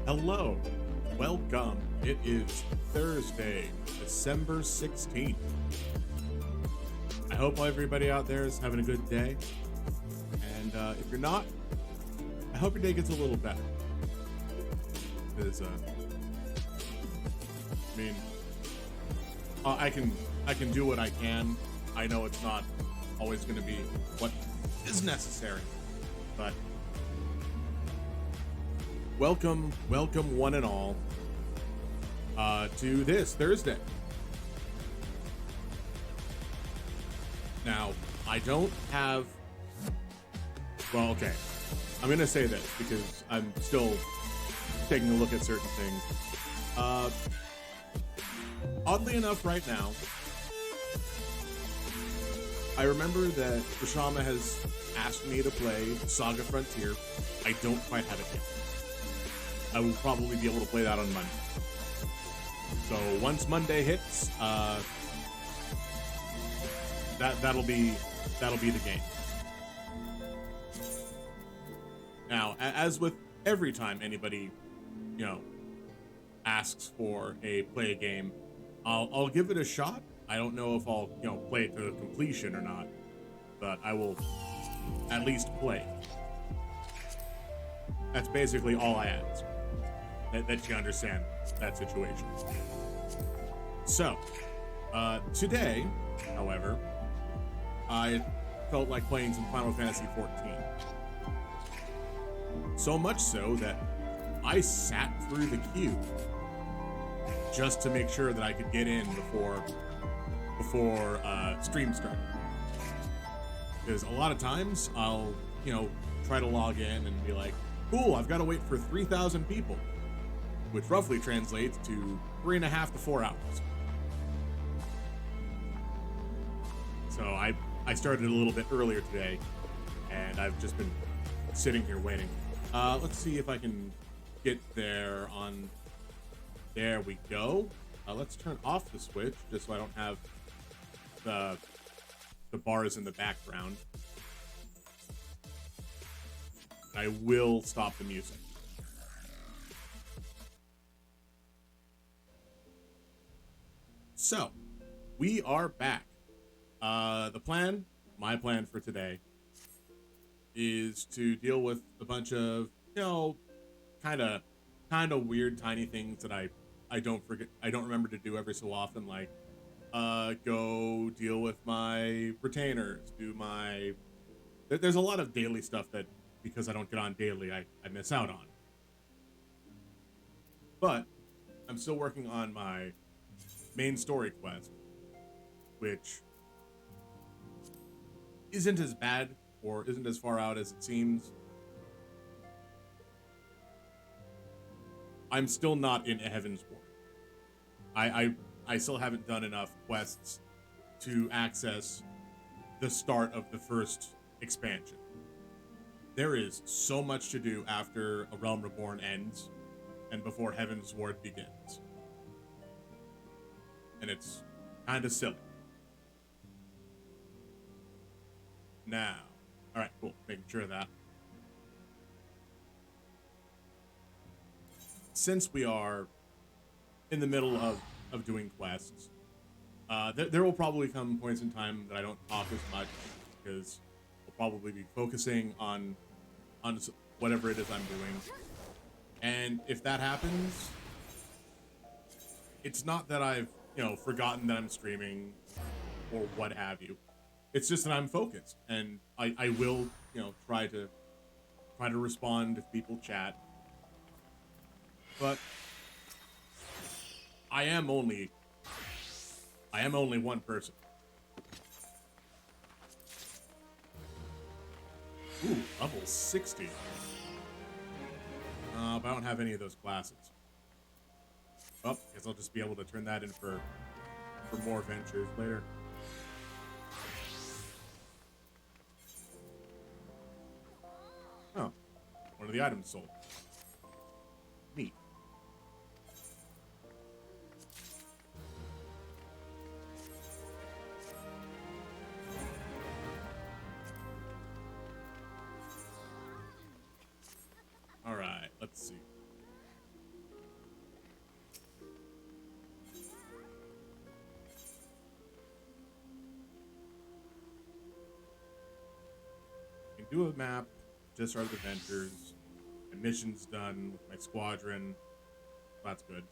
Hello, welcome. It is Thursday, December 16th. I hope everybody out there is having a good day. And if you're not, I hope your day gets a little better. Because, I can do what I can. I know it's not always going to be what is necessary, but welcome one and all to this Thursday. Now, I don't have, well, okay, I'm going to say this because I'm still taking a look at certain things. Oddly enough, right now, I remember that Rashama has asked me to play Saga Frontier. I don't quite have it yet. I will probably be able to play that on Monday. So once Monday hits, that'll be the game. Now, as with every time anybody, asks for play a game, I'll give it a shot. I don't know if I'll, play it to completion or not, but I will at least play. That's basically all I ask. That you understand that situation. So, today, however, I felt like playing some Final Fantasy XIV. So much so that I sat through the queue just to make sure that I could get in before stream started. Because a lot of times I'll, try to log in and be like, cool, I've got to wait for 3,000 people, which roughly translates to 3.5 to 4 hours. So I started a little bit earlier today, and I've just been sitting here waiting. Let's see if I can get there on... There we go. Let's turn off the switch, just so I don't have the bars in the background. I will stop the music. So, we are back. My plan for today, is to deal with a bunch of, kind of weird tiny things that I don't remember to do every so often, like go deal with my retainers, there's a lot of daily stuff that, because I don't get on daily, I miss out on. But I'm still working on my main story quest, which isn't as bad or isn't as far out as it seems. I'm still not in Heaven's Ward. I still haven't done enough quests to access the start of the first expansion. There is so much to do after A Realm Reborn ends and before Heaven's Ward begins. And it's kind of silly. Now, all right, cool, making sure of that. Since we are in the middle of doing quests, there will probably come points in time that I don't talk as much, because I'll probably be focusing on whatever it is I'm doing. And if that happens, it's not that I've, forgotten that I'm streaming or what have you. It's just that I'm focused, and I will, try to respond if people chat. But I am only one person. Ooh, level 60. But I don't have any of those classes. Oh, guess I'll just be able to turn that in for more ventures later. Oh, one of the items sold. Neat. All right, let's see. do a map, just started adventures, my mission's done with my squadron. That's good.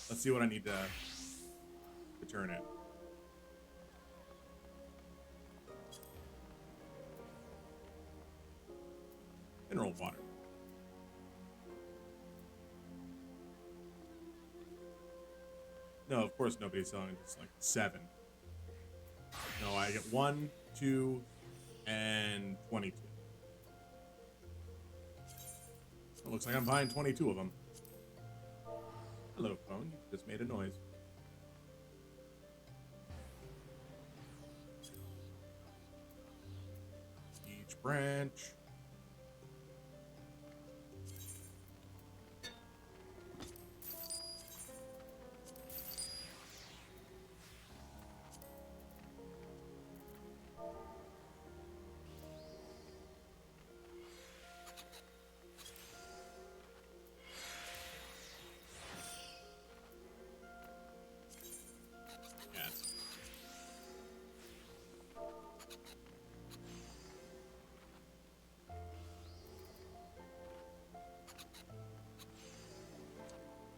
Let's see what I need to turn it. Mineral water. No, of course nobody's selling. It's like 7. No, I get 1, 2, and 22. It looks like I'm buying 22 of them. Hello, phone. You just made a noise. Each branch.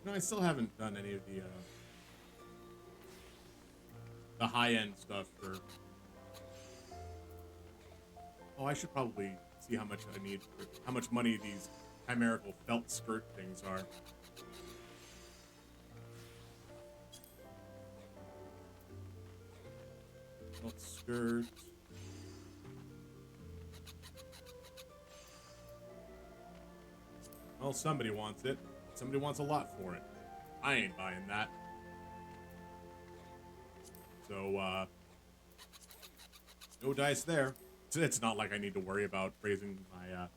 No, I still haven't done any of the high-end stuff for... Oh, I should probably see how much I need for how much money these chimerical felt skirt things are. Felt skirt. Well, somebody wants it. Somebody wants a lot for it. I ain't buying that. So, no dice there. It's not like I need to worry about raising my,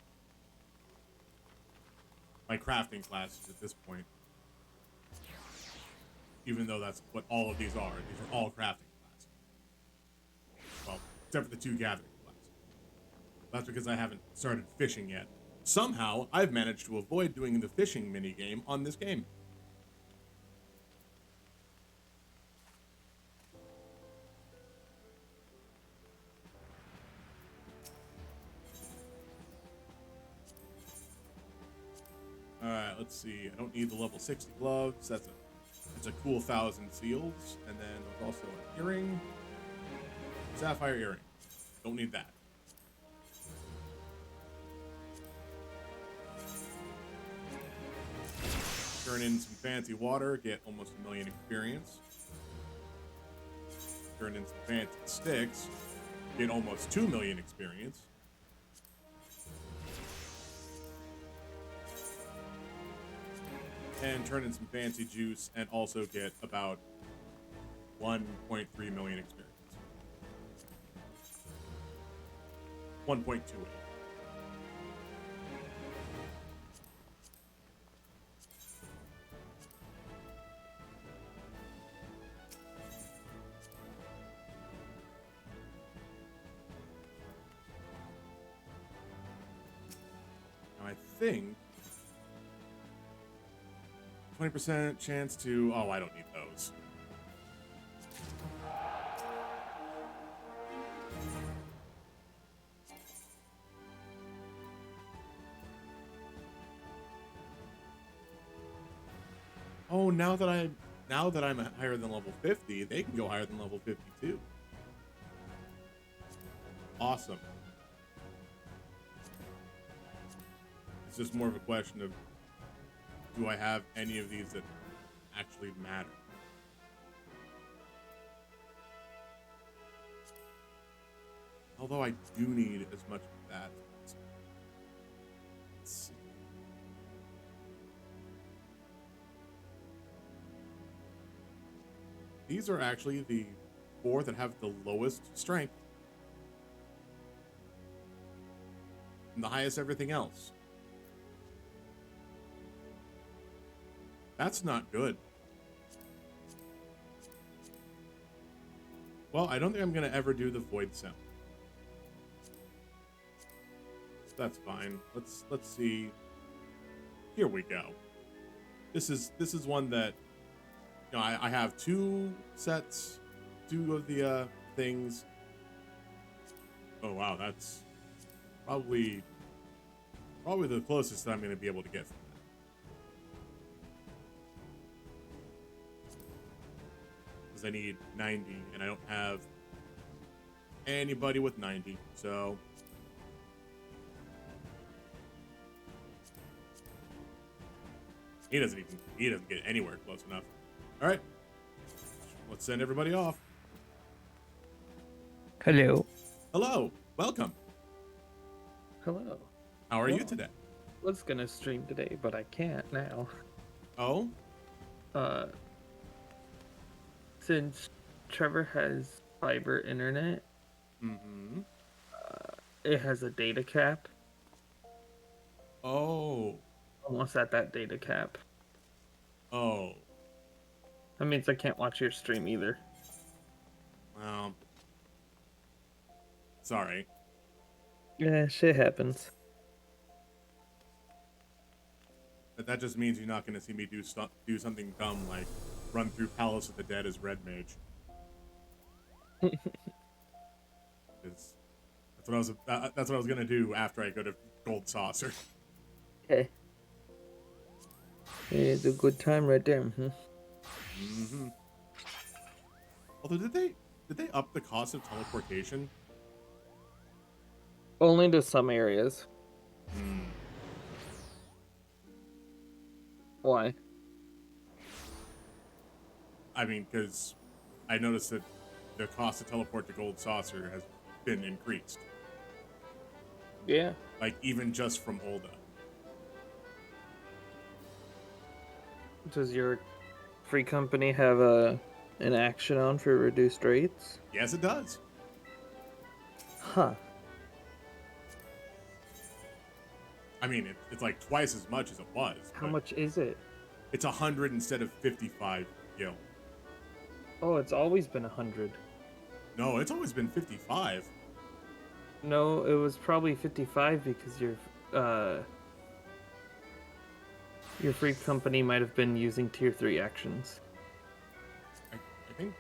my crafting classes at this point. Even though that's what all of these are. These are all crafting classes. Well, except for the 2 gathering classes. That's because I haven't started fishing yet. Somehow, I've managed to avoid doing the fishing minigame on this game. Alright, let's see. I don't need the level 60 gloves. That's a cool 1,000 seals. And then there's also an earring. Sapphire earring. Don't need that. Turn in some fancy water, get almost 1,000,000 experience. Turn in some fancy sticks, get almost 2,000,000 experience. And turn in some fancy juice and also get about 1.3 million experience. 1.28. I think 20% chance to... Oh, I don't need those. Oh, now that I'm higher than level 50, they can go higher than level 52. Awesome. It's just more of a question of, do I have any of these that actually matter? Although I do need as much of that. Let's see. These are actually the 4 that have the lowest strength. And the highest everything else. That's not good. Well, I don't think I'm going to ever do the void sound. That's fine. Let's see. Here we go. This is one that, you know, I have 2 sets, 2 of the things. Oh wow, probably the closest that I'm going to be able to get from that. Because I need 90, and I don't have anybody with 90, so he doesn't get anywhere close enough. All right, let's send everybody off. Hello. Hello, welcome. Hello. How are you today? I was gonna stream today, but I can't now. Oh, Since Trevor has fiber internet, mm-hmm. it has a data cap. Oh, Almost at that data cap. oh. That means I can't watch your stream either. Well, sorry. Yeah, shit happens. But that just means you're not going to see me do something dumb like run through Palace of the Dead as Red Mage. That's what I was gonna do after I go to Gold Saucer. Okay. It's a good time right there. Mm-hmm. Although did they up the cost of teleportation? Only to some areas. Why? I mean, because I noticed that the cost to teleport to Gold Saucer has been increased. Yeah. Like, even just from Olda. Does your free company have an action on for reduced rates? Yes, it does. Huh. I mean, it's like twice as much as it was. How much is it? It's 100 instead of 55 gil. Oh, it's always been 100. No, it's always been 55. No, it was probably 55 because your free company might have been using tier 3 actions. I think.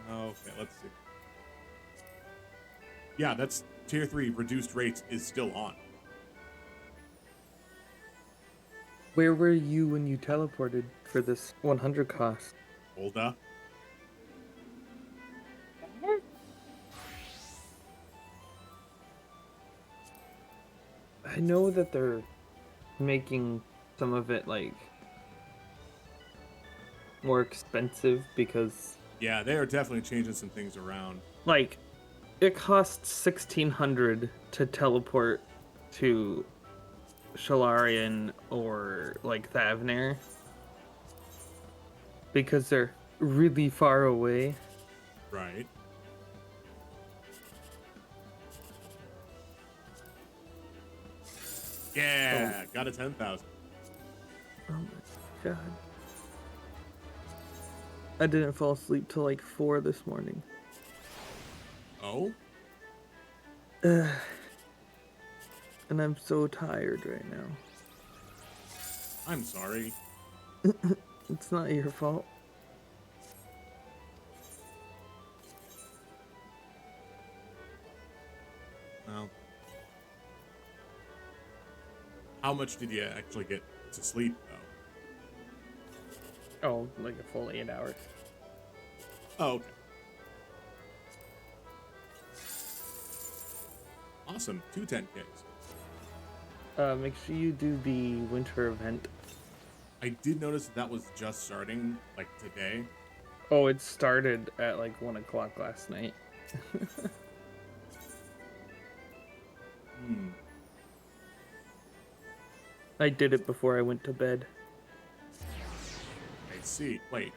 Okay, let's see. Yeah, that's tier 3 reduced rates is still on. Where were you when you teleported for this 100 cost? Olda. I know that they're making some of it like more expensive because Yeah, they are definitely changing some things around. like it costs 1600 to teleport to Shalarian or like Thavner because they're really far away. Right. Yeah, got a 10,000. Oh my god. I didn't fall asleep till like 4 this morning. Oh? And I'm so tired right now. I'm sorry. It's not your fault. Well. How much did you actually get to sleep, though? Oh, like a full 8 hours. Oh, okay. Awesome. 2 10Ks. Make sure you do the winter event. I did notice that was just starting, like, today. Oh, it started at like 1 o'clock last night. I did it before I went to bed. I see. Wait.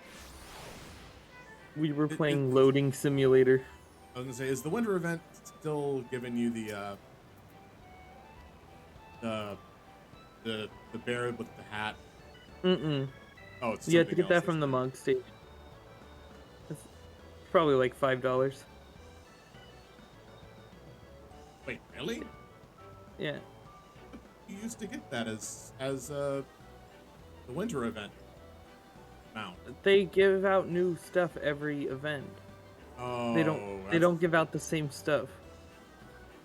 We were playing Loading Simulator. I was gonna say, is the winter event still giving you the bear with the hat? Mm-mm. Oh, it's You have to get that else, from the Mog stage. It's probably like $5. Wait, really? Yeah. You used to get that as the winter event mount. They give out new stuff every event. Oh, They don't give out the same stuff.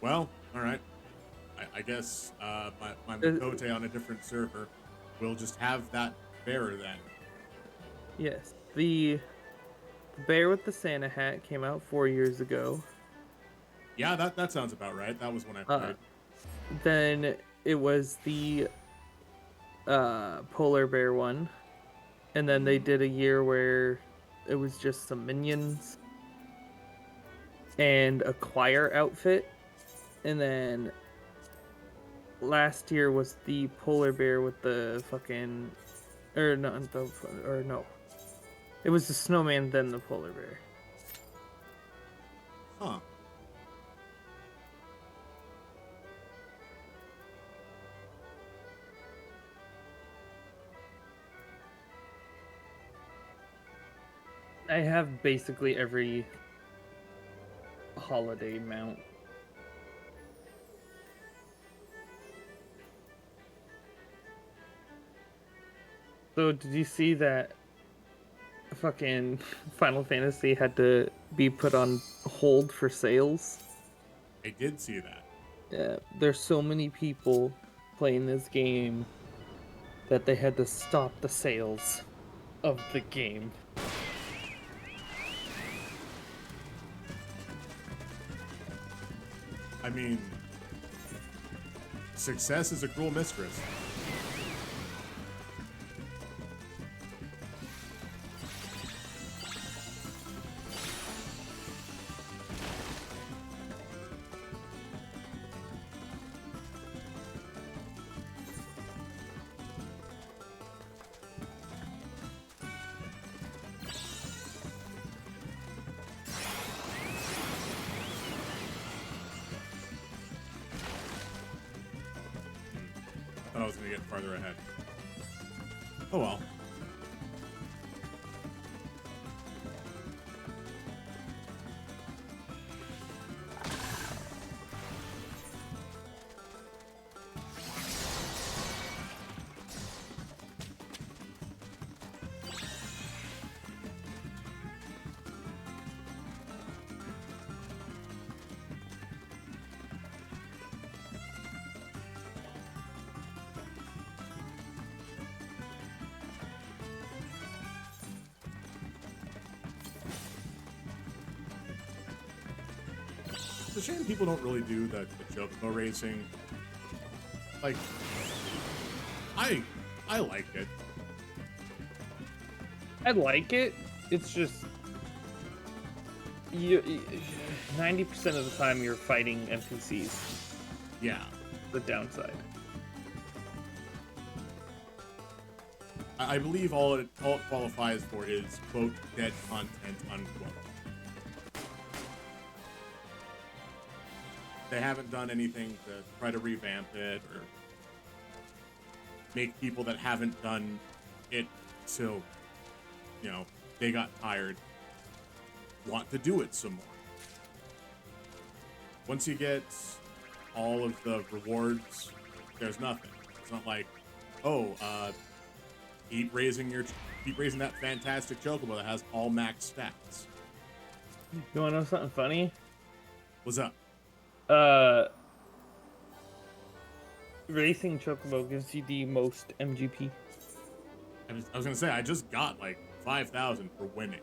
Well, all right. I guess my Uh, Makote on a different server will just have that bearer then. yes, the Bear with the Santa Hat came out 4 years ago. Yeah, that sounds about right. That was when I Uh, played. then it was the Polar Bear one, and then they Mm. did a year where it was just some minions and a choir outfit, and then last year was the Polar Bear with the fucking or not the or no, it was the snowman then the Polar Bear. Huh. I have basically every holiday mount. So did you see that fucking Final Fantasy had to be put on hold for sales? I did see that. Yeah, there's so many people playing this game that they had to stop the sales of the game. I mean, success is a cruel mistress. I thought I was gonna get farther ahead. Oh well. It's a shame people don't really do the Chocobo racing. Like, I I liked it. I like it. It's just you 90% of the time you're fighting NPCs. Yeah. The downside. I believe all it qualifies for is quote dead content unquote. They haven't done anything to try to revamp it or make people that haven't done it till, you know, they got tired want to do it some more. Once you get all of the rewards, there's nothing. It's not like, oh, keep raising that fantastic chocobo that has all max stats. You wanna know something funny? What's up? Uh Racing Chocobo gives you the most MGP. I was gonna say I just got like 5,000 for winning.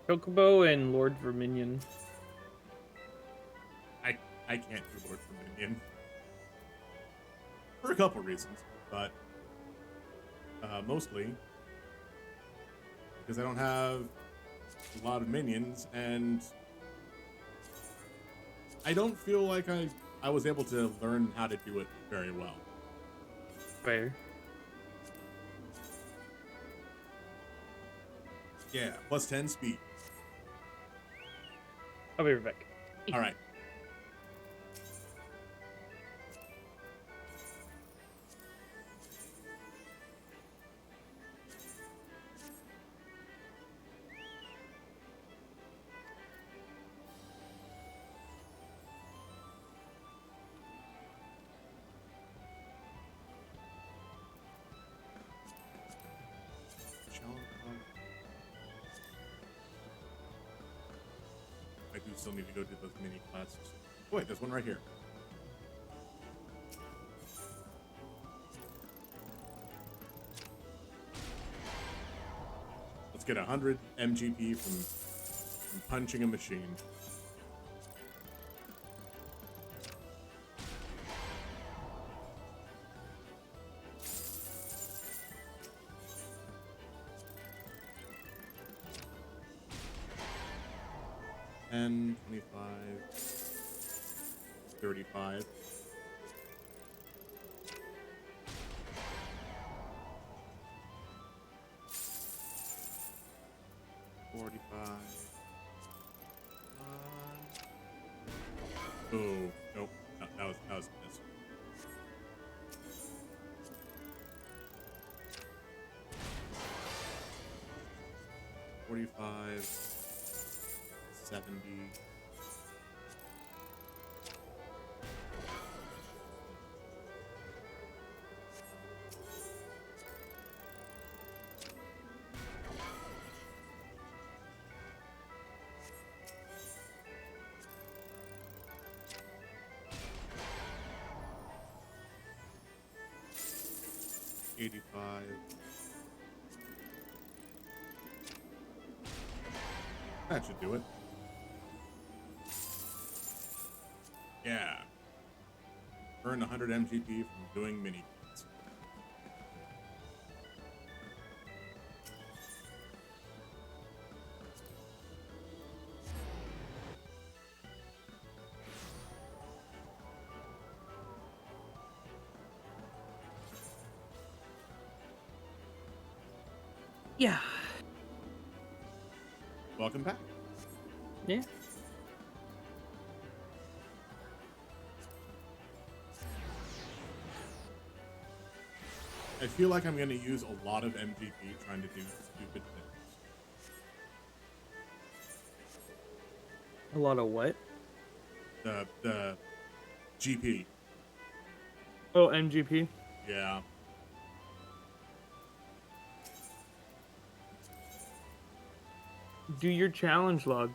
Chocobo and Lord Verminion. I can't do Lord Dominion for a couple reasons, but mostly because I don't have a lot of minions, and I don't feel like I was able to learn how to do it very well. Fair. Yeah, plus 10 speed. I'll be right back. All right. I do still need to go do those mini quests. Oh, wait, there's one right here. Let's get 100 MGP from punching a machine. And 25, 35. Oh, nope. That was a miss. $45, 70. $85. That should do it. Yeah. Earn 100 MGP from doing mini quests. Yeah. Welcome back. Yeah. I feel like I'm going to use a lot of MGP trying to do stupid things. A lot of what? The GP. Oh, MGP. Yeah. Do your challenge log.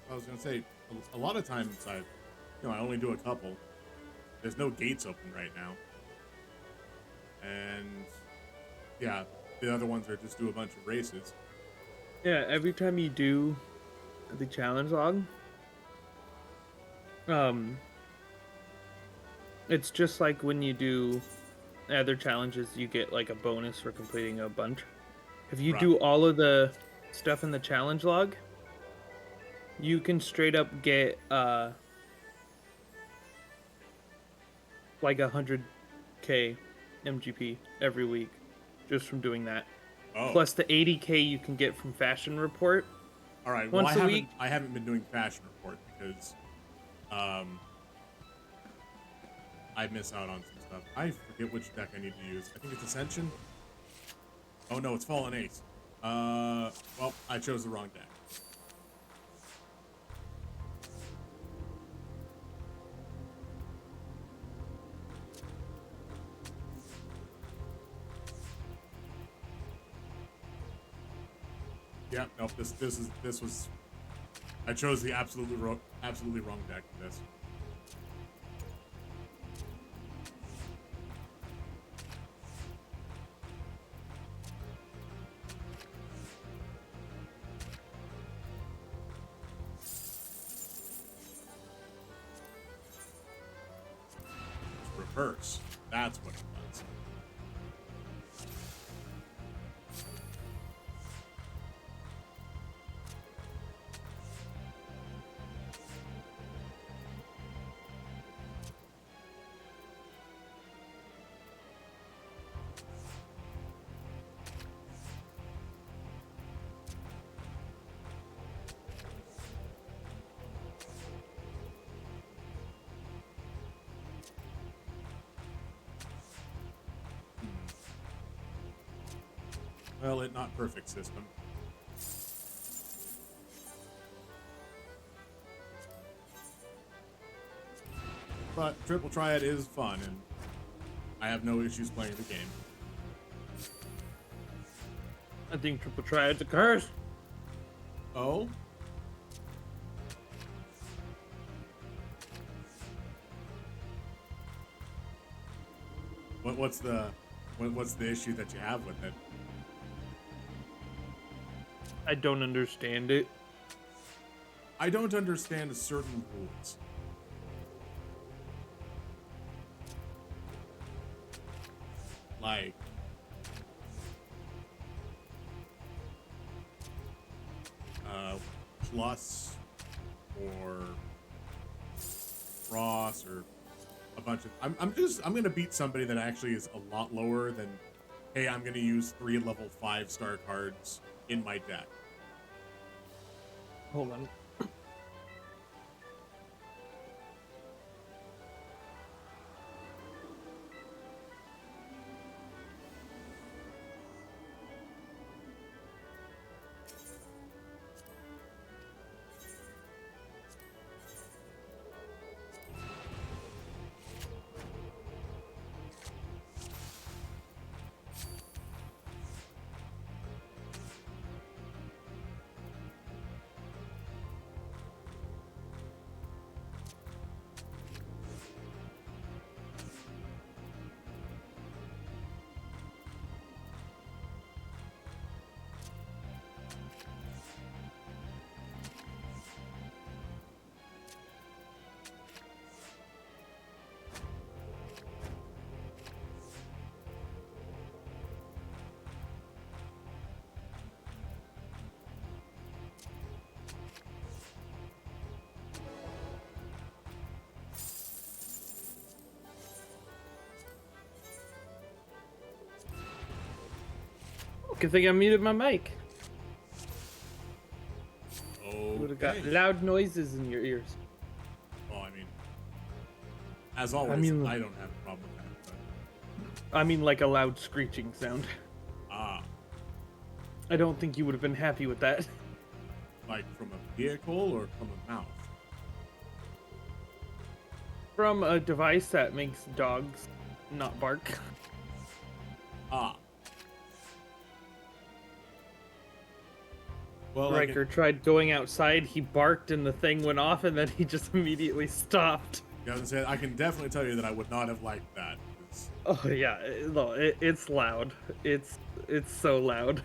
I was going to say, a lot of times I only do a couple. There's no gates open right now. And yeah, the other ones are just do a bunch of races. Yeah, every time you do the challenge log, it's just like when you do other challenges, you get like a bonus for completing a bunch. If you do all of the stuff in the challenge log, you can straight up get like 100k MGP every week just from doing that. Oh. Plus the 80k you can get from Fashion Report. All right. Once well, a week. I haven't been doing Fashion Report because I miss out on some stuff. I forget which deck I need to use. I think it's Ascension. Oh no, it's Fallen Ace. Well, I chose the wrong deck. Yeah, nope. This was. I chose the absolutely wrong deck for this. It's reverse. That's what it does. Well, it not perfect system. But Triple Triad is fun, and I have no issues playing the game. I think Triple Triad's a curse. Oh, what's what's the issue that you have with it? I don't understand it. I don't understand certain rules. Like, plus or cross or a bunch of. I'm gonna beat somebody that actually is a lot lower than. Hey, I'm gonna use 3 level 5-star cards in my deck. Hold on. Good thing I muted my mic. You would have got Okay. loud noises in your ears. Well, I mean, as always, I don't have a problem with that. But... I mean, like a loud screeching sound. Ah, I don't think you would have been happy with that. like from a vehicle or from a mouth? From a device that makes dogs not bark. Ah. Well, Riker tried going outside, he barked and the thing went off and then he just immediately stopped. I can definitely tell you that I would not have liked that. Oh yeah, no, it's loud. It's so loud.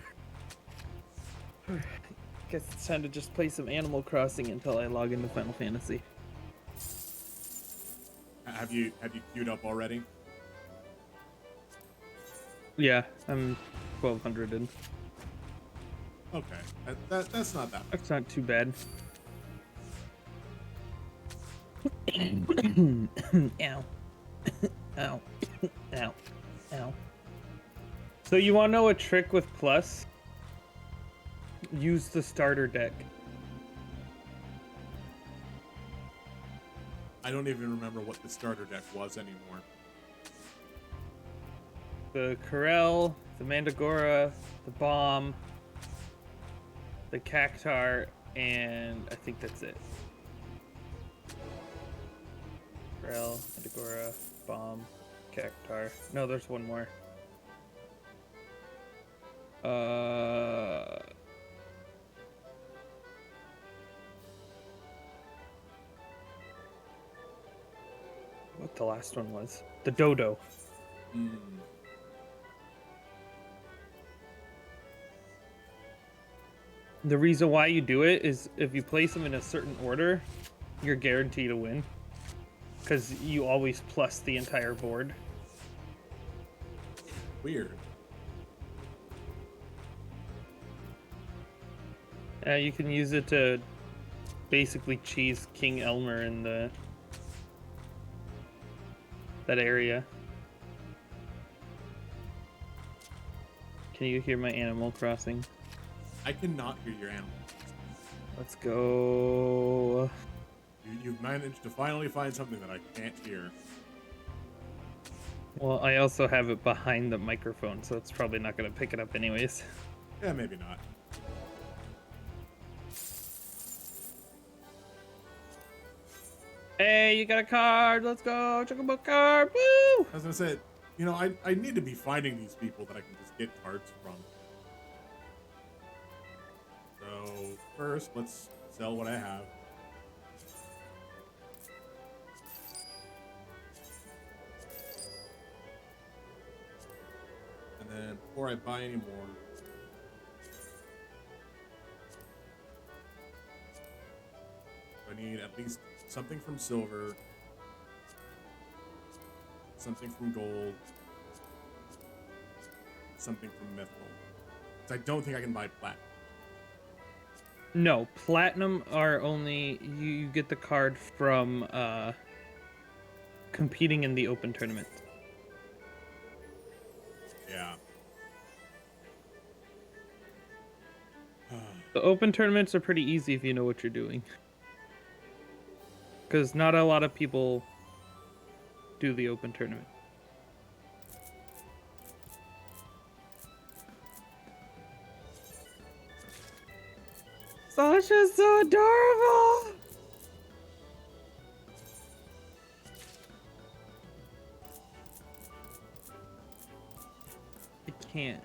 Guess it's time to just play some Animal Crossing until I log into Final Fantasy. Have you queued up already? Yeah, I'm 1200 in. Okay, that's not that. That's not too bad. Ow. Ow. Ow. Ow. So you want to know a trick with Plus? Use the starter deck. I don't even remember what the starter deck was anymore. The Corel, the Mandragora, the Bomb, the Cactar, and I think that's it. Corel, Mandragora, Bomb, Cactar. No, there's one more. What the last one was? The Dodo. Mm. The reason why you do it is if you place them in a certain order, you're guaranteed to win. Because you always plus the entire board. Weird. You can use it to basically cheese King Elmer in that area. Can you hear my Animal Crossing? I cannot hear your animal. Let's go. You've managed to finally find something that I can't hear. Well, I also have it behind the microphone, so it's probably not going to pick it up anyways. Yeah, maybe not. Hey, you got a card. Let's go. Chocobo card. Woo! As I said, I need to be finding these people that I can just get cards from. So, So first, let's sell what I have. And then before I buy any more, I need at least something from silver, something from gold, something from mithril. So I don't think I can buy platinum. No, platinum are only you get the card from competing in the open tournament. Yeah. The open tournaments are pretty easy if you know what you're doing. Because not a lot of people do the open tournament. Sasha's so adorable! I can't.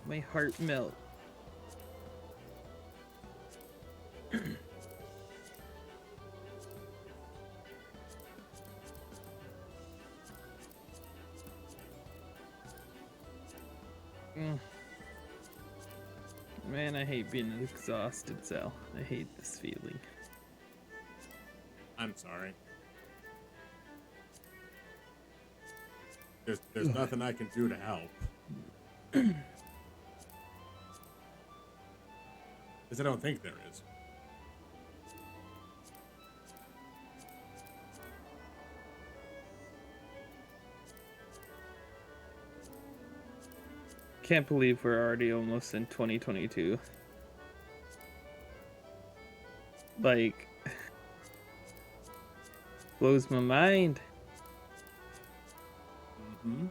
My heart melts. Man, I hate being an exhausted Sal. I hate this feeling. I'm sorry. There's nothing I can do to help. Because I don't think there is. Can't believe we're already almost in 2022. Like, blows my mind. Mm-hmm.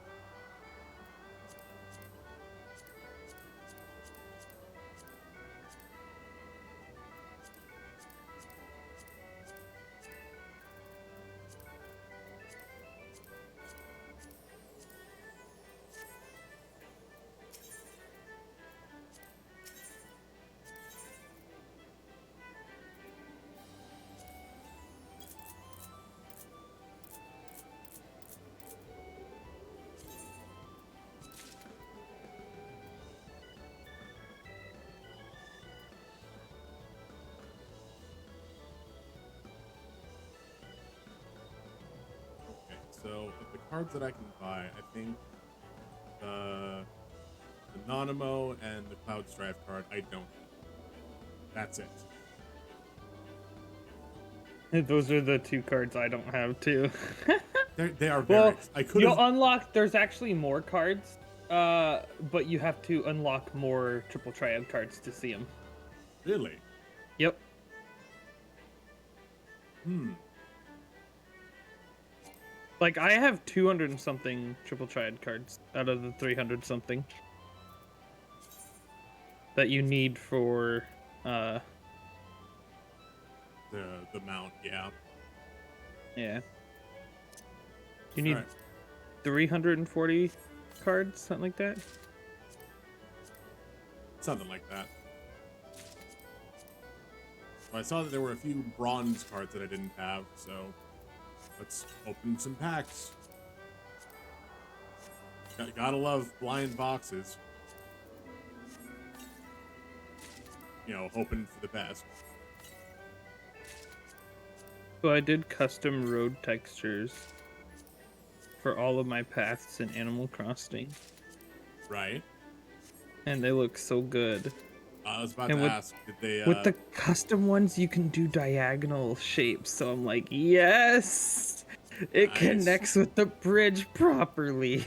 Okay, so of the cards that I can buy, I think the Nanamo and the Cloud Strife card I don't have. That's it. Those are the two cards I don't have too. They are Well, very. I could you'll have. unlock. There's actually more cards, but you have to unlock more triple triad cards to see them. Really? Yep. Like I have 200 and something triple triad cards out of the 300 something that you need for The mount, yeah. yeah. You need Alright. 340 cards, something like that. Something like that. So I saw that there were a few bronze cards that I didn't have, so let's open some packs. Gotta love blind boxes. You know, hoping for the best. So I did custom road textures for all of my paths in Animal Crossing, Right? and they look so good. I was about And to with- ask, did they, With the custom ones, you can do diagonal shapes, so I'm like, yes! It Nice. connects with the bridge properly.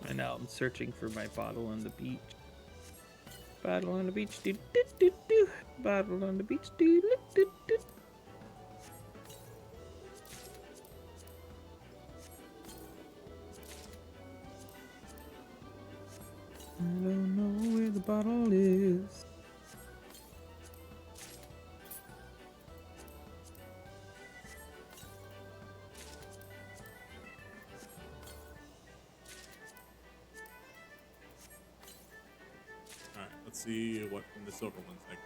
And now I'm searching for my bottle on the beach. Bottle on the beach, do do do do. Bottle on the beach, do do do do. I don't know where the bottle is. Let's see what from the silver ones I got.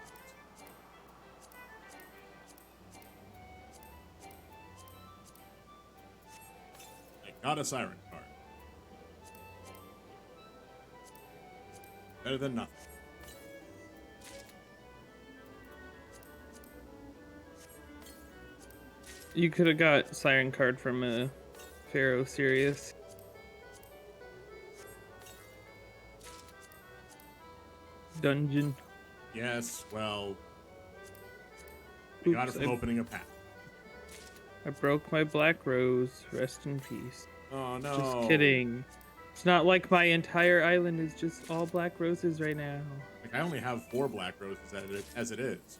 I got a siren card. Better than nothing. You could have got Siren card from a Pharaoh Sirius. Dungeon. Yes, well, I got it from opening a pack. I broke my black rose. Rest in peace. Oh no. Just kidding. It's not like my entire island is just all black roses right now. Like, I only have 4 black roses as it is.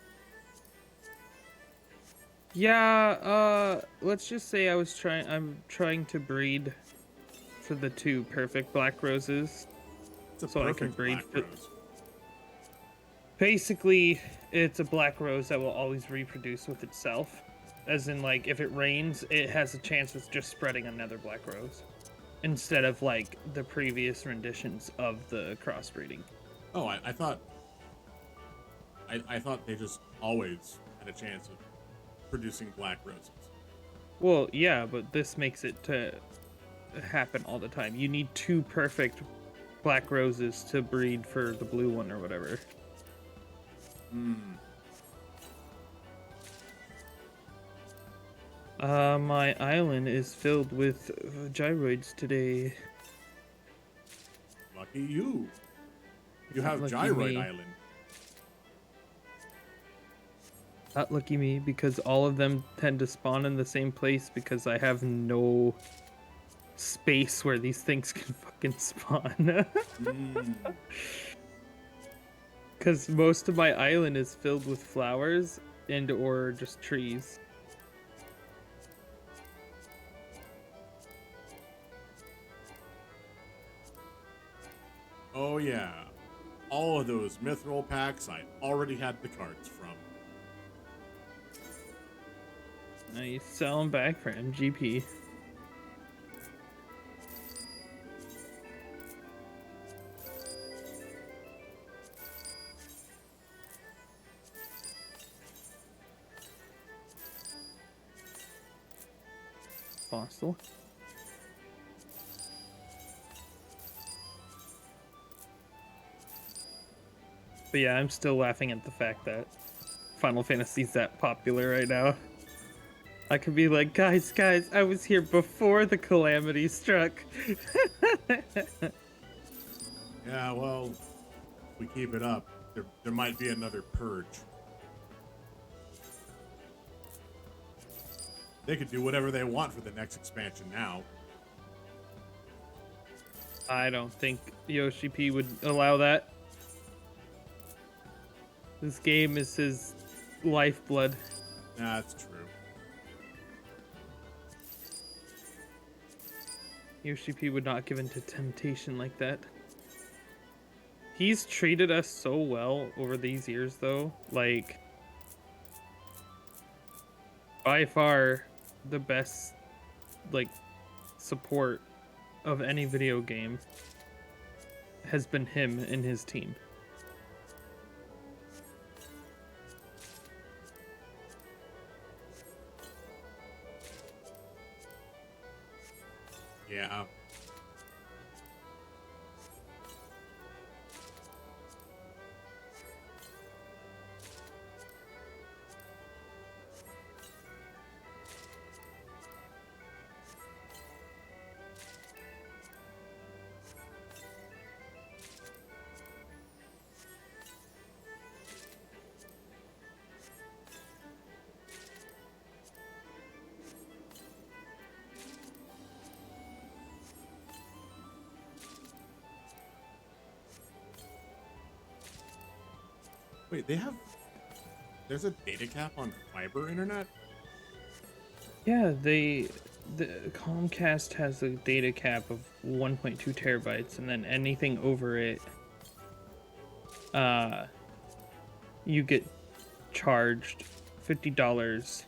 Yeah, let's just say I'm trying to breed for the 2 perfect black roses. It's a so I can perfect breed black for... rose. Basically, it's a black rose that will always reproduce with itself. As in, like, if it rains, it has a chance of just spreading another black rose. Instead of, like, the previous renditions of the crossbreeding. Oh, I thought they just always had a chance of producing black roses. Well, yeah, but this makes it to happen all the time. You need 2 perfect black roses to breed for the blue one or whatever. My island is filled with gyroids today. Lucky you. You have Lucky Gyroid me. Island. Not lucky me, because all of them tend to spawn in the same place because I have no space where these things can fucking spawn. Because most of my island is filled with flowers and or just trees. Oh yeah. All of those Mithril packs I already had the cards from. Now you sell them back for MGP. Fossil. But yeah, I'm still laughing at the fact that Final Fantasy's that popular right now. I could be like, guys, I was here before the calamity struck. Yeah, well, if we keep it up, there might be another purge. They could do whatever they want for the next expansion now. I don't think Yoshi P would allow that. This game is his lifeblood. That's true. Yoshi P would not give in to temptation like that. He's treated us so well over these years, though. Like, by far, the best, like, support of any video game has been him and his team. Yeah. Wait, there's a data cap on fiber internet? Yeah, the Comcast has a data cap of 1.2 terabytes, and then anything over it, you get charged $50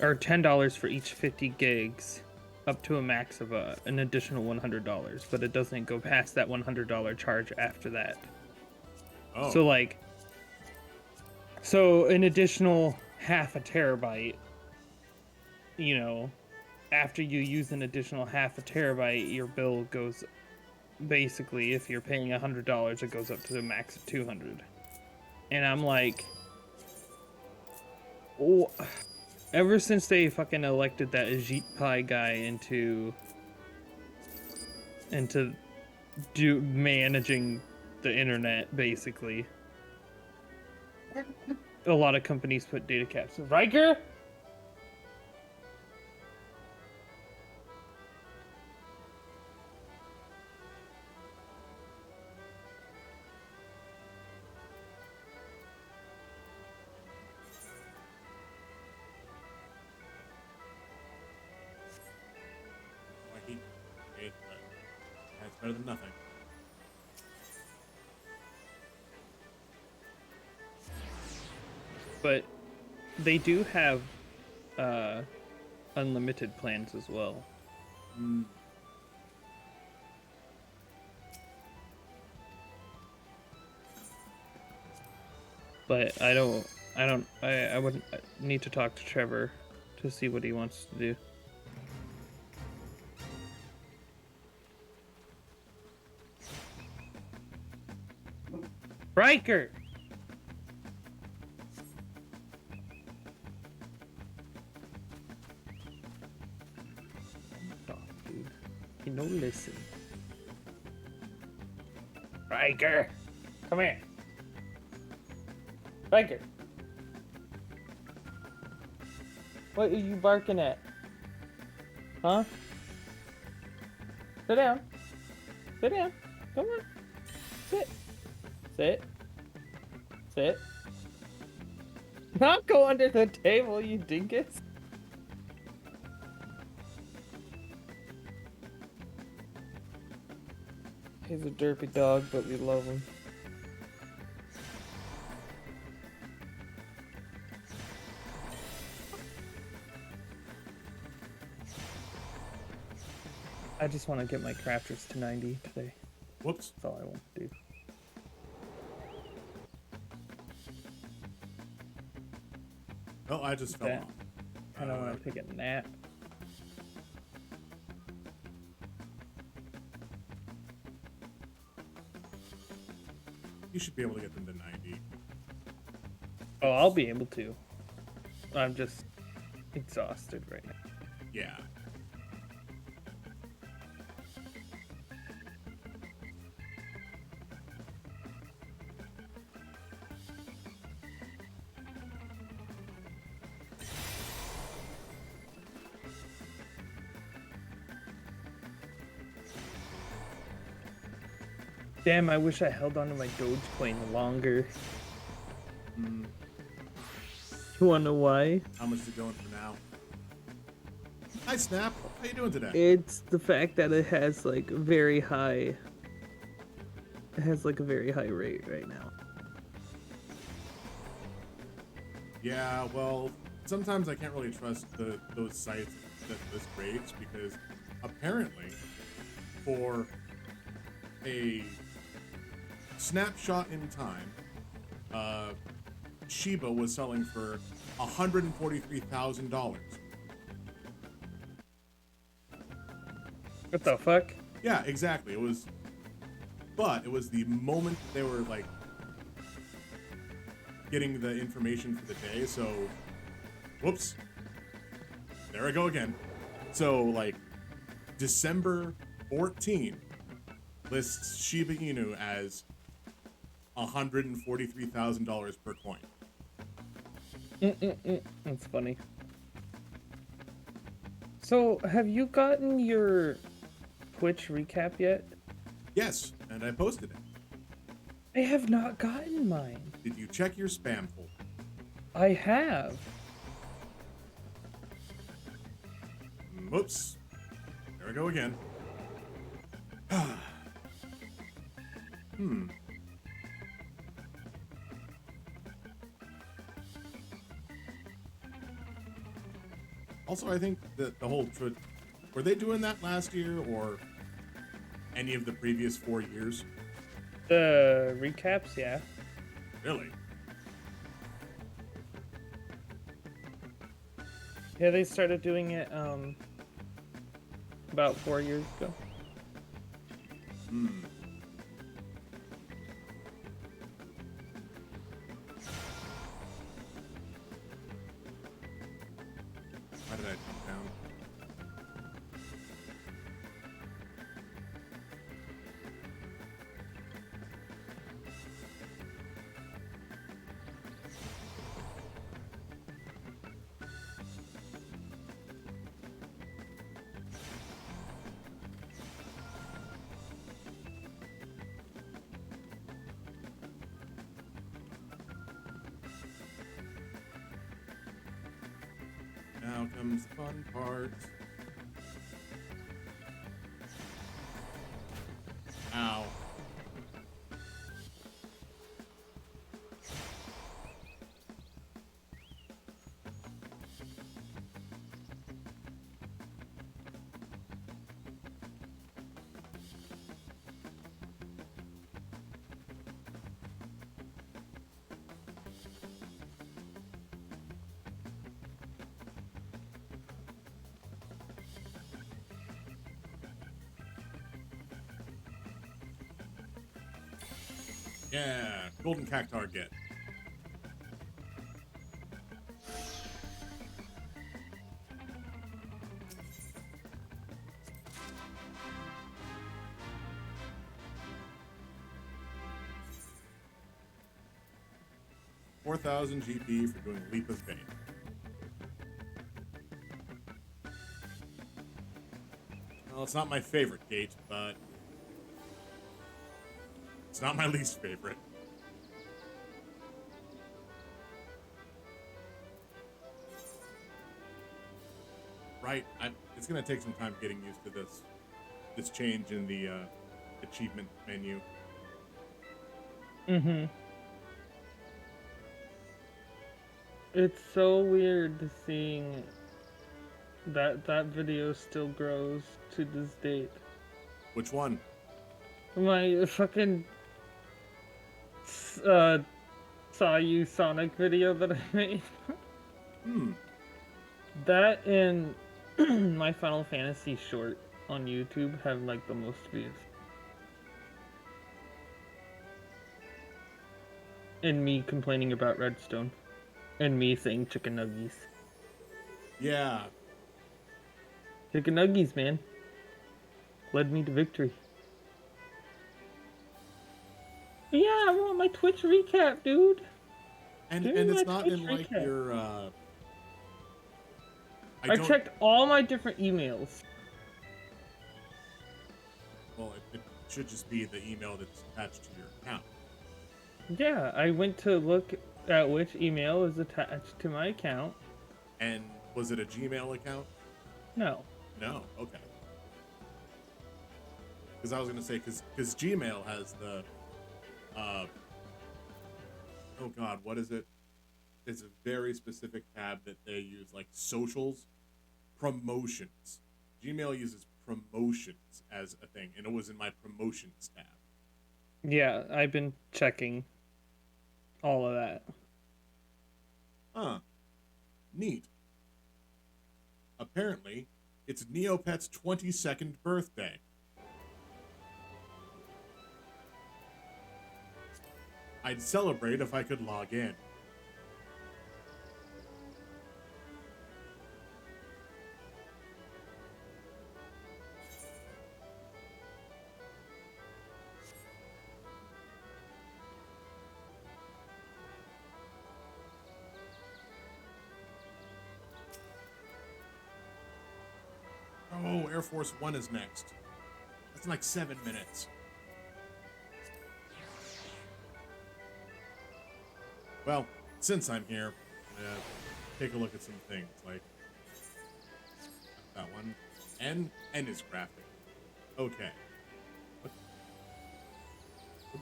or $10 for each 50 gigs, up to a max of an additional $100. But it doesn't go past that $100 charge after that. Oh. So like, so an additional half a terabyte, you know, after you use an additional half a terabyte, your bill goes, basically, if you're paying $100, it goes up to the max of 200. And I'm like, oh, ever since they fucking elected that Ajit Pai guy into do managing the internet, basically, a lot of companies put data caps. Riker? I hate it, but that's better than nothing. But they do have unlimited plans as well. Mm. But I would need to talk to Trevor to see what he wants to do. Riker! Dog, dude. You know, listen. Riker! Come here. Riker! What are you barking at? Huh? Sit down. Sit down. Come on. Sit. Sit. Sit. Not go under the table, you dinkus. He's a derpy dog, but we love him. I just want to get my crafters to 90 today. Whoops. That's all I want to do. Oh, I just fell That. off. I don't want to take a nap. You should be able to get them to 90. Oh, I'll be able to. I'm just exhausted right now. Yeah. Damn, I wish I held onto my Dogecoin longer. Mm. You wanna know why? How much is it going for now? Hi, Snap. How you doing today? It's the fact that it has like very high. It has like a very high rate right now. Yeah, well, sometimes I can't really trust those sites that list rates because apparently for a snapshot in time, Shiba was selling for $143,000. What the fuck? Yeah, exactly. It was the moment they were like getting the information for the day. So, whoops, there I go again. So like December 14 lists Shiba Inu as $143,000 per coin. That's funny. So, have you gotten your Twitch recap yet? Yes, and I posted it. I have not gotten mine. Did you check your spam folder? I have. Whoops. There I go again. Also, I think that the whole were they doing that last year or any of the previous 4 years? The recaps, yeah. Really? Yeah, they started doing it about 4 years ago. Hmm. Why did I jump down? Now comes the fun part. Ow. Yeah, golden cactar get. $4,000 GP for doing Lipa's Bane. Well, it's not my favorite gate, but it's not my least favorite. Right, it's gonna take some time getting used to this change in the achievement menu. Mm-hmm. It's so weird seeing that video still grows to this date. Which one? My fucking uh saw you Sonic video that I made. Hmm. That and my Final Fantasy short on YouTube have like the most views. And me complaining about Redstone. And me saying chicken nuggies. Yeah. Chicken nuggies, man. Led me to victory. Yeah, I want my Twitch recap, dude. And Give me and my it's not Twitch in like recap. your I checked all my different emails. Well, it should just be the email that's attached to your account. Yeah, I went to look at which email is attached to my account. And was it a Gmail account? No. No. Okay. Because I was gonna say because Gmail has the oh god, what is it? It's a very specific tab that they use, like socials, promotions. Gmail uses promotions as a thing, and it was in my promotions tab. Yeah, I've been checking all of that. Huh. Neat. Apparently, it's Neopet's 22nd birthday. I'd celebrate if I could log in. Oh, Air Force One is next. That's in like 7 minutes. Well, since I'm here, take a look at some things like that one. N is crafting. Okay. What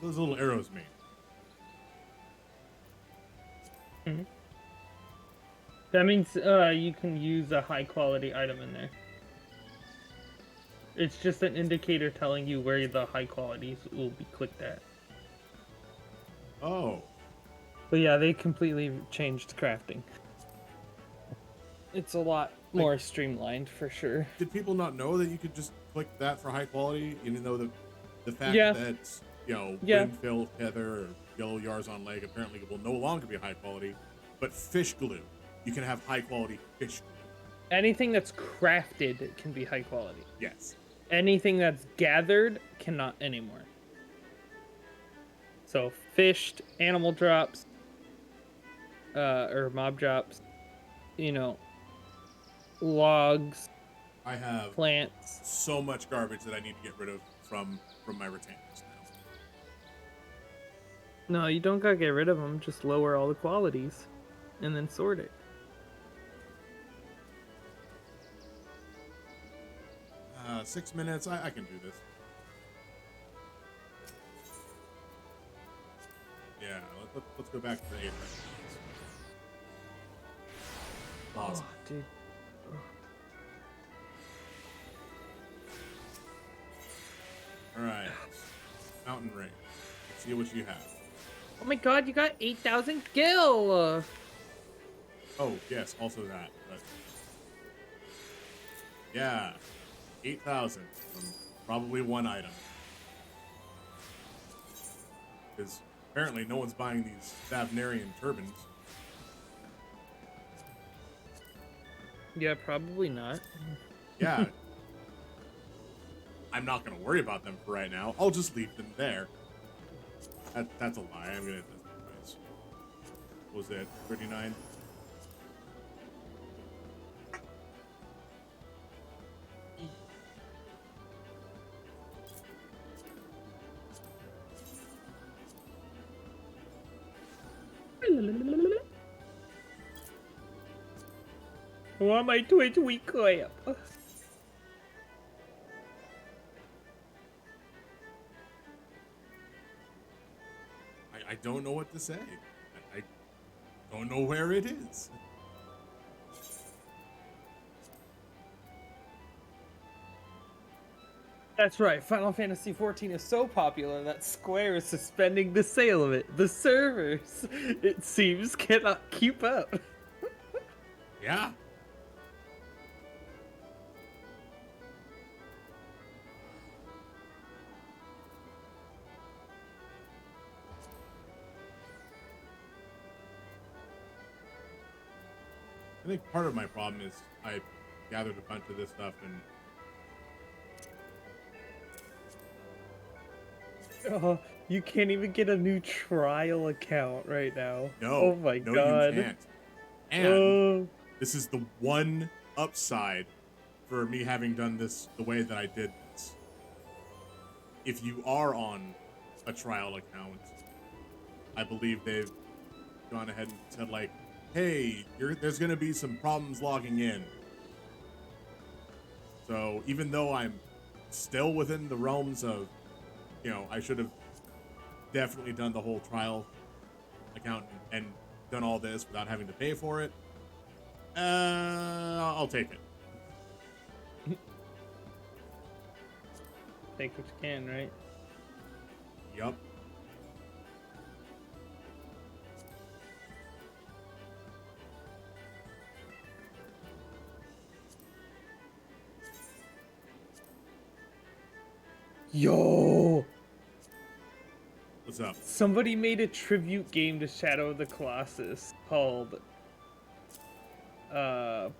those little arrows mean? Mm-hmm. That means you can use a high quality item in there. It's just an indicator telling you where the high qualities will be clicked at. Oh. But yeah, they completely changed crafting. It's a lot more streamlined for sure. Did people not know that you could just click that for high quality, even though the fact Yeah, that yeah. windfill tether or yellow yards on leg apparently will no longer be high quality, but fish glue, you can have high quality fish glue. Anything that's crafted can be high quality. Yes. Anything that's gathered cannot anymore. So fished, animal drops, or mob drops, you know, logs, I have plants. so much garbage that I need to get rid of from my retainers now. No, you don't gotta get rid of them. Just lower all the qualities, and then sort it. 6 minutes. I can do this. Yeah, let's go back to the 8. Awesome. Oh, dude. All right, Mountain Rain. Let's see what you have. Oh my god, you got 8,000 gil! Oh yes, also that. But yeah, 8,000 from probably one item. Because apparently no one's buying these Savnarian turbines. Yeah, probably not. Yeah. I'm not going to worry about them for right now. I'll just leave them there. That's a lie. I'm going to... What was that? 39? I want my Twitch weekly up. I don't know what to say. I don't know where it is. That's right, Final Fantasy XIV is so popular that Square is suspending the sale of it. The servers, it seems, cannot keep up. Yeah. I think part of my problem is I gathered a bunch of this stuff and Oh, you can't even get a new trial account right now. no, Oh my no, god. you can't. And this is the one upside for me having done this the way that I did this. If you are on a trial account, I believe they've gone ahead and said like, hey, there's going to be some problems logging in. So even though I'm still within the realms of, I should have definitely done the whole trial account and done all this without having to pay for it, I'll take it. Take what you can, right? Yup. Yo! What's up? Somebody made a tribute game to Shadow of the Colossus called, how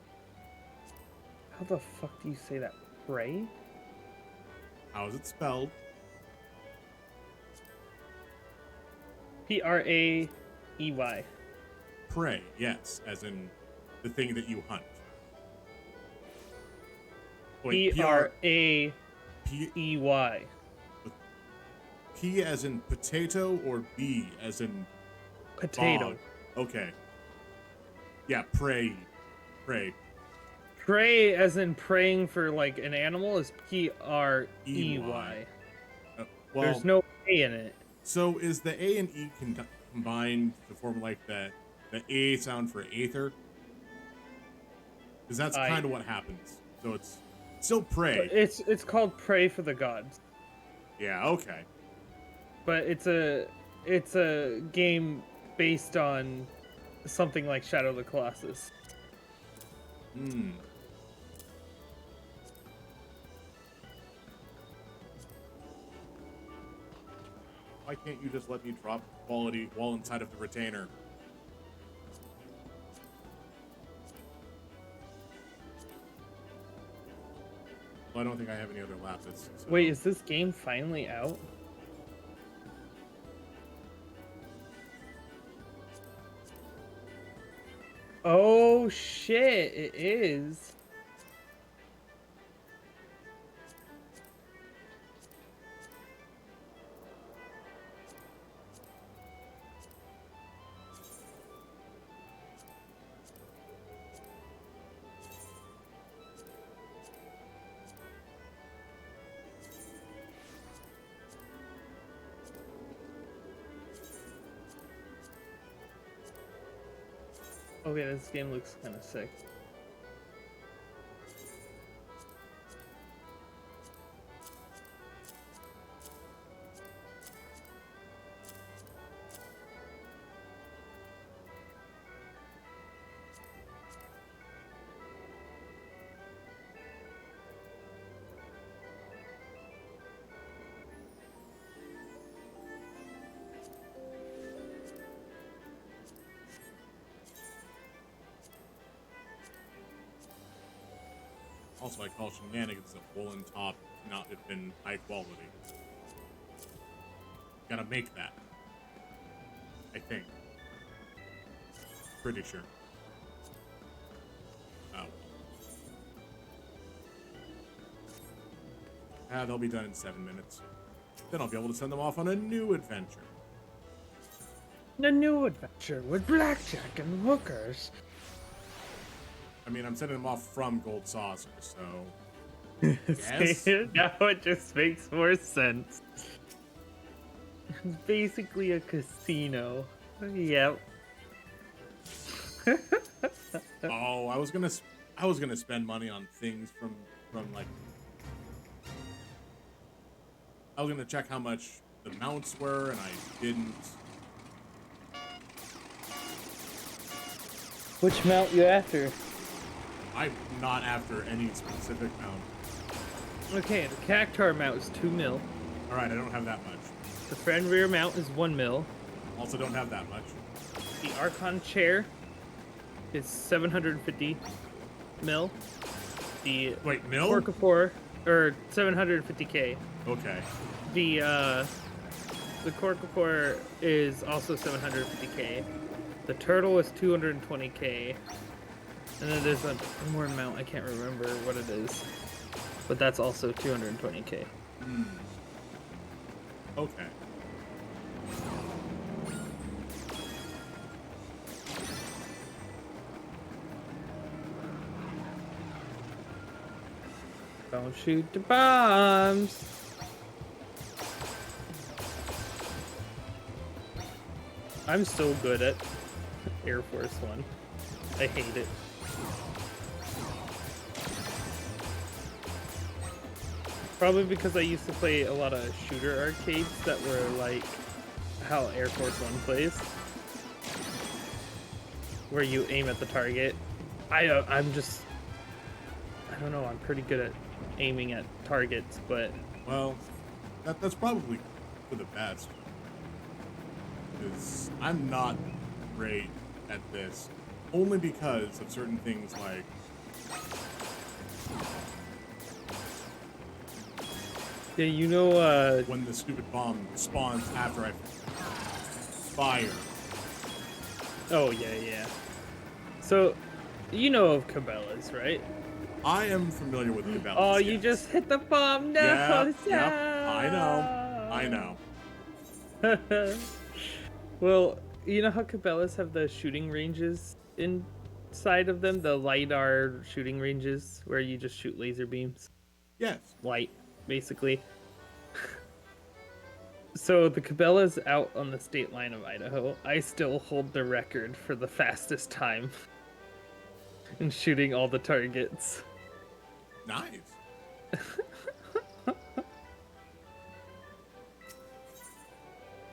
the fuck do you say that? Prey? How is it spelled? Praey. Prey, yes, as in the thing that you hunt. Wait, Praey. P as in potato or B as in Potato. bog? Okay. Yeah, prey. Prey. Prey as in praying for like an animal is Prey. Well, There's no A in it. So is the A and E combined to form like the A sound for aether? Because that's kind of what happens. So it's still prey. It's called Pray for the Gods. Yeah, okay. But it's a game based on something like Shadow of the Colossus. Hmm. Why can't you just let me drop quality while inside of the retainer? Well, I don't think I have any other lapis. So. Wait, is this game finally out? Oh shit, it is. Okay, this game looks kind of sick. Also, I call shenanigans a woolen top not have been high quality. Gotta make that. I think. Pretty sure. Oh. They'll be done in 7 minutes. Then I'll be able to send them off on a new adventure. A new adventure with blackjack and hookers. I mean, I'm sending them off from Gold Saucer, so... Yes? Now it just makes more sense. It's basically a casino. Yep. Oh, I was gonna spend money on things from like... I was gonna check how much the mounts were, and I didn't. Which mount you after? I'm not after any specific mount. Okay, the Cactar mount is 2 mil. Alright, I don't have that much. The Fenrir mount is 1 mil. Also don't have that much. The Archon chair is 750 mil. The Wait, mil? Corcopore, or 750k. Okay. The Corcopore is also 750k. The Turtle is 220k. And then there's one more mount, I can't remember what it is. But that's also 220k. Hmm. Okay. Don't shoot the bombs! I'm so good at Air Force One. I hate it. Probably because I used to play a lot of shooter arcades that were like how Air Force One plays, where you aim at the target. I'm just, I don't know, I'm pretty good at aiming at targets, but Well, that's probably for the best. Because I'm not great at this. Only because of certain things like... yeah, you know, when the stupid bomb spawns after I fire. oh yeah. So, you know of Cabela's, right? I am familiar with Cabela's. Oh, you yes. just hit the bomb now. Yep, I know. Well, you know how Cabela's have the shooting ranges inside of them? The LiDAR shooting ranges where you just shoot laser beams? Yes. Light, basically. So the Cabela's out on the state line of Idaho. I still hold the record for the fastest time in shooting all the targets. Nice.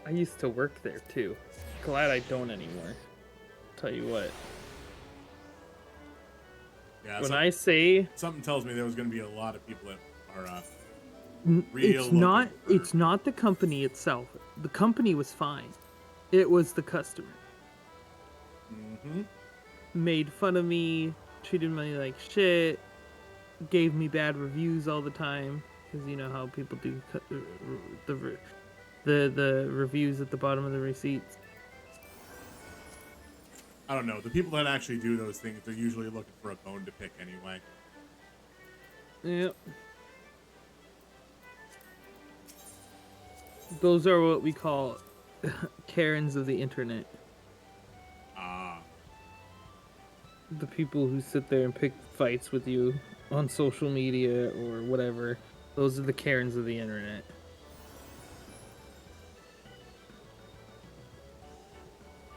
I used to work there too. glad I don't anymore. Tell you what. Yeah. When I say Something tells me there was going to be a lot of people that are it's looking not for... it's not the company itself. The company was fine. It was the customer. Mm-hmm. Made fun of me, treated me like shit, gave me bad reviews all the time because you know how people do the reviews at the bottom of the receipts. I don't know. The people that actually do those things, they're usually looking for a bone to pick anyway. Yep. Those are what we call Karens of the internet. Ah. The people who sit there and pick fights with you on social media or whatever. Those are the Karens of the internet.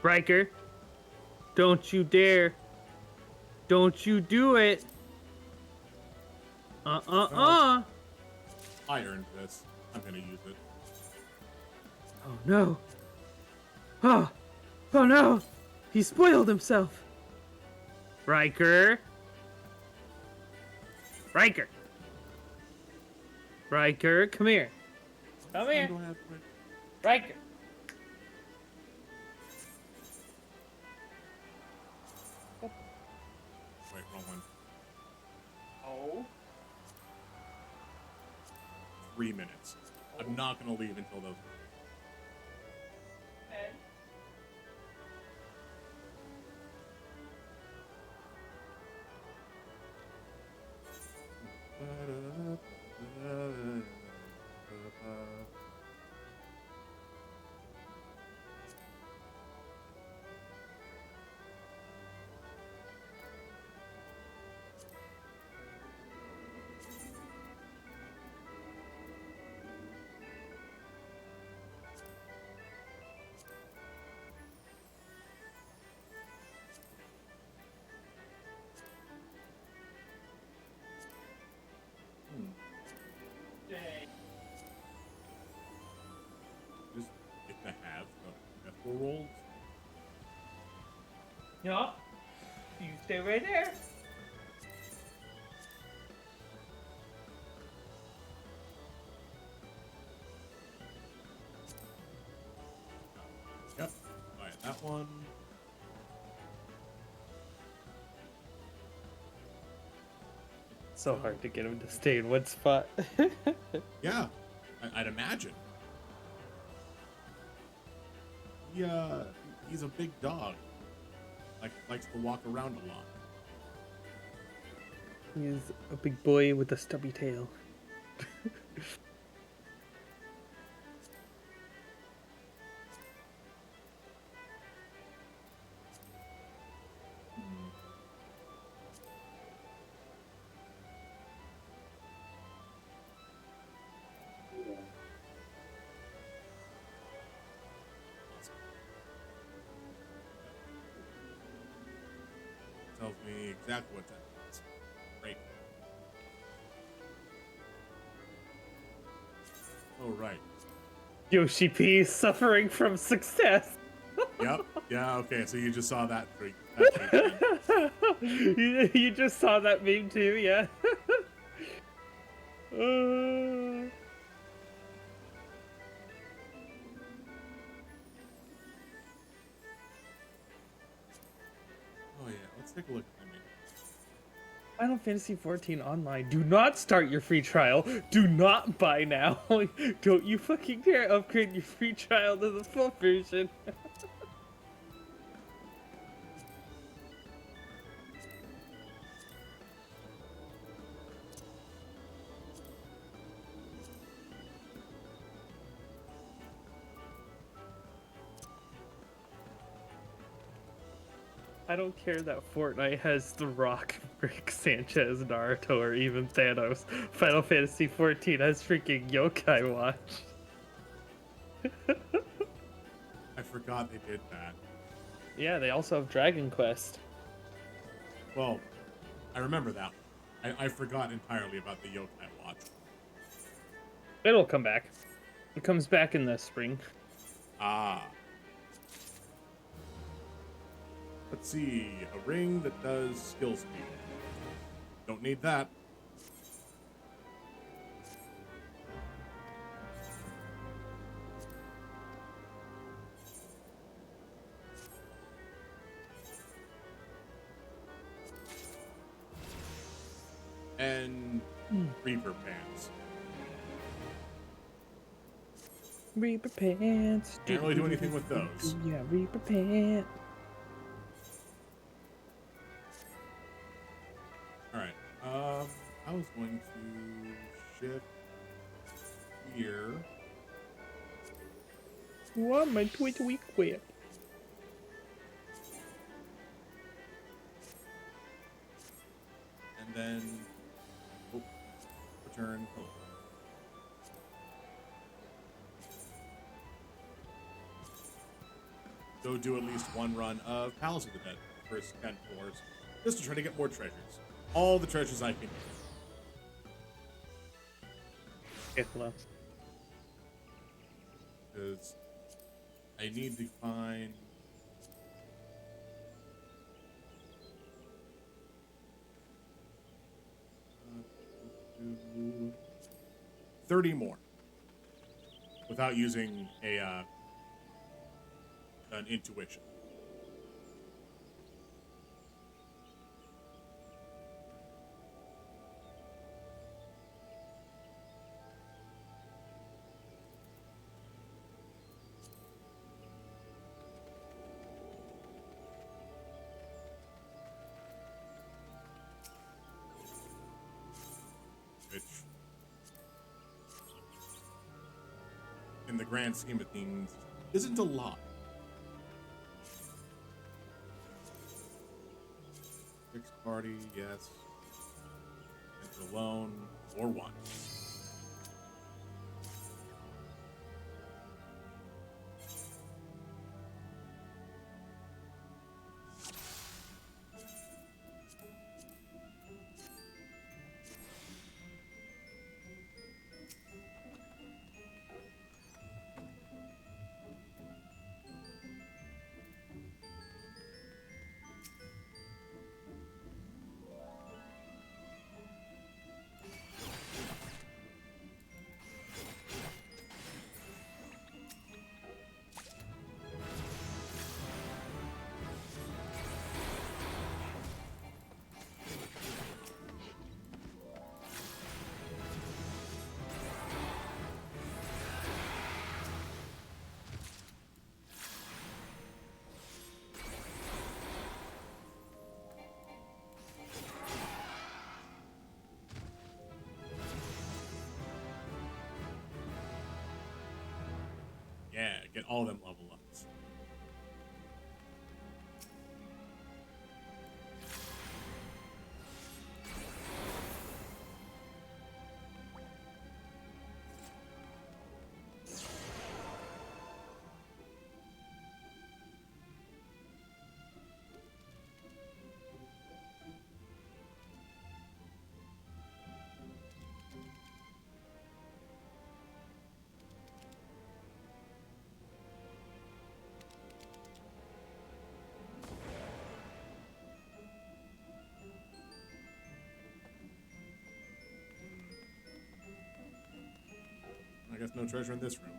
Riker, don't you dare. Don't you do it. Well, I earned this. I'm going to use it. Oh no. Oh. Oh no. He spoiled himself. Riker. Riker. Riker, come here. Come Why here. do I have to... Riker. Wait, wrong one. Oh. 3 minutes. I'm not going to leave until those... Just get to have the ethical rolls. Yeah. You stay right there. Yep. Alright, that one. So hard to get him to stay in one spot. Yeah, I'd imagine. Yeah, he's a big dog. Likes to walk around a lot. He's a big boy with a stubby tail. Awesome. Tells me exactly what that means. Great. Oh, right. Yoshi P is suffering from success. Yep. Yeah, okay, so you just saw that tweet. You just saw that meme too, yeah? Oh, yeah, let's take a look at the menu. Final Fantasy XIV Online. Do not start your free trial. Do not buy now. Don't you fucking dare upgrade your free trial to the full version. I don't care that Fortnite has The Rock, Rick Sanchez, Naruto, or even Thanos. Final Fantasy XIV has freaking Yokai Watch. I forgot they did that. Yeah, they also have Dragon Quest. Well, I remember that one. I forgot entirely about the Yokai Watch. It'll come back. It comes back in the spring. Ah. Let's see. A ring that does skill speed. Don't need that. And Reaper pants. Reaper pants. Can't really do anything with those. Yeah, Reaper pants. Alright. I was going to shift here. What my Twitter equip? And then return. Go do at least one run of Palace of the Dead, first 10 floors, just to try to get more treasures. All the treasures I can get. Careful. Because I need to find 30 more without using an intuition. Which, in the grand scheme of things, isn't a lot. 6 party, yes. Enter alone, or 1. Yeah, get all them level ups. I guess no treasure in this room.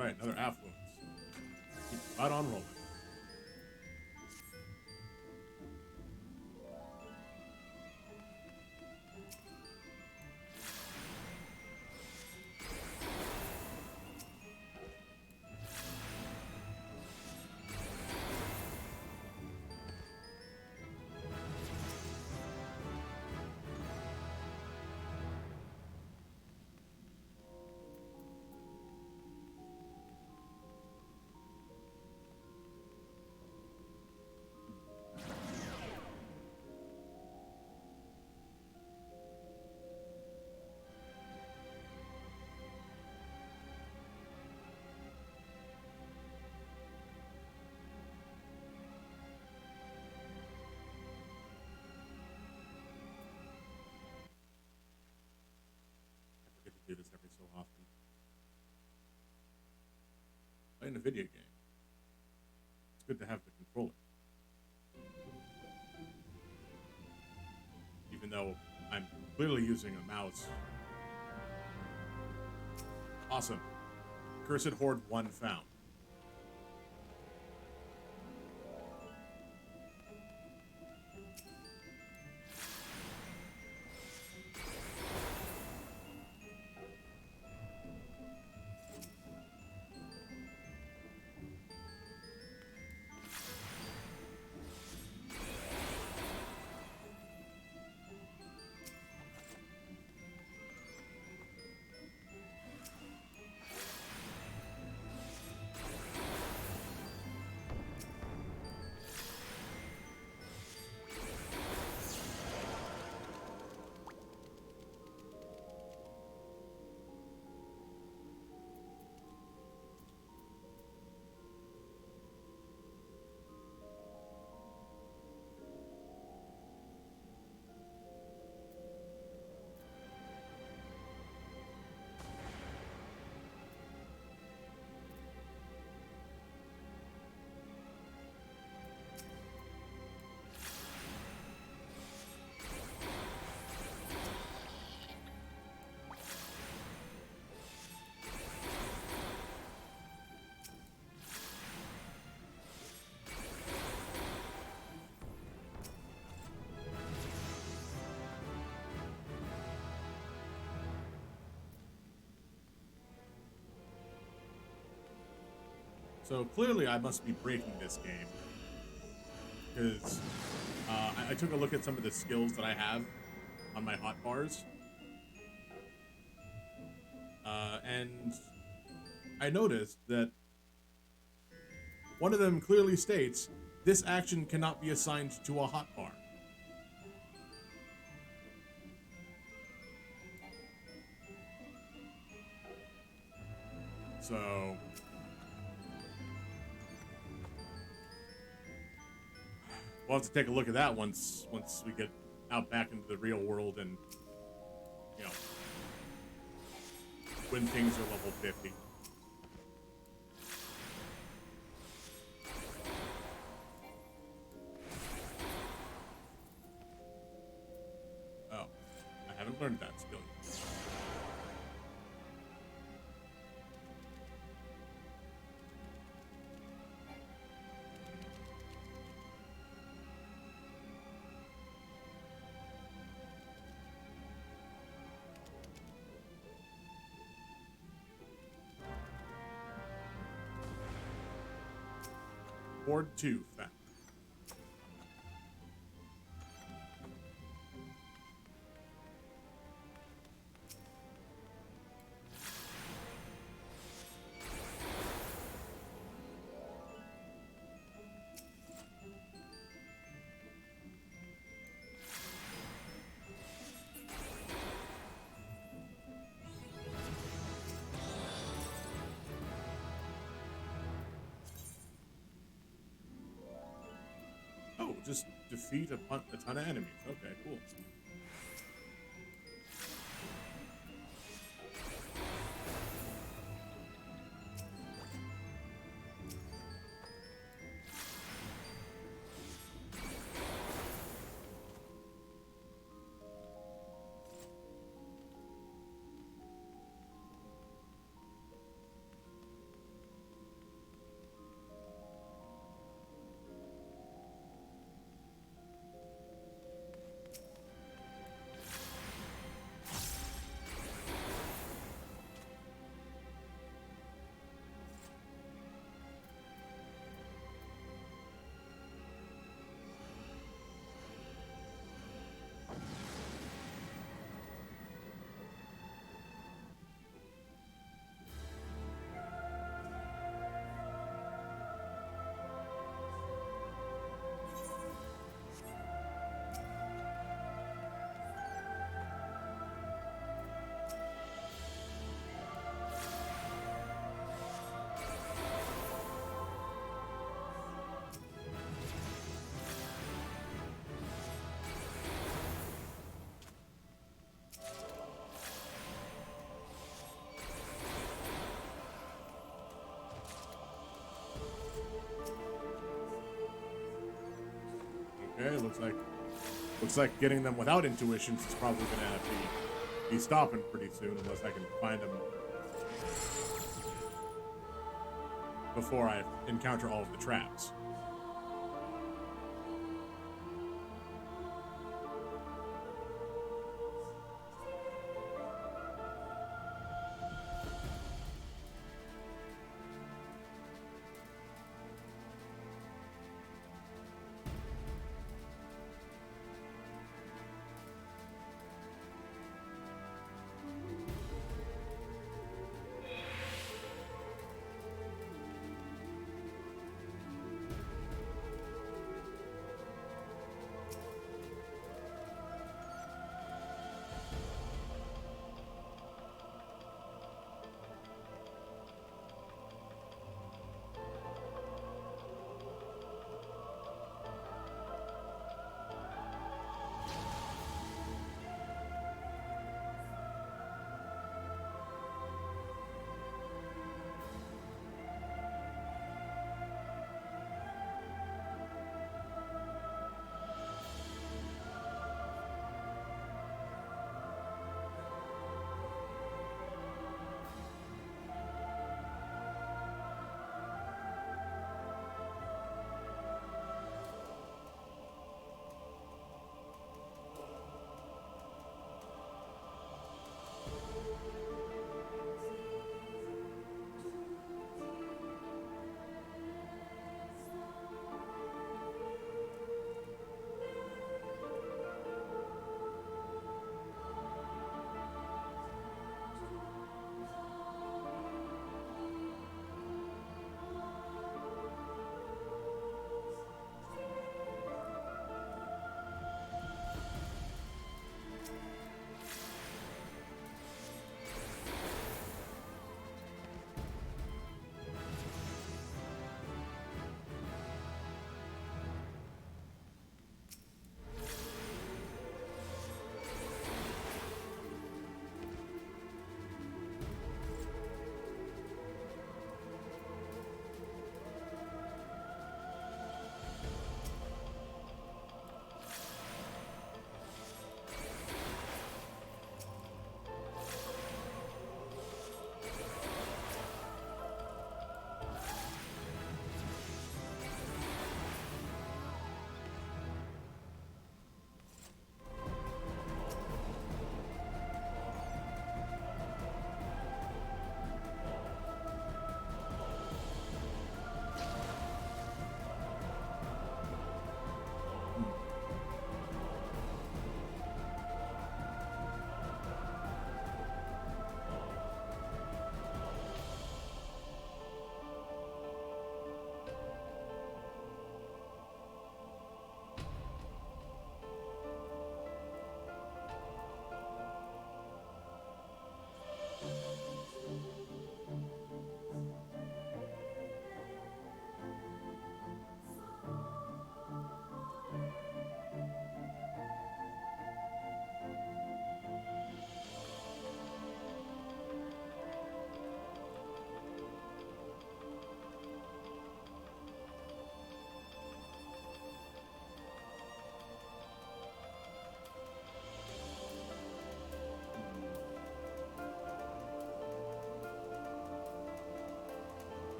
right, another affluence. Keep right on rolling. I forget to do this every so often. Playing a video game, it's good to have the controller. Even though I'm clearly using a mouse. Awesome. Cursed Horde 1 found. So clearly I must be breaking this game. Because I took a look at some of the skills that I have on my hotbars. And I noticed that one of them clearly states, this action cannot be assigned to a hotbar. So we'll have to take a look at that once we get out back into the real world and, you know, when things are level 50. Oh, I haven't learned that skill yet. Horde 2 found. Oh, just defeat a ton of enemies. Okay, cool. Okay, looks like getting them without intuitions is probably gonna be stopping pretty soon, unless I can find them before I encounter all of the traps.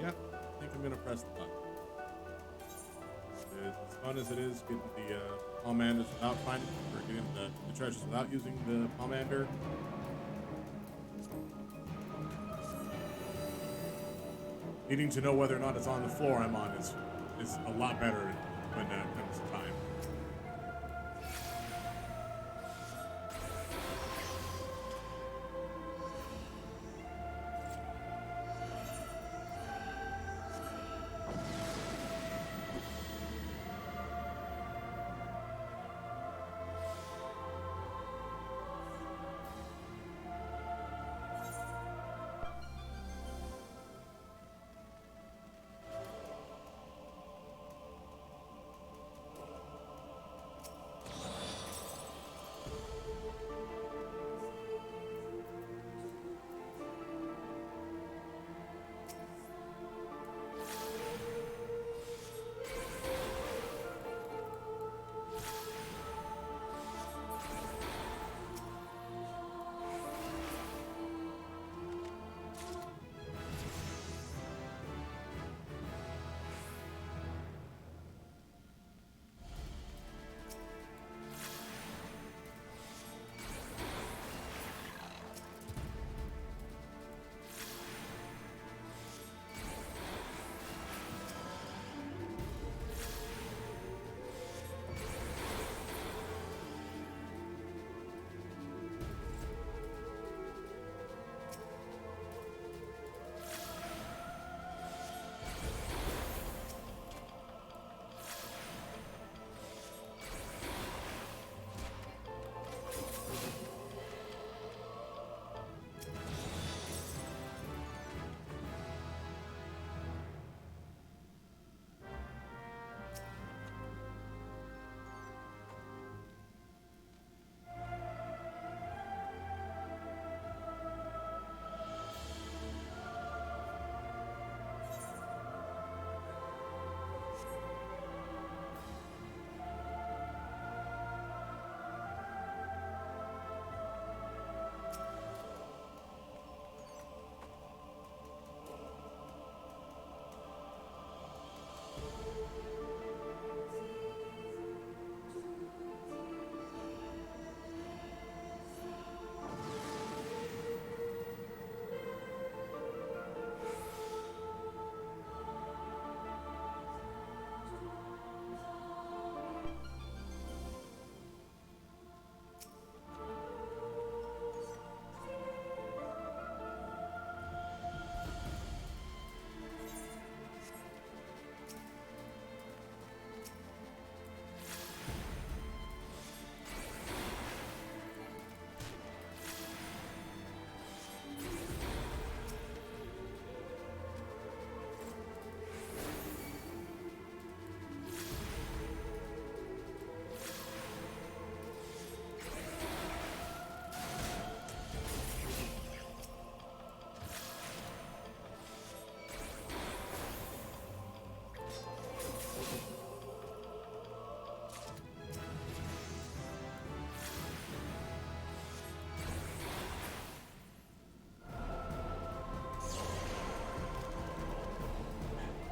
Yep, I think I'm gonna press the button. As fun as it is getting the Palmanders without finding, or getting the treasures without using the Palmander, needing to know whether or not it's on the floor I'm on is a lot better when it comes to time.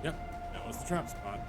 Yep, that was the trap spot.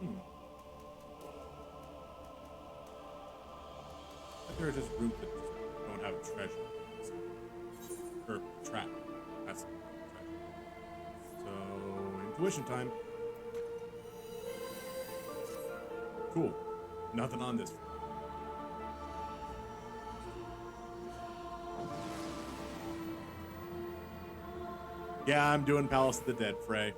Hmm. But there are just rooms that just don't have treasure. Or trap. That's treasure. So, intuition time. Cool. Nothing on this. Yeah, I'm doing Palace of the Dead, Frey.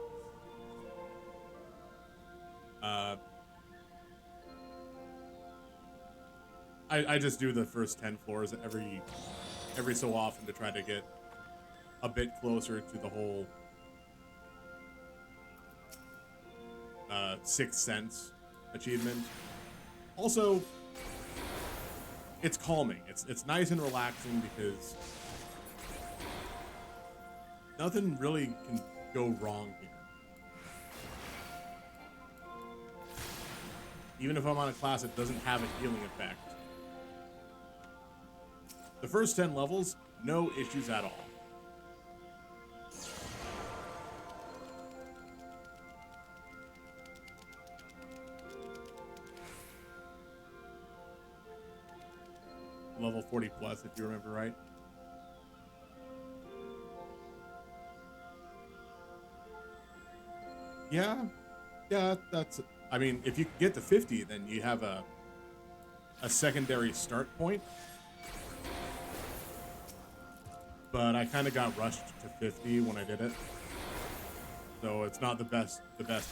I just do the first 10 floors every so often to try to get a bit closer to the whole Sixth Sense achievement. Also, it's calming. It's nice and relaxing because nothing really can go wrong here. Even if I'm on a class that doesn't have a healing effect. The first 10 levels, no issues at all. Level 40 plus, if you remember right. Yeah, yeah, that's. I mean, if you can get to 50, then you have a secondary start point. But I kind of got rushed to 50 when I did it, so it's not the best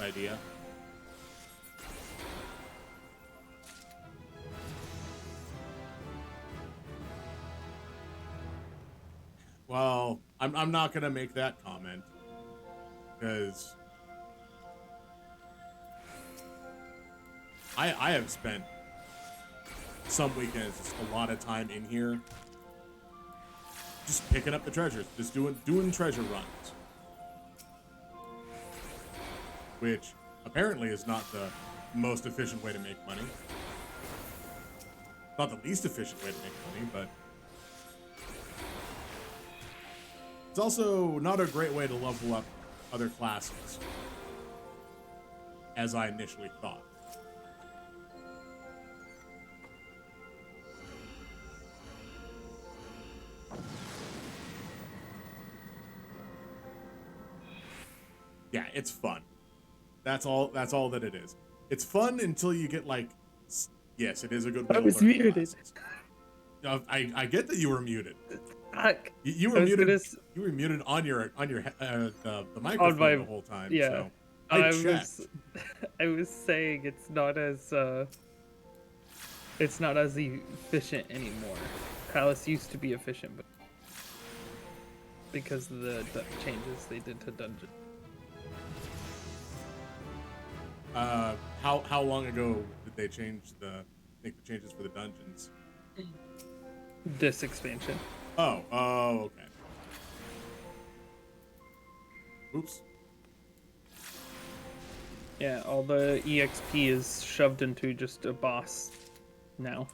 idea. Well, I'm not gonna make that comment because I have spent some weekends just a lot of time in here just picking up the treasures, just doing treasure runs, which apparently is not the most efficient way to make money. Not the least efficient way to make money, but it's also not a great way to level up other classes, as I initially thought. Yeah, it's fun. That's all that it is. It's fun until you get like yes, it is a good way I to was learn muted. classes. I get that you were muted. Fuck. You I were was muted. gonna You were muted on the on microphone the my whole time. yeah. So I I was checked. I was saying it's not as efficient anymore. Palace used to be efficient, but because of the changes they did to dungeon. How long ago did they make the changes for the dungeons? This expansion. Oh, okay. Oops. Yeah, all the EXP is shoved into just a boss now.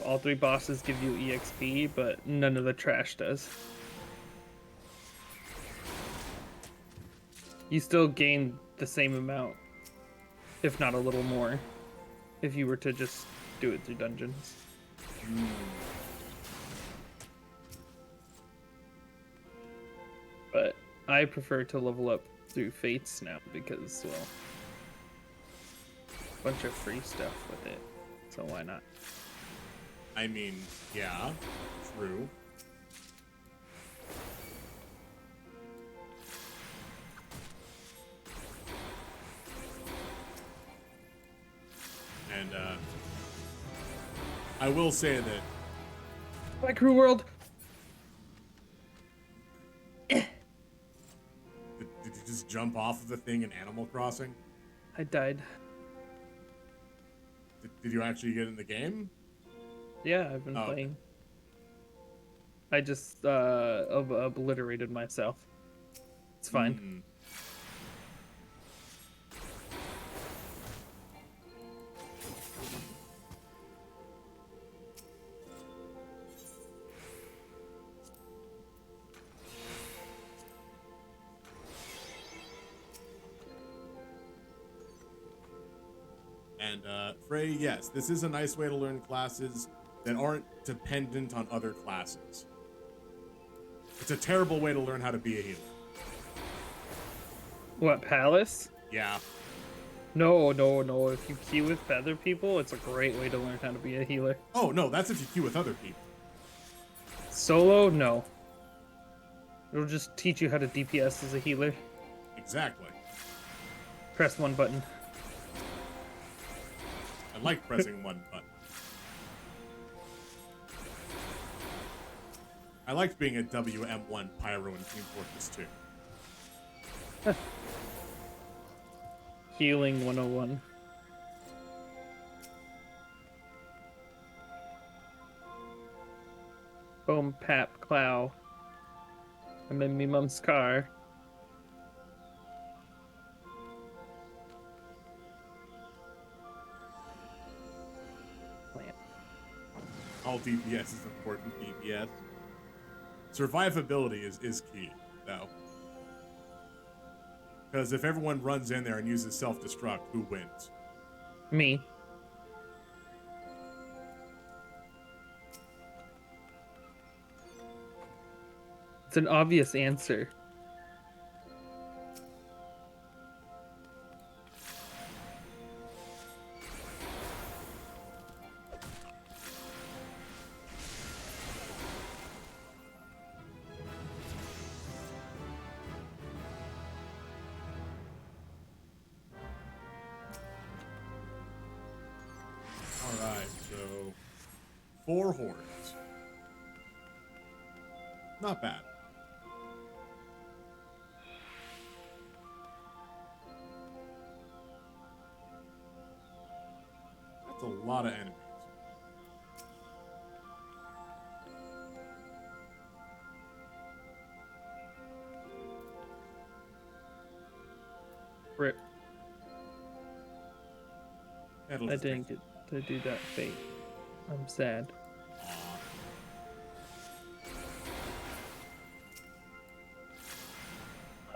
All 3 bosses give you EXP, but none of the trash does. You still gain the same amount, if not a little more, if you were to just do it through dungeons. But I prefer to level up through fates now because, well, a bunch of free stuff with it, so why not? I mean, yeah, true. And I will say that My crew world. did you just jump off of the thing in Animal Crossing? I died. Did you actually get in the game? Yeah, I've been Oh, okay. playing. I just obliterated myself. It's fine. And Frey, yes, this is a nice way to learn classes that aren't dependent on other classes. It's a terrible way to learn how to be a healer. What, Palace? Yeah. No. If you queue with other people, it's a great way to learn how to be a healer. Oh, no, that's if you queue with other people. Solo, no. It'll just teach you how to DPS as a healer. Exactly. Press 1 button. I like pressing one button. I liked being a WM1 Pyro in Team Fortress 2. Healing 101. Boom, pap, clow. I'm in me mum's car. All DPS is important DPS. Survivability is key, though. Because if everyone runs in there and uses self-destruct, who wins? Me. It's an obvious answer. 4 hordes. Not bad. That's a lot of enemies. Rip. That'll I just didn't get to do that fate. I'm sad. Aw.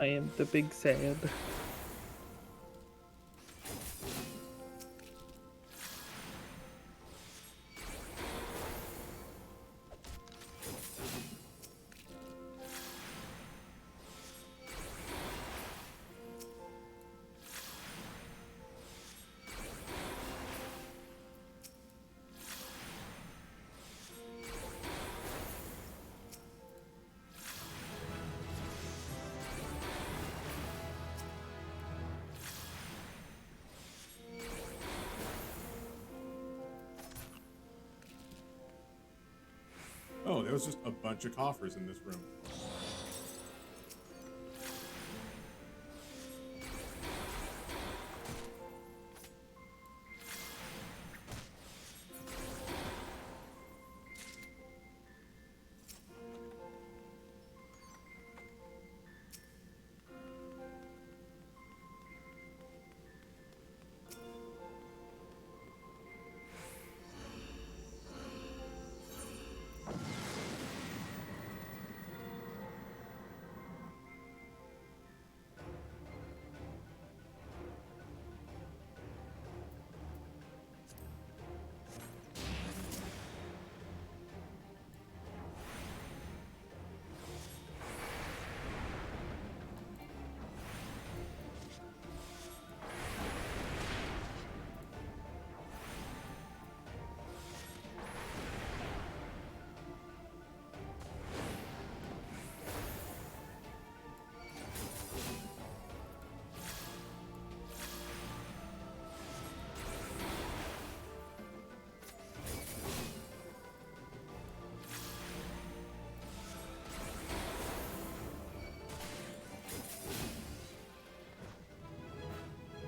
I am the big sad. Oh, there was just a bunch of coffers in this room.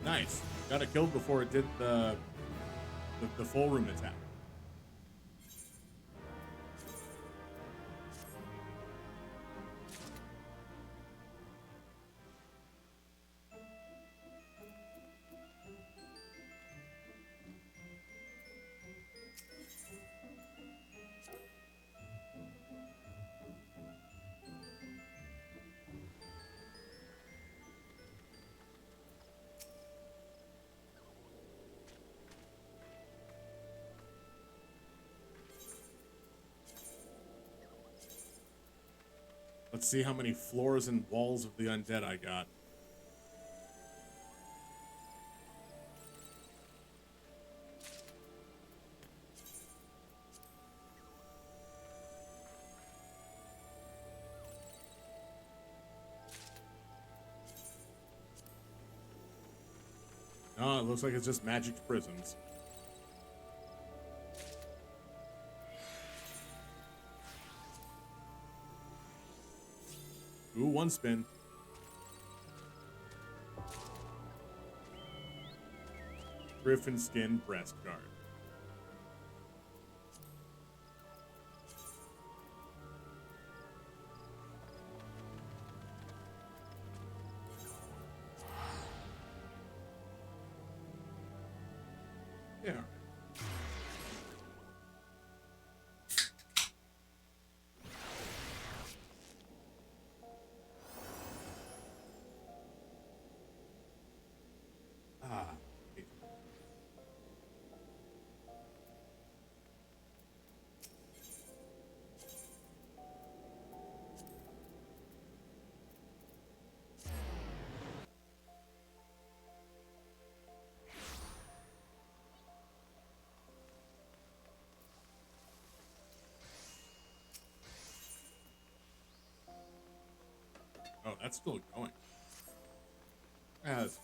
Nice. Got it killed before it did the full room attack. Let's see how many floors and walls of the undead I got. Oh, it looks like it's just magic prisons. Ooh, one spin. Griffin skin breast guard. Yeah. Ah. Oh, that's still going. As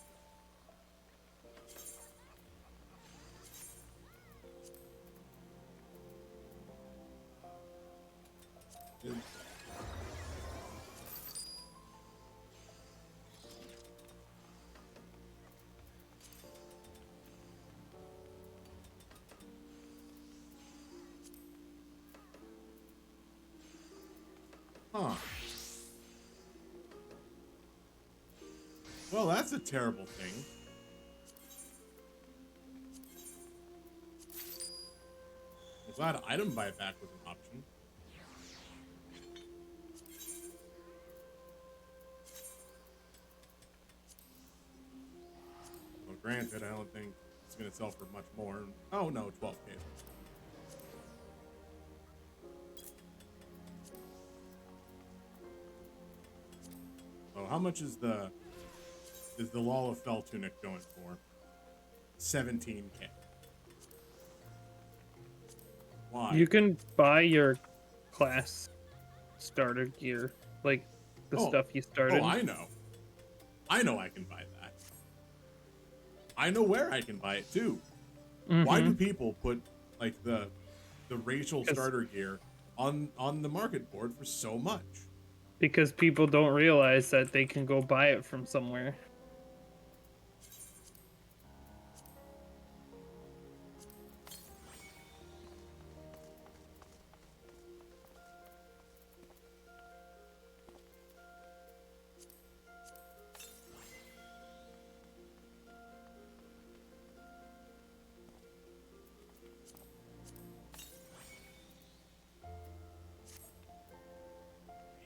Huh. Well, that's a terrible thing. I'm glad item buyback was an option. Well, granted, I don't think it's going to sell for much more. Oh, no, 12K. So how much is the Lala Fell tunic going for? 17K. Why? You can buy your class starter gear, like the Oh, stuff you started. I know. I know I can buy that. I know where I can buy it too. Why do people put like the racial starter gear on the market board for so much? Because people don't realize that they can go buy it from somewhere.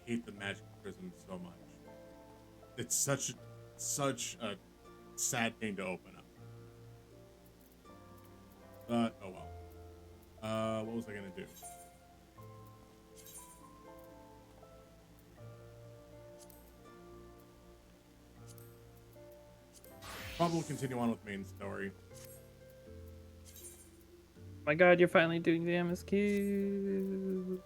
I hate the magic prism so much. It's such a sad thing to open up. But oh well. What was I gonna do? Probably continue on with main story. My God, you're finally doing the MSQ.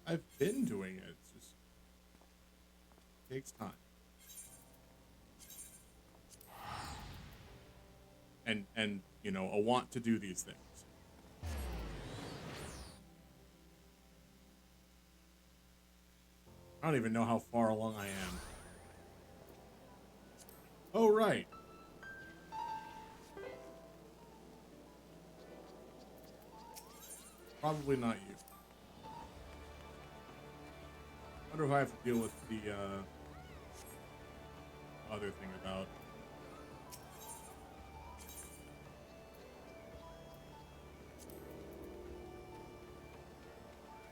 I've been doing it. It's just takes time. And you know, a want to do these things. I don't even know how far along I am. Oh, right. Probably not you. Wonder if I have to deal with the other thing about.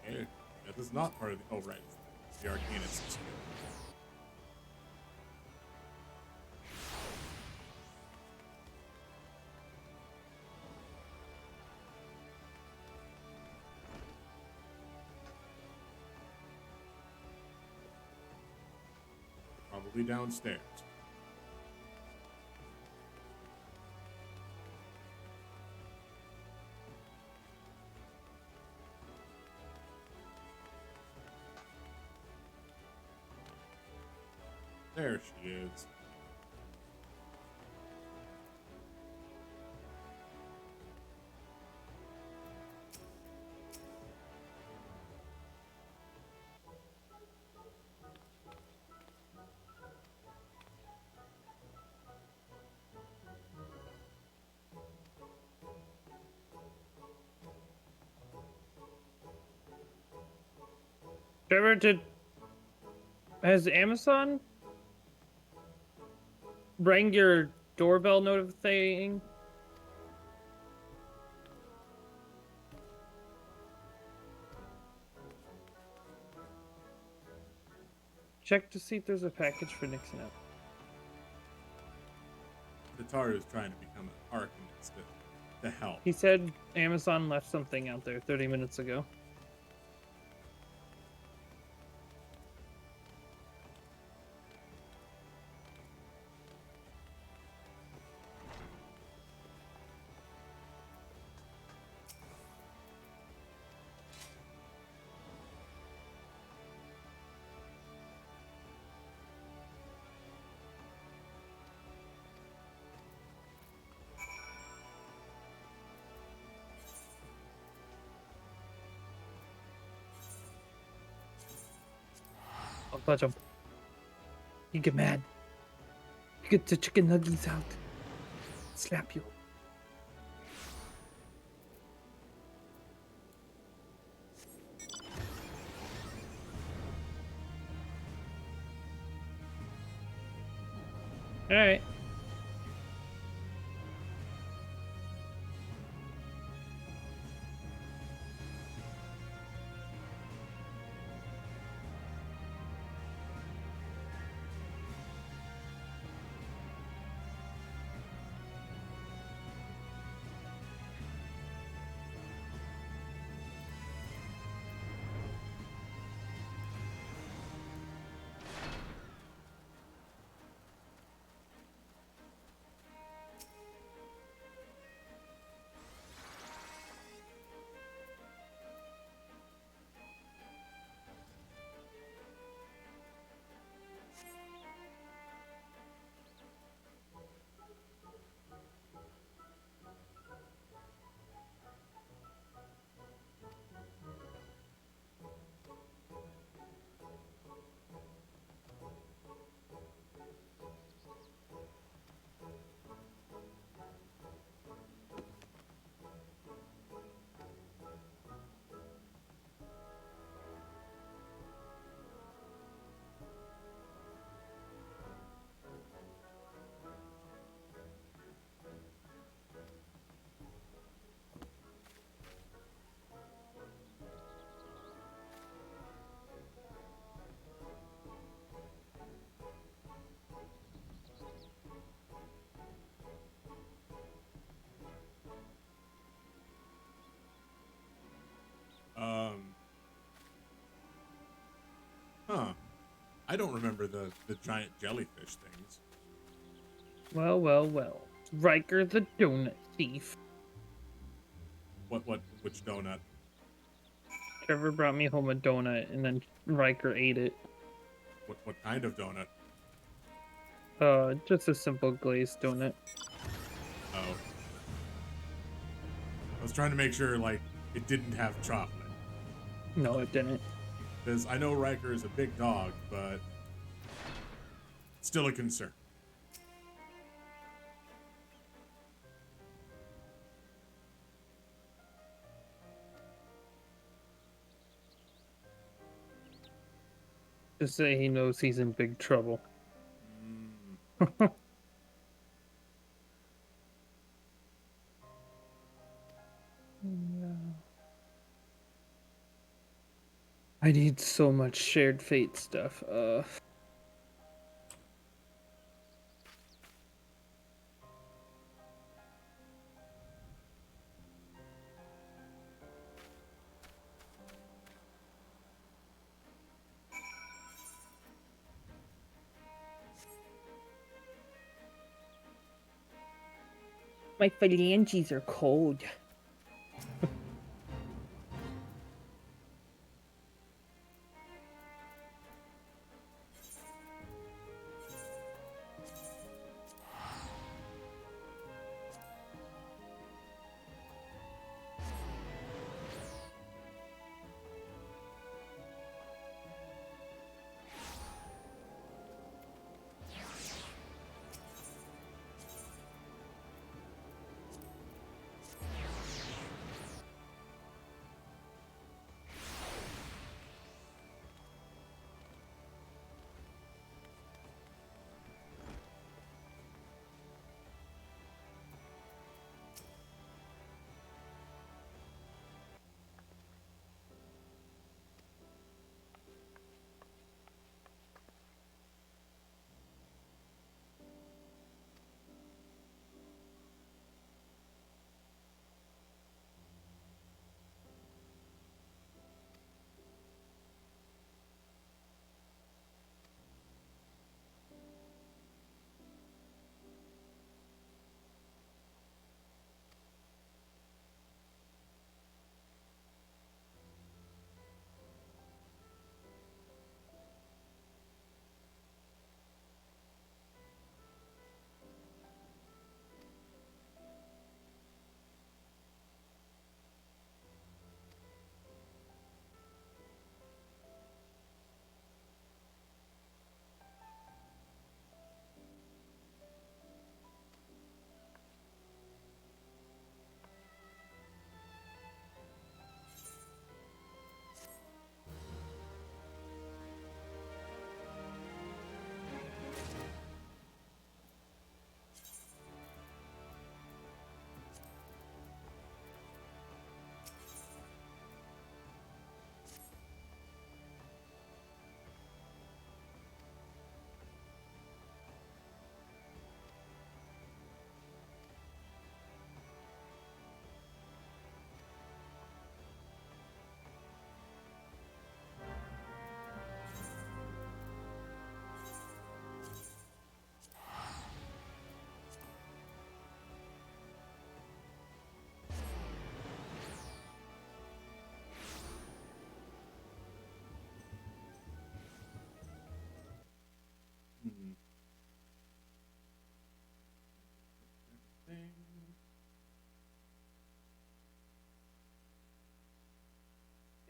Okay, that is not part of the. Oh, right. It's the Arcanist skill. Probably downstairs. There she is. Trevor, has Amazon rang your doorbell notification? Check to see if there's a package for Nixon out. Tataru is trying to become an Arcanist to help. He said Amazon left something out there 30 minutes ago. I'll touch him. You get mad. Get the chicken nuggets out. Slap you. All right. Um, huh. I don't remember the giant jellyfish things. Well, well, well. Riker the donut thief. Which donut? Trevor brought me home a donut, and then Riker ate it. What kind of donut? Just a simple glazed donut. Oh, I was trying to make sure like it didn't have chocolate. No, it didn't. Because I know Riker is a big dog, but still a concern. Just say he knows he's in big trouble. Mm. No. I need so much shared fate stuff. My phalanges are cold.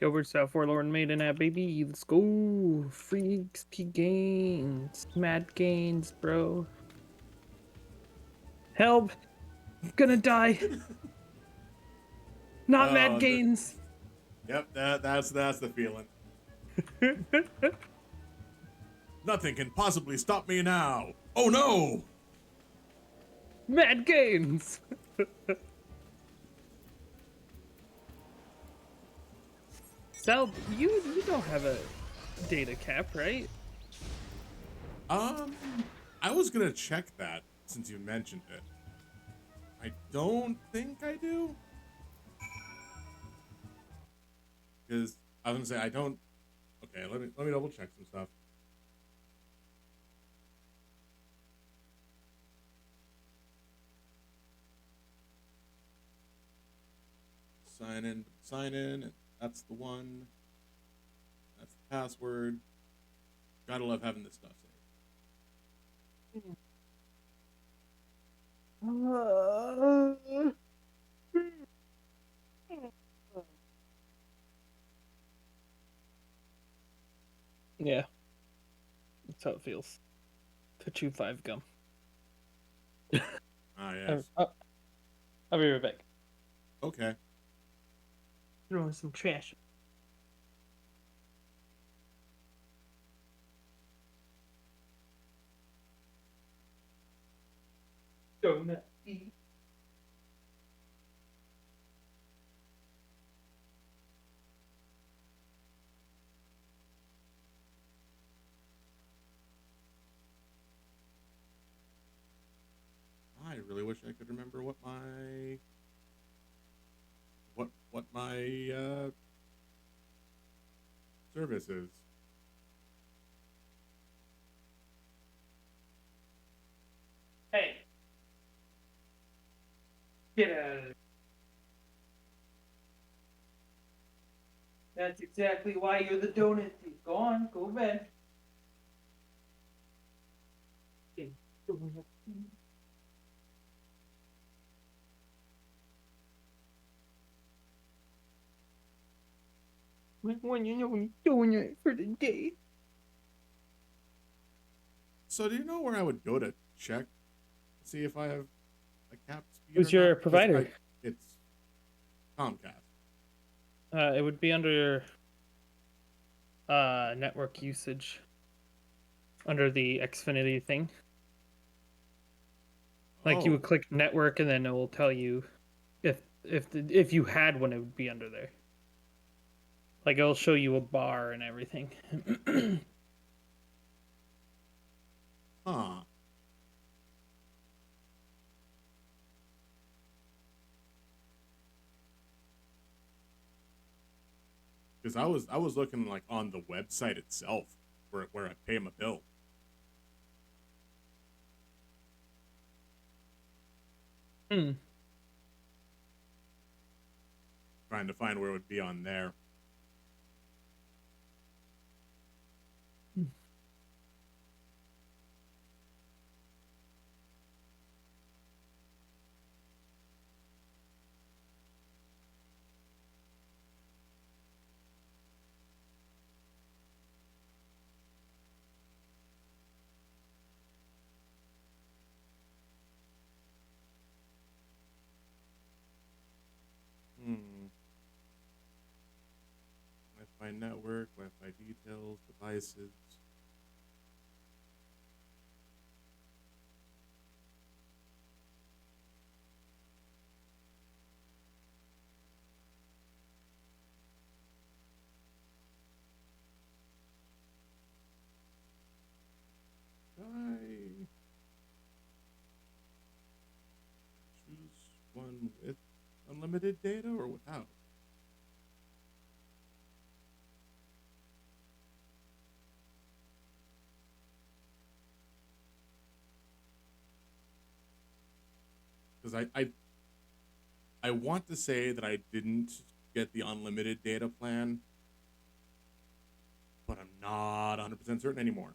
Yo, where's that forlorn maiden at, baby? Let's go. Free XP gains. Mad gains, bro. Help! I'm gonna die. Not mad Oh, gains. yep, that's the feeling. Nothing can possibly stop me now. Oh no! Mad gains. Sal, you don't have a data cap, right? Um, I was gonna check that since you mentioned it. I don't think I do. Because I was gonna say I don't. Okay, let me double check some stuff. Sign in, and that's the one. That's the password. Gotta love having this stuff saved. Yeah, that's how it feels to chew 5 gum. Ah, yes. I'll be right back. Okay. Throwing some trash. Donut. I really wish I could remember what my service is. Hey, get out of there. That's exactly why you're the donut thief. Go on, go to bed. Okay, donut thief. When you know you're doing it for the day. So do you know where I would go to check, see if I have a cap speed or Who's not? your Because provider? it's Comcast. It would be under network usage under the Xfinity thing. Like you would Oh, click network and then it will tell you if you had one, it would be under there. Like it'll show you a bar and everything. huh. Because I was looking like on the website itself where I pay my bill. Hmm. Trying to find where it would be on there. Hmm. Wi-Fi network, Wi-Fi details, devices. I choose one with unlimited data or without? Because I want to say that I didn't get the unlimited data plan, but I'm not 100% certain anymore.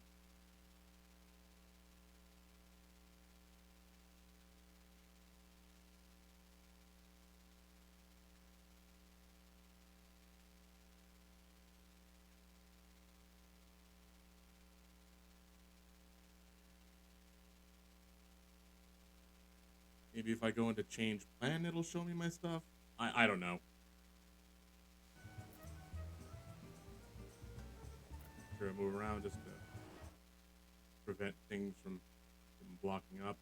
maybe if I go into change plan, it'll show me my stuff. I don't know. Sure, I move around just to prevent things from blocking up.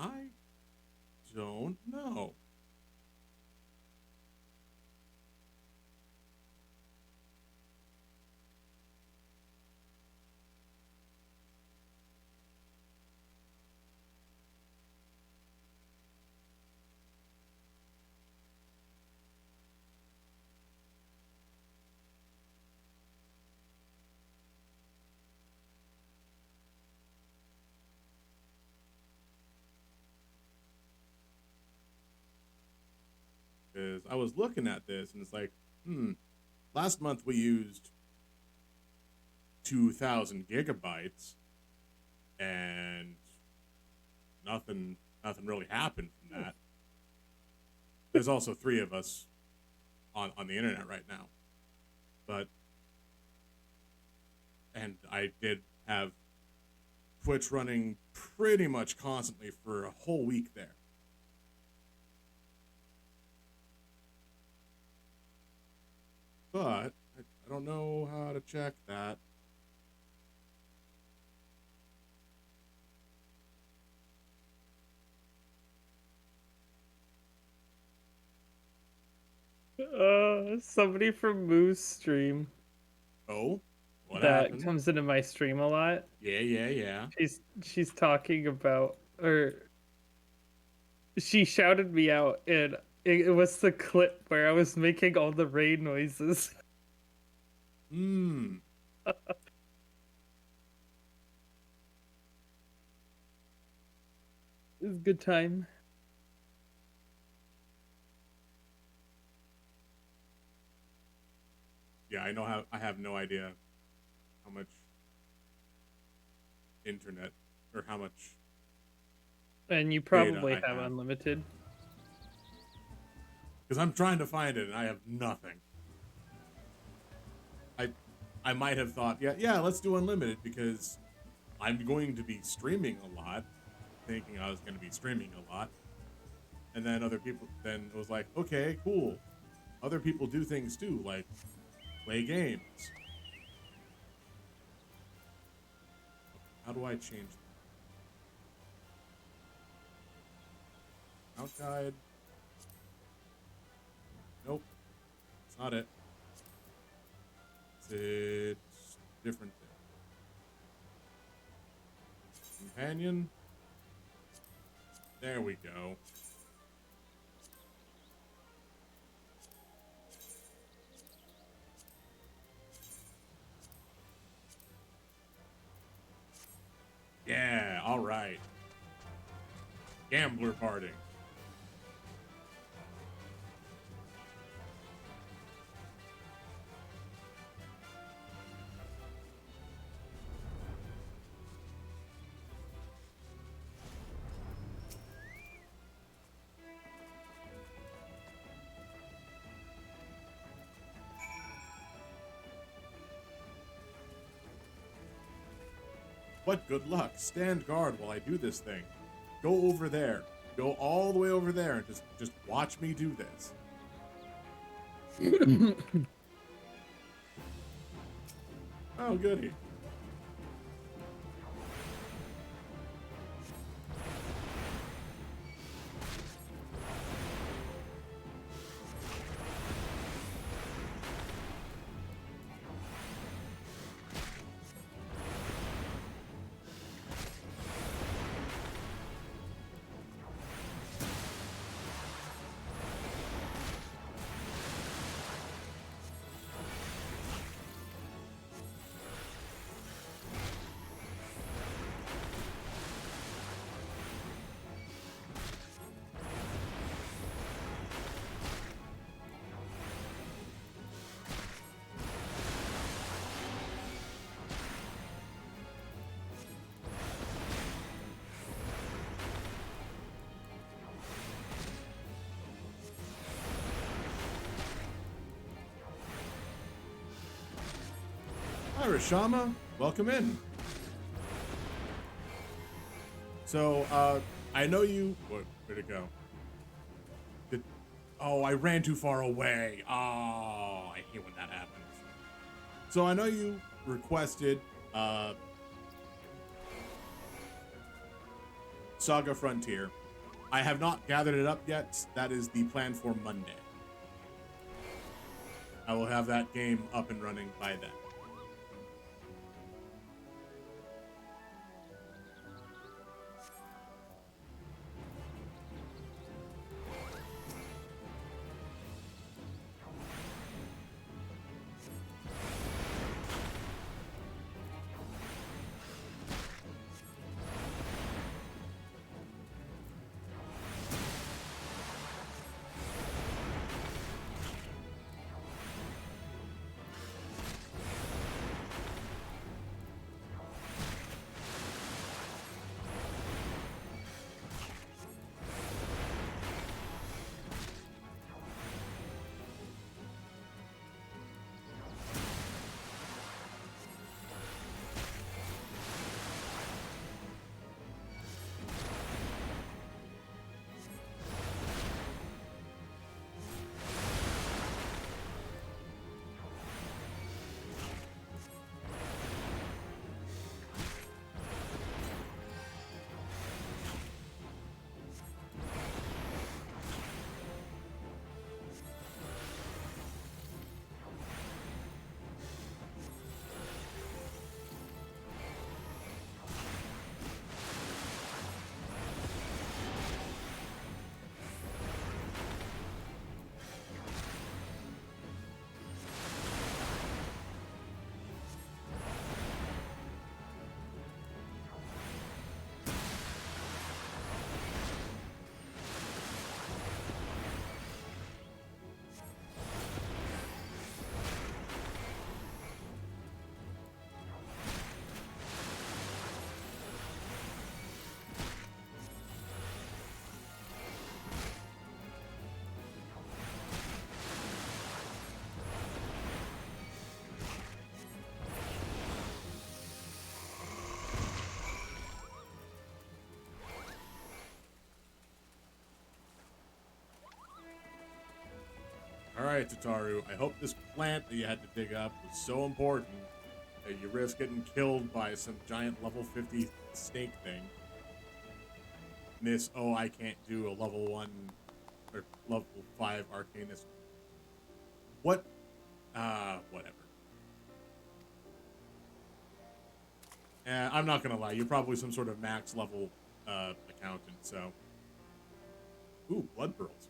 I don't know. Because I was looking at this and it's like, last month we used 2,000 gigabytes and nothing really happened from that. There's also 3 of us on the internet right now. And I did have Twitch running pretty much constantly for a whole week there. But I don't know how to check that. Somebody from Moo's stream Oh, what that happened? comes into my stream a lot. Yeah. She's talking about, or she shouted me out, and it was the clip where I was making all the rain noises. Hmm. It was a good time. Yeah, I have no idea how much internet or how much And you data probably I have have. unlimited. Because I'm trying to find it and I have nothing. I might have thought, yeah, let's do unlimited because I'm going to be streaming a lot, thinking I was going to be streaming a lot. And then then it was like, okay, cool. Other people do things too, like play games. How do I change that? Out guide. Nope. It's not it. It's different thing. Companion. There we go. Yeah, all right. Gambler party. What good luck. Stand guard while I do this thing. Go over there. Go all the way over there and just watch me do this. Oh, goody. Rashama, welcome in. So, I know you. Where'd it go? Oh, I ran too far away. Oh, I hate when that happens. So I know you requested Saga Frontier. I have not gathered it up yet. That is the plan for Monday. I will have that game up and running by then. All right, Tataru. I hope this plant that you had to dig up was so important that you risk getting killed by some giant level 50 snake thing. Miss, oh, I can't do a level 1 or level 5 arcanist. What? Whatever. I'm not gonna lie. You're probably some sort of max level accountant, so. Ooh, blood pearls.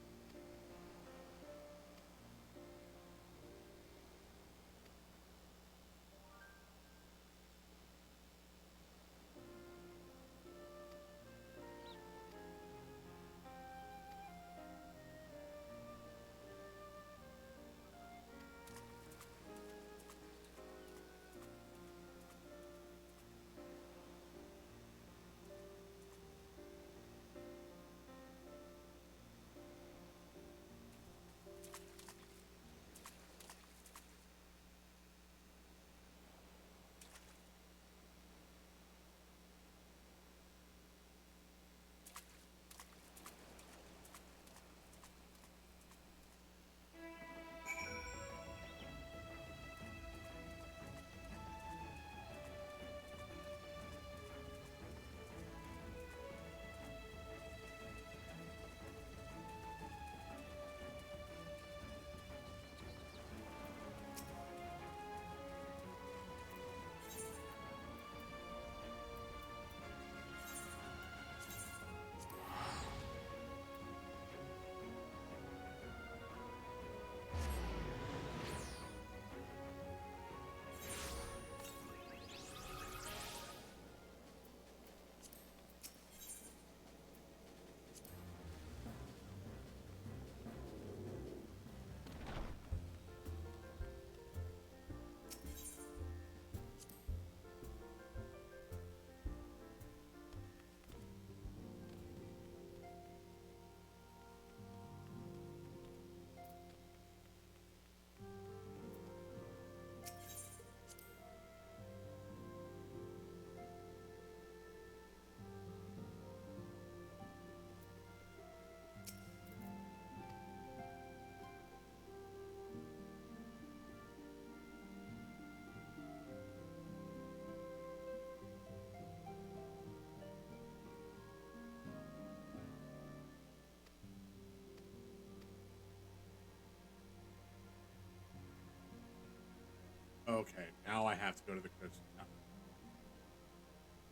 Okay, now I have to go to the crystal tower.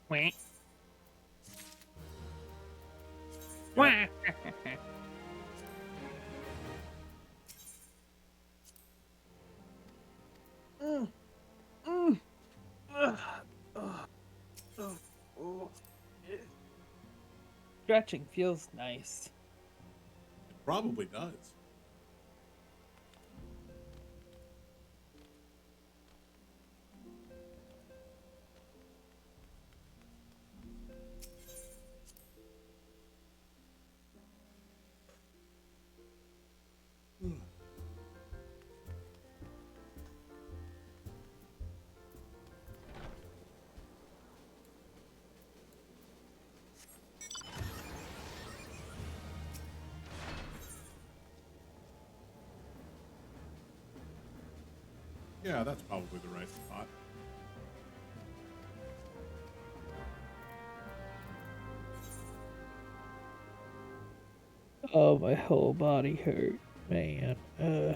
Wah. Yep. Wah. Mm, mm, ugh, ugh, ugh, oh. Eh. Stretching feels nice. It probably does. Yeah, that's probably the right spot. Oh, my whole body hurt, man. Oh,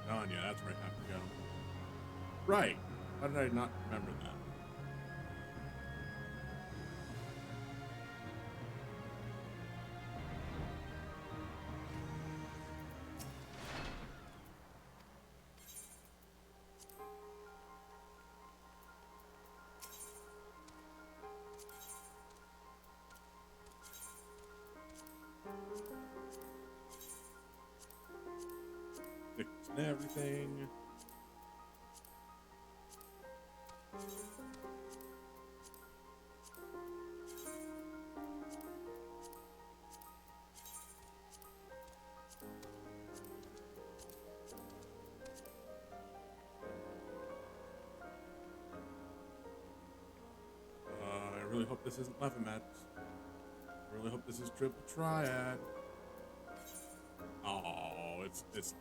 done. Yeah, that's where I have to go. Right. How did I not remember that? Fixing everything. I really hope this isn't Levimet. I really hope this is Triple Triad. Oh, it's Lex.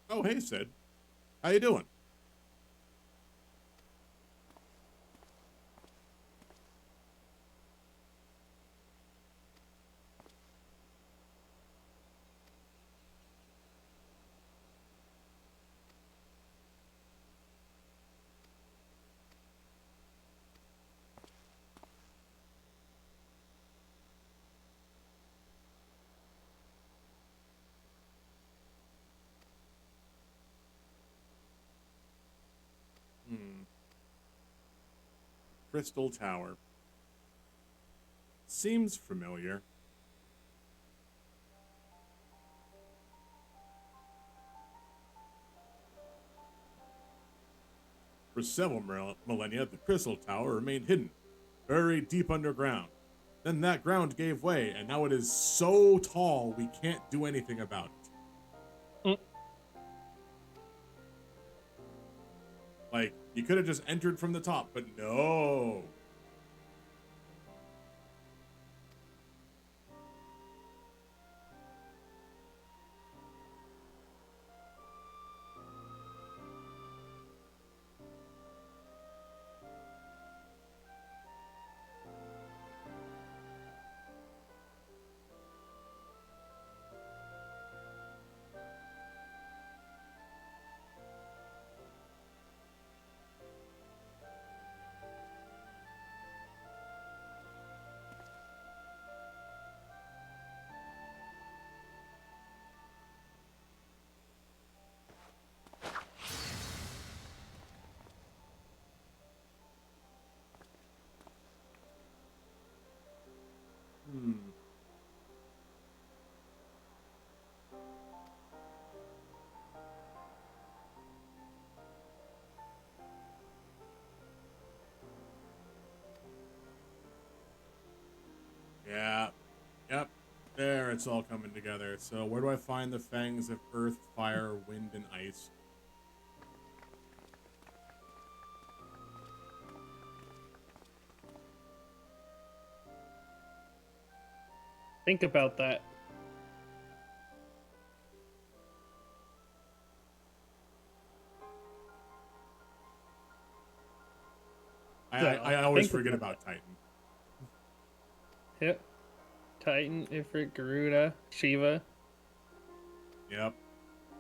Oh, hey, Sid. How you doing? Hmm. Crystal Tower. Seems familiar. For several millennia, the Crystal Tower remained hidden, buried deep underground. Then that ground gave way, and now it is so tall we can't do anything about it. Mm. Like, you could have just entered from the top, but no. Hmm. Yeah. Yep. There, it's all coming together. So, where do I find the fangs of earth, fire, wind, and ice? Think about that. I So always think forget about that. about Titan. Yep. Titan, Ifrit, Garuda, Shiva. Yep.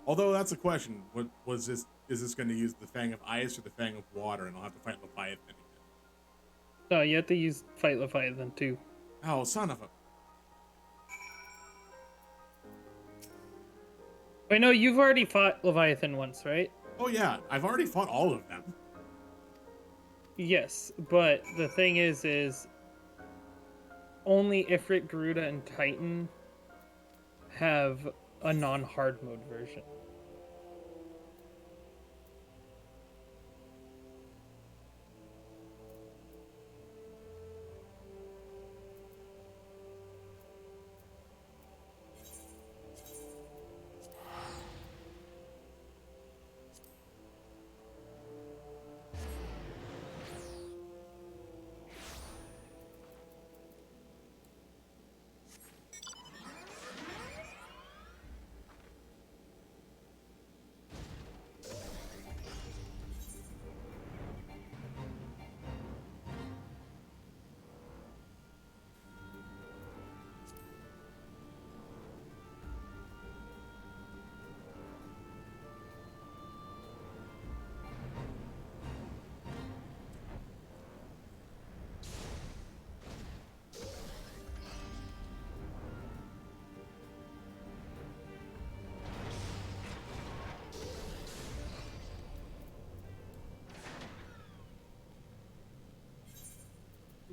Although that's a question. What was this? Is this going to use the Fang of Ice or the Fang of Water? And I'll have to fight Leviathan again. No, you have to use fight Leviathan too. Oh, son of a. Wait, no, you've already fought Leviathan once, right? Oh, yeah. I've already fought all of them. Yes, but the thing is only Ifrit, Garuda, and Titan have a non-hard mode version.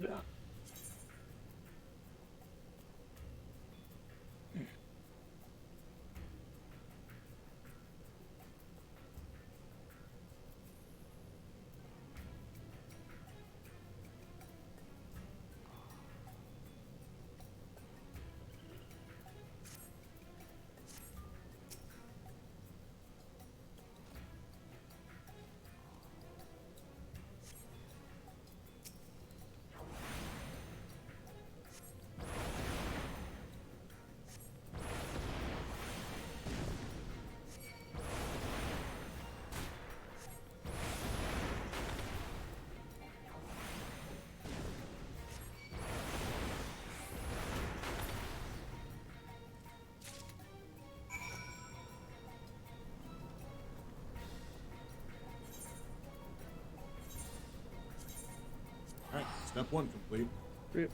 Yeah. All right. Step one complete. Rip.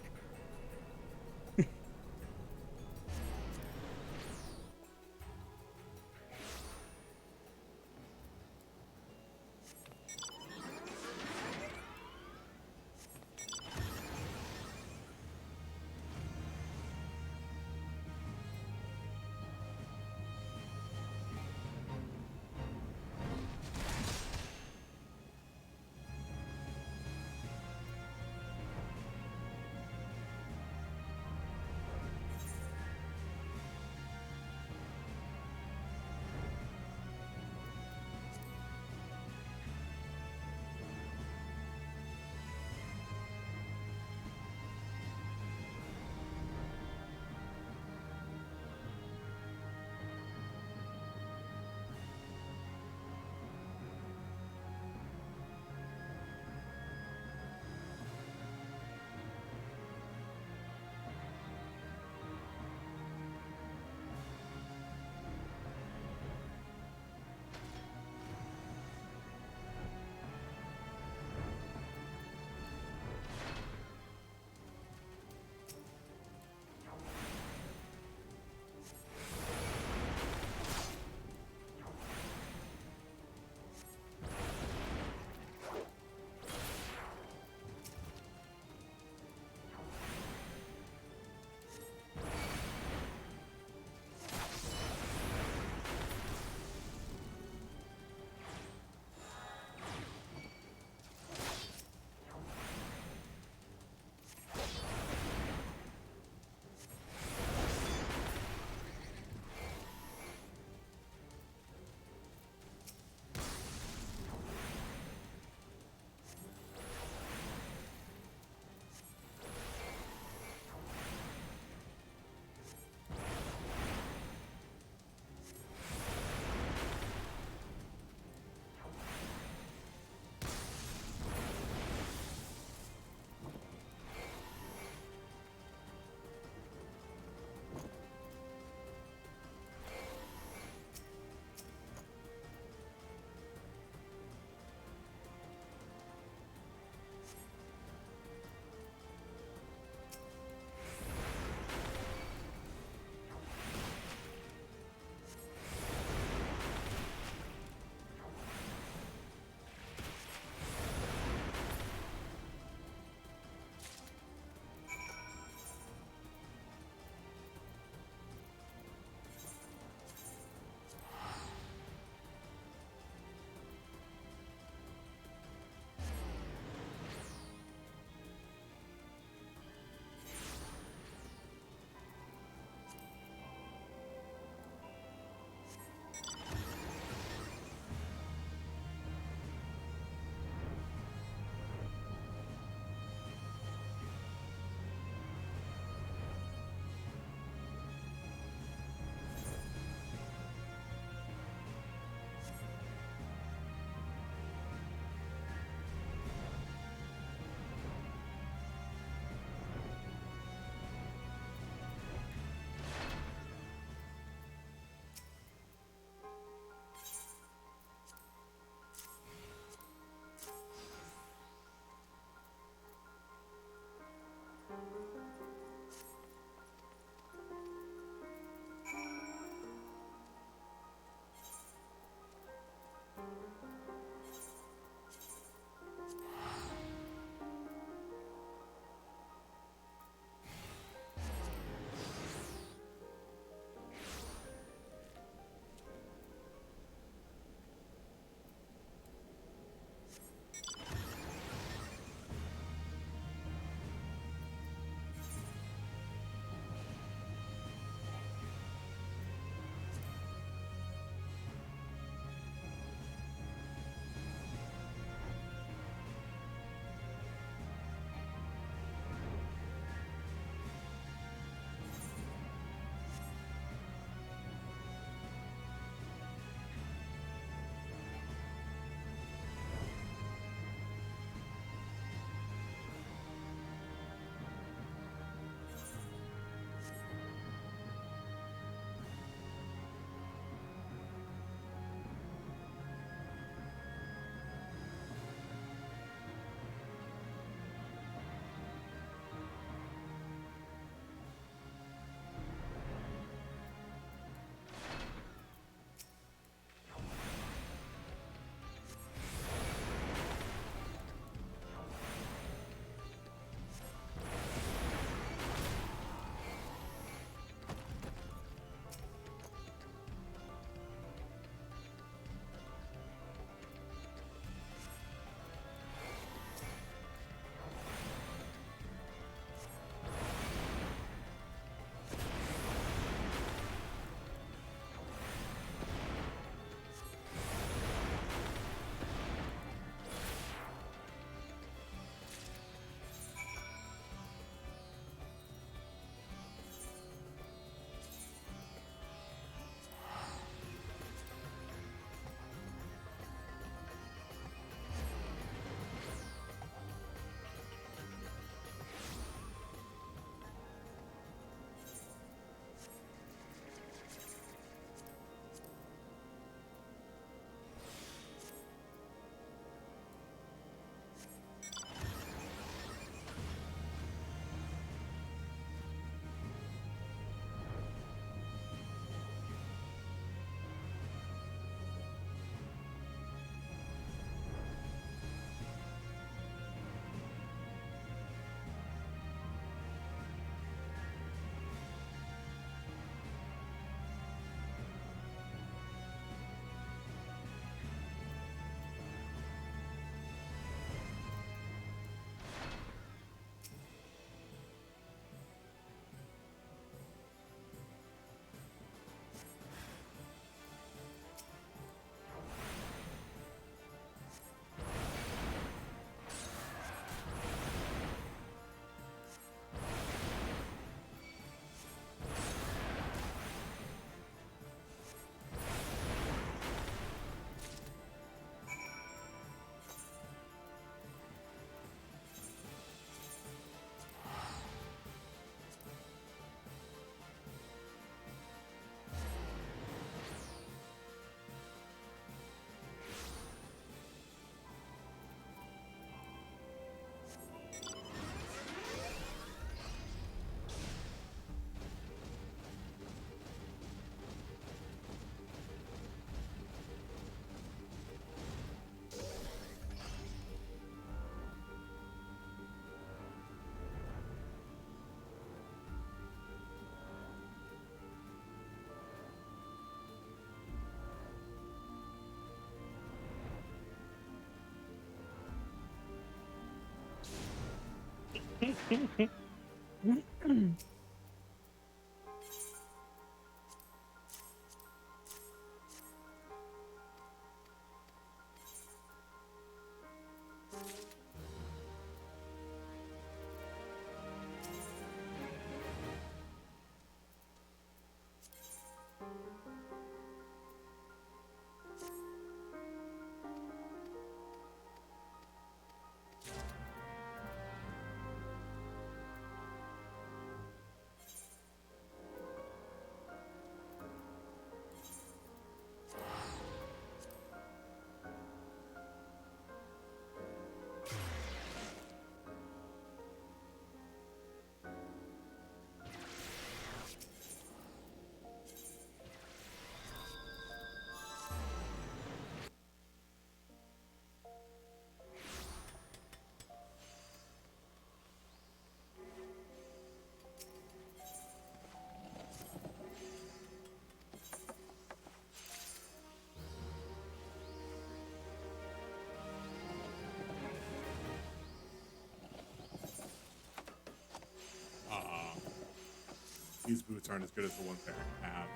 These boots aren't as good as the ones I already have.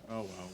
Oh well.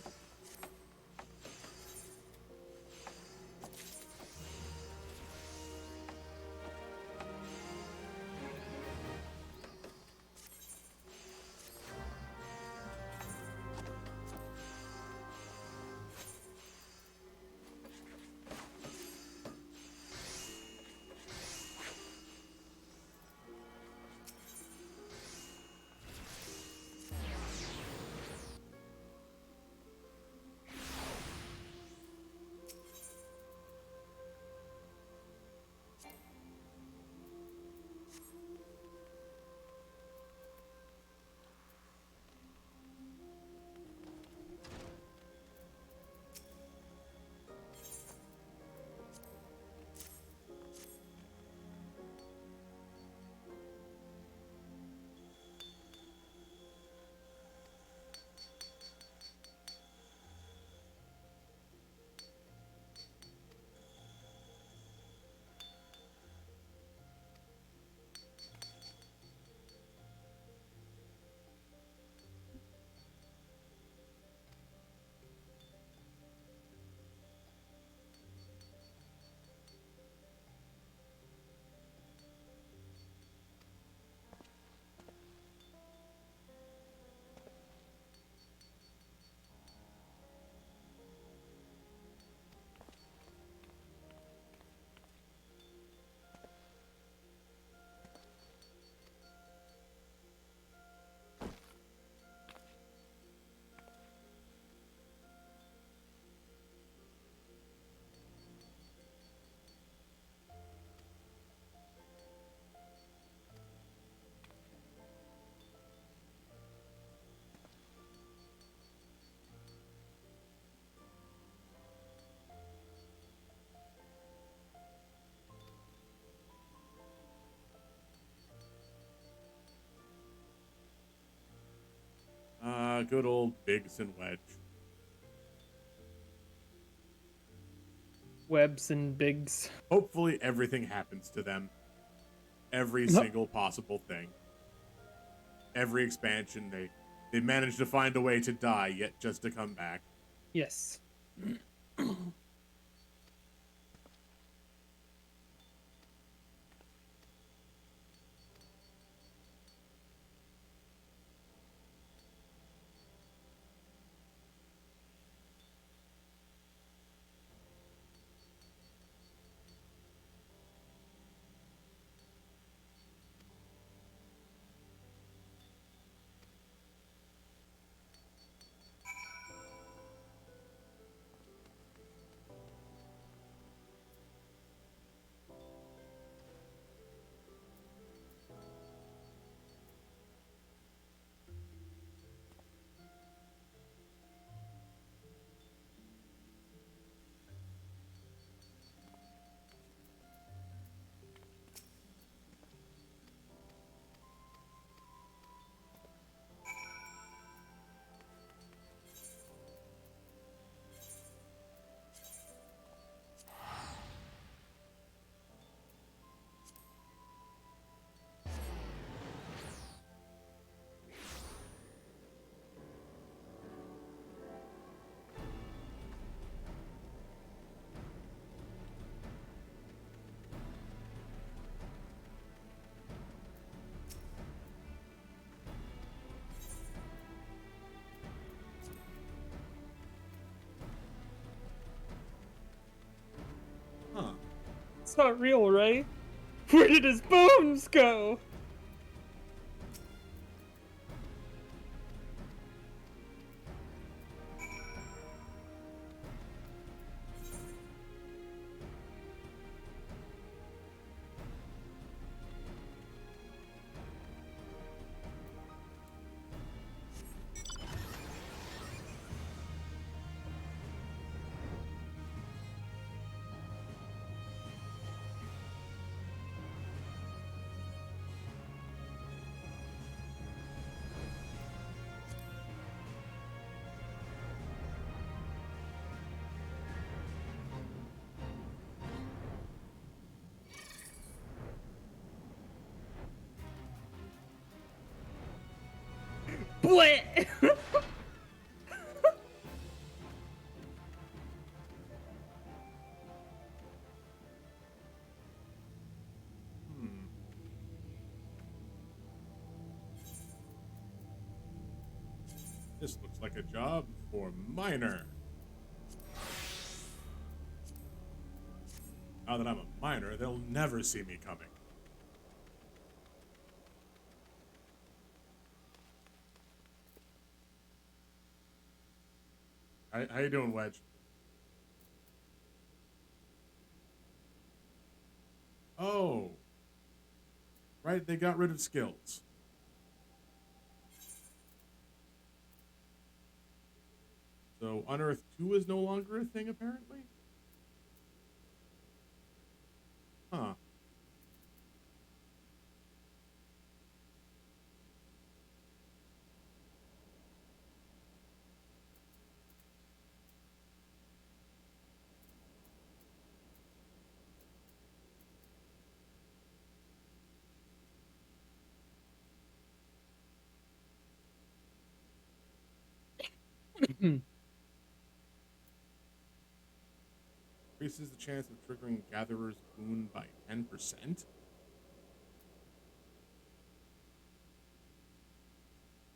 Good old Biggs and Wedge. Webs and bigs. Hopefully everything happens to them. Every single possible thing. Every expansion, they manage to find a way to die, yet just to come back. Yes. not real, right? Where did his bones go? What? Hmm. This looks like a job for miner. Now that I'm a miner, they'll never see me coming. How you doing, Wedge? Oh, right, they got rid of skills. So Unearth 2 is no longer a thing, apparently? Huh. Increases the chance of triggering Gatherer's Boon by 10%?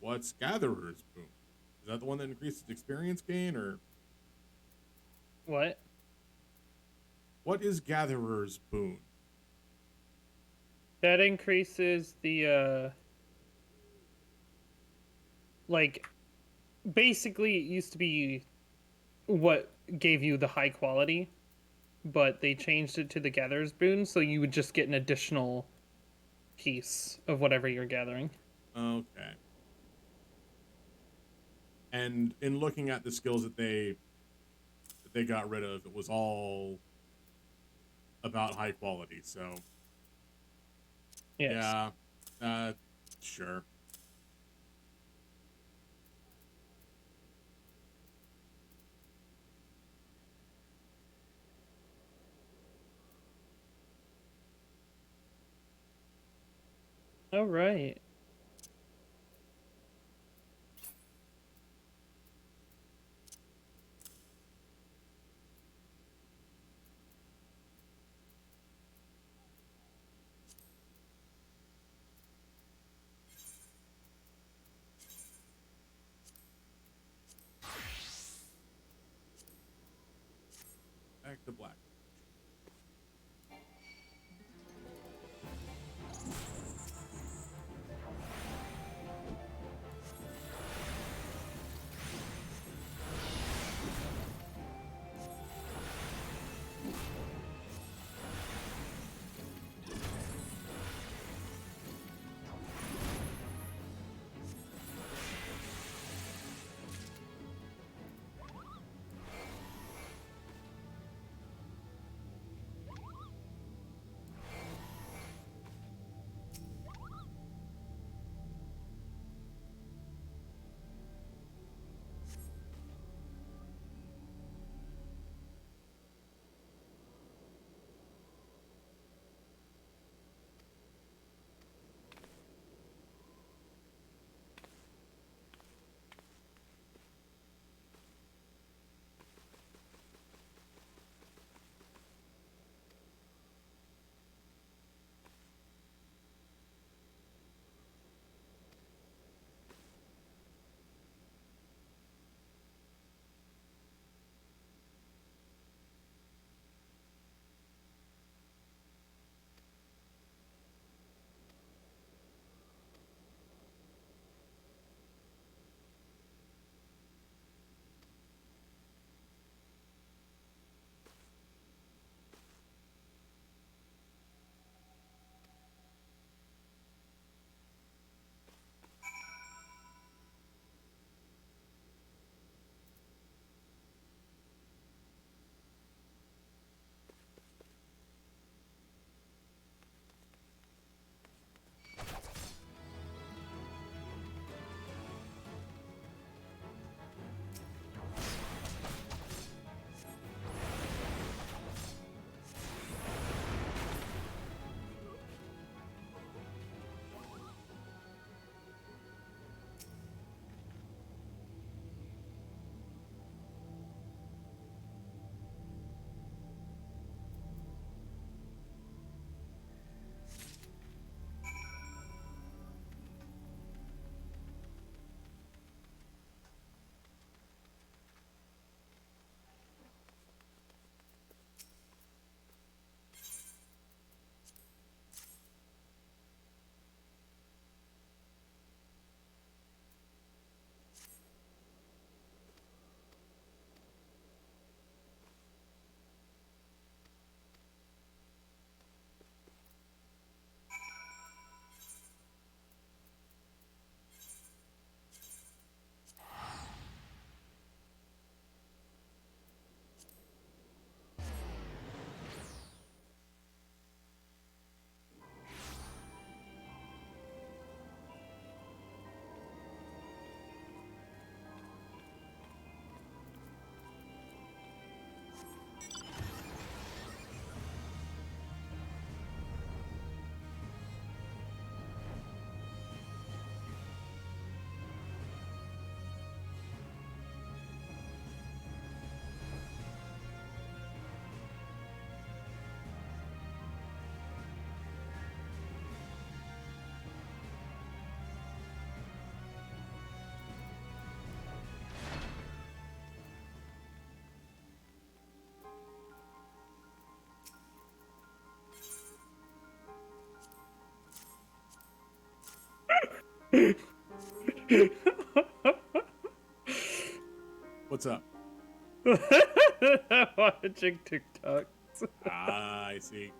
What's Gatherer's Boon? Is that the one that increases experience gain, or What? what is Gatherer's Boon? That increases the like basically it used to be what gave you the high quality, but they changed it to the gatherer's boon, so you would just get an additional piece of whatever you're gathering. Okay. And in looking at the skills that they got rid of, it was all about high quality. So Yes. yeah, sure. All right. Back to black. What's up? Watching TikTok. Ah, I see.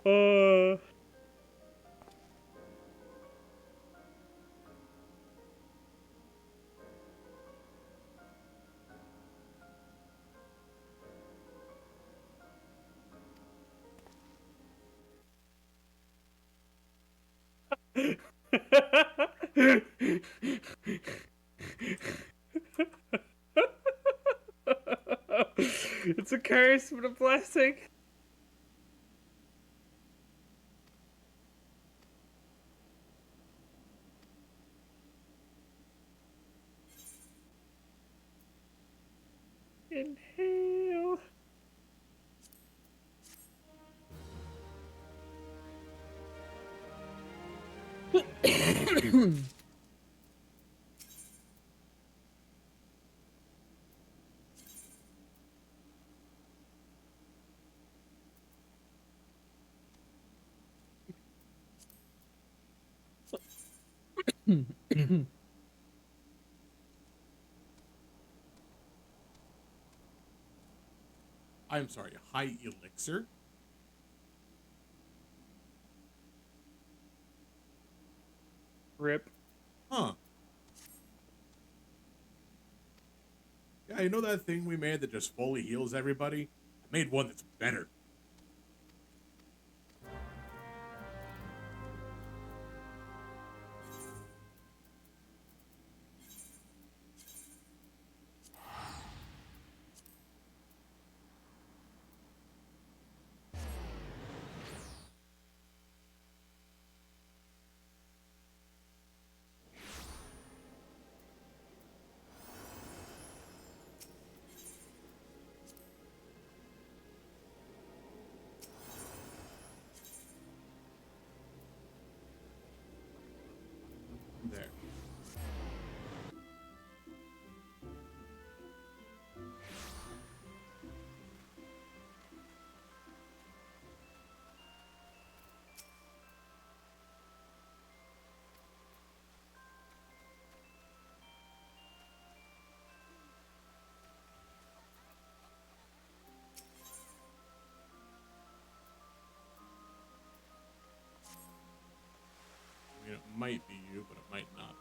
Uh, it's a curse but a blessing. Inhale. I'm sorry, high elixir? Rip. Huh. Yeah, you know that thing we made that just fully heals everybody? I made one that's better. There. I mean, it might be you, but it might not.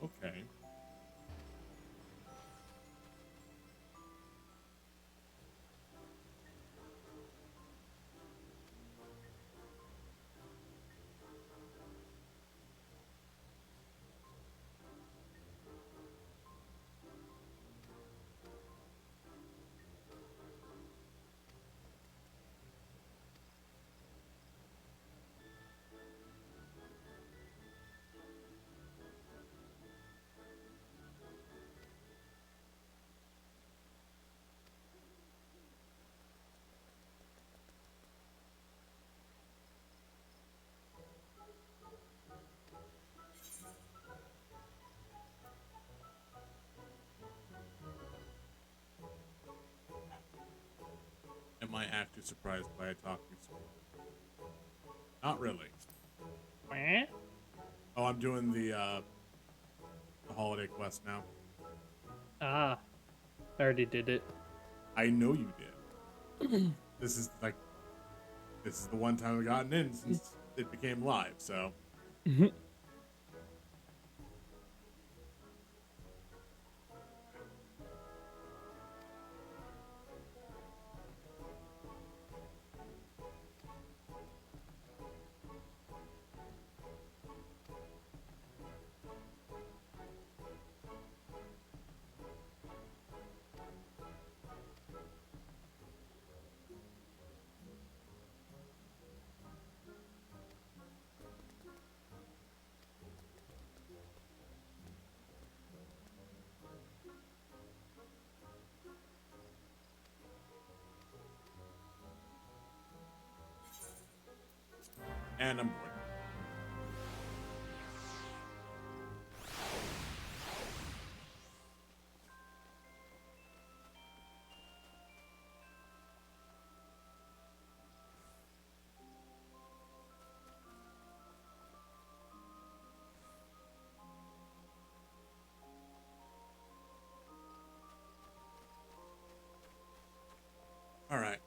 Okay. Am I actually surprised by a talking sword? Not really. Meh. Oh, I'm doing the holiday quest now. Ah, I already did it. I know you did. This is like this is the one time I've gotten in since it became live. So and I'm bored. All right.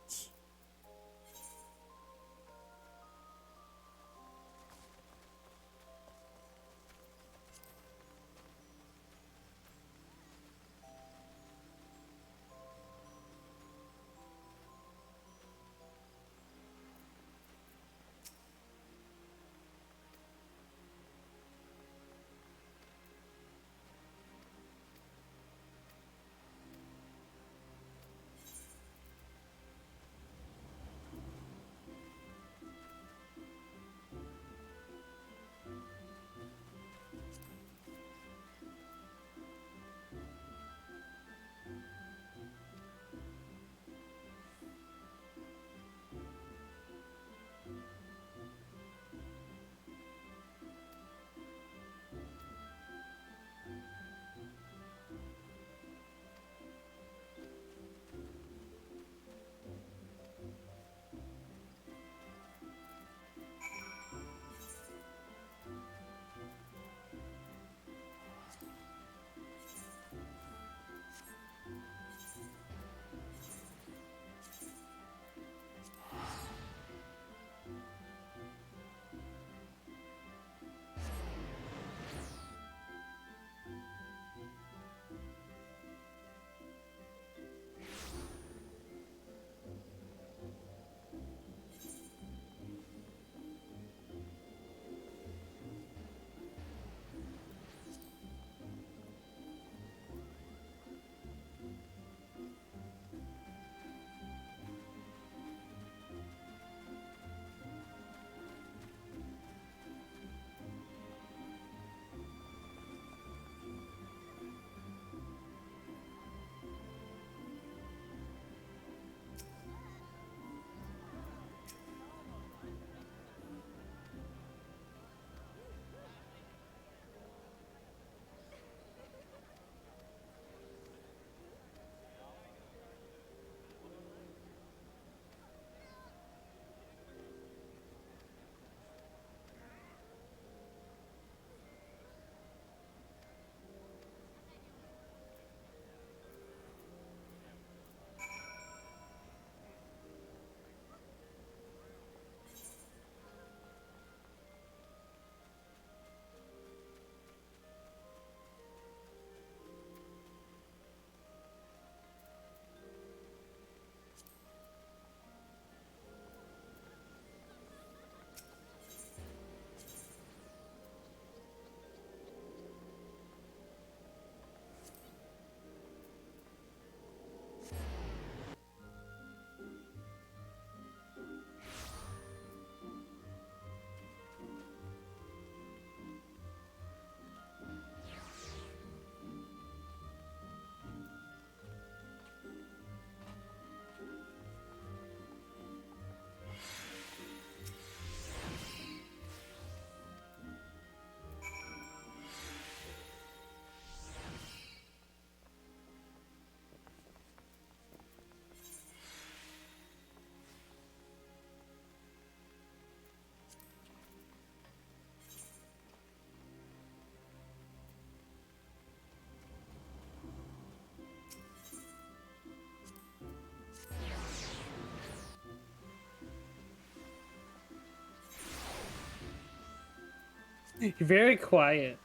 You're very quiet.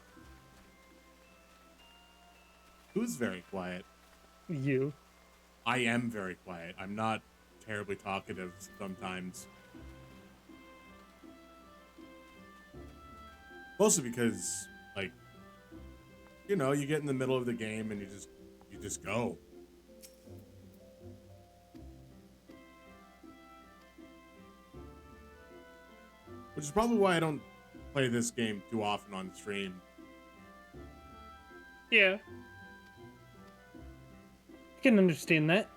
Who's very quiet? You. I am very quiet. I'm not terribly talkative sometimes. Mostly because, like, you get in the middle of the game and you just go. Which is probably why I don't play this game too often on stream. Yeah. I can understand that.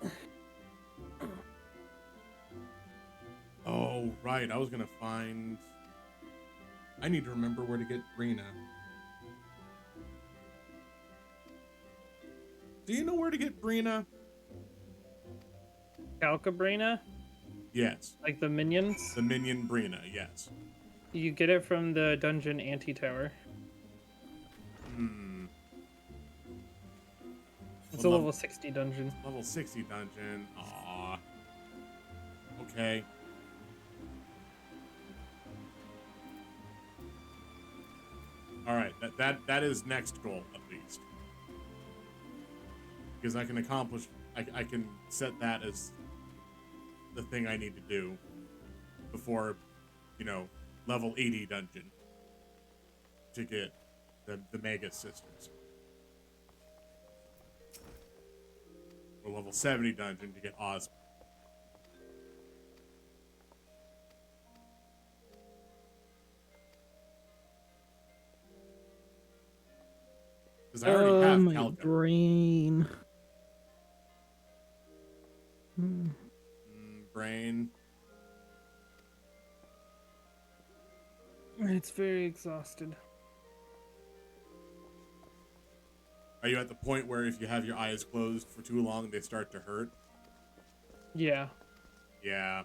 Oh, right. I was gonna find. I need to remember where to get Brina. Do you know where to get Brina? Calcabrina, Yes. like the minions. The minion Brina, yes. You get it from the dungeon anti-tower. Hmm. It's What a level 60 dungeon. level 60 dungeon. Aw. Okay. Alright, that is next goal, at least. Because I can accomplish I can set that as the thing I need to do before, level 80 dungeon to get the Mega Sisters. Or level 70 dungeon to get Oz. Because I already have my Calca. brain. Brain. It's very exhausted. Are you at the point where if you have your eyes closed for too long, they start to hurt? Yeah. Yeah.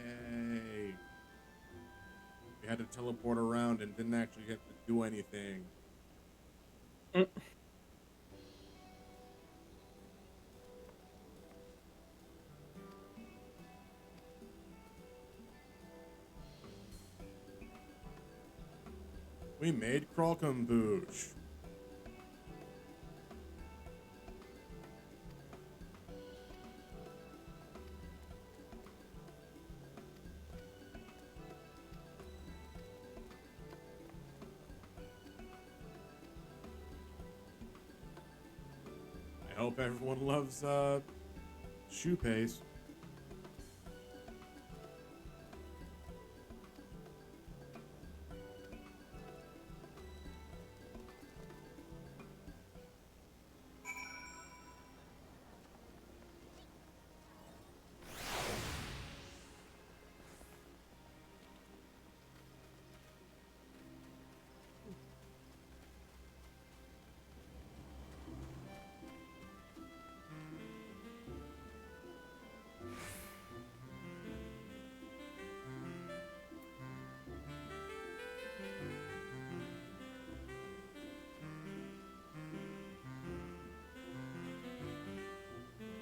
Yay. We had to teleport around and didn't actually have to do anything. Mm. We made Kralkumboosh. I hope everyone loves shoe paste.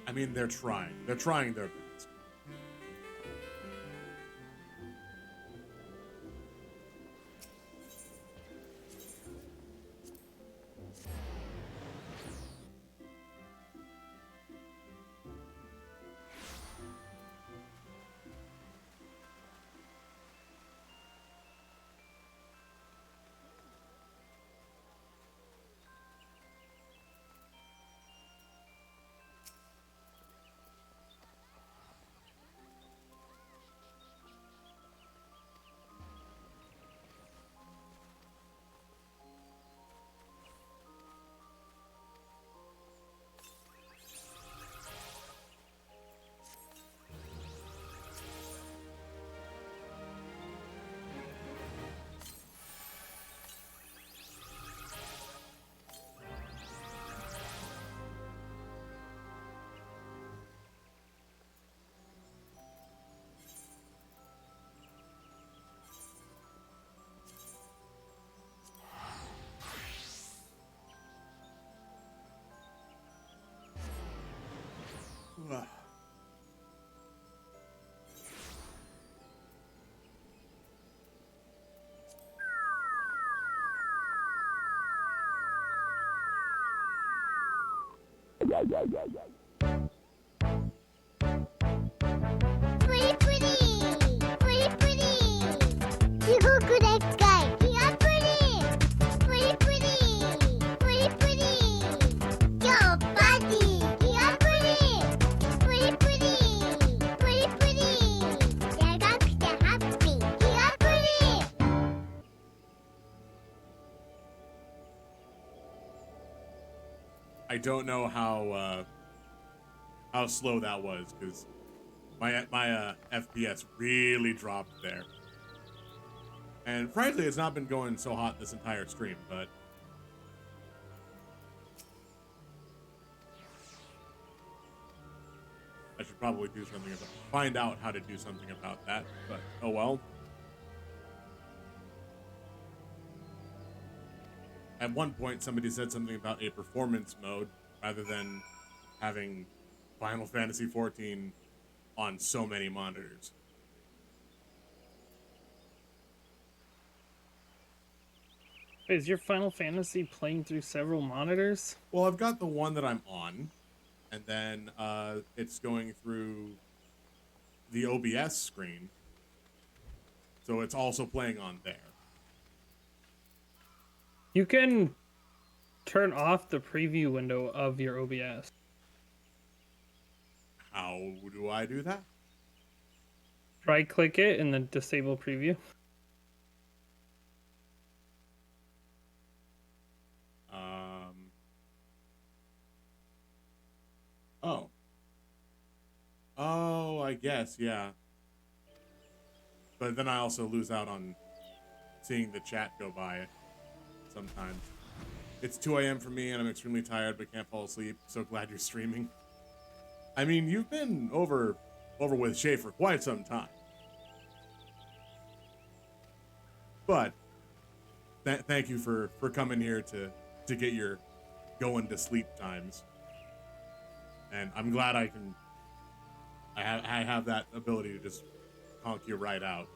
I mean, they're trying. They're trying their best. Pretty, pretty, pretty, pretty. You look good at guy. You're pretty, pretty, pretty, pretty, pretty. Yo, buddy, you're pretty, pretty, pretty, pretty, pretty. You're happy, you're pretty. I don't know how slow that was, because my FPS really dropped there. And frankly, it's not been going so hot this entire stream, but I should probably do something about find out how to do something about that, but oh well. At one point, somebody said something about a performance mode rather than having Final Fantasy XIV on so many monitors. Is your Final Fantasy playing through several monitors? Well, I've got the one that I'm on, and then it's going through the OBS screen, so it's also playing on there. You can turn off the preview window of your OBS. How do I do that? Right click it and then disable preview. Oh. Oh, I guess, yeah. But then I also lose out on seeing the chat go by it sometimes. It's 2 a.m. for me and I'm extremely tired but can't fall asleep. So glad you're streaming. I mean, you've been over with Shay for quite some time. But thank you for coming here to get your going to sleep times. And I'm glad I have that ability to just conk you right out.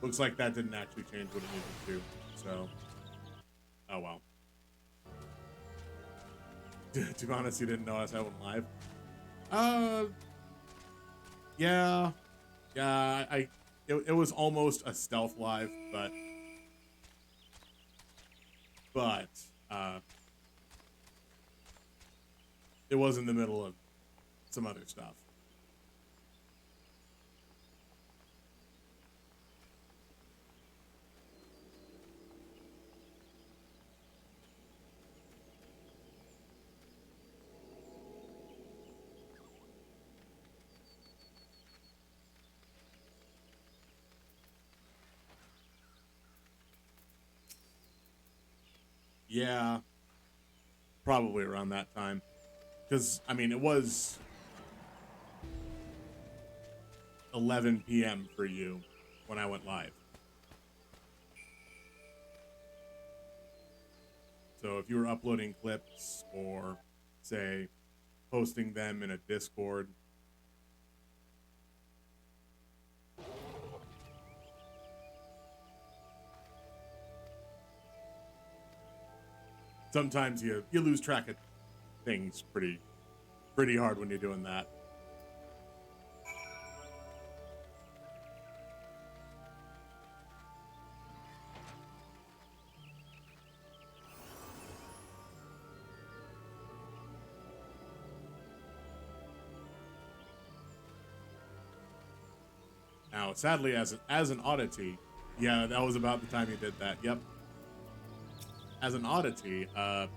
Looks like that didn't actually change what it needed to, so oh well. To be honest, you didn't know I went live. Yeah, it was almost a stealth live, but it was in the middle of some other stuff. Yeah, probably around that time. Because, I mean, it was 11 p.m. for you. when I went live. So if you were uploading clips or, say, posting them in a Discord, sometimes you lose track of things pretty hard when you're doing that. Now, sadly, as an oddity, yeah, that was about the time you did that. Yep. As an oddity, I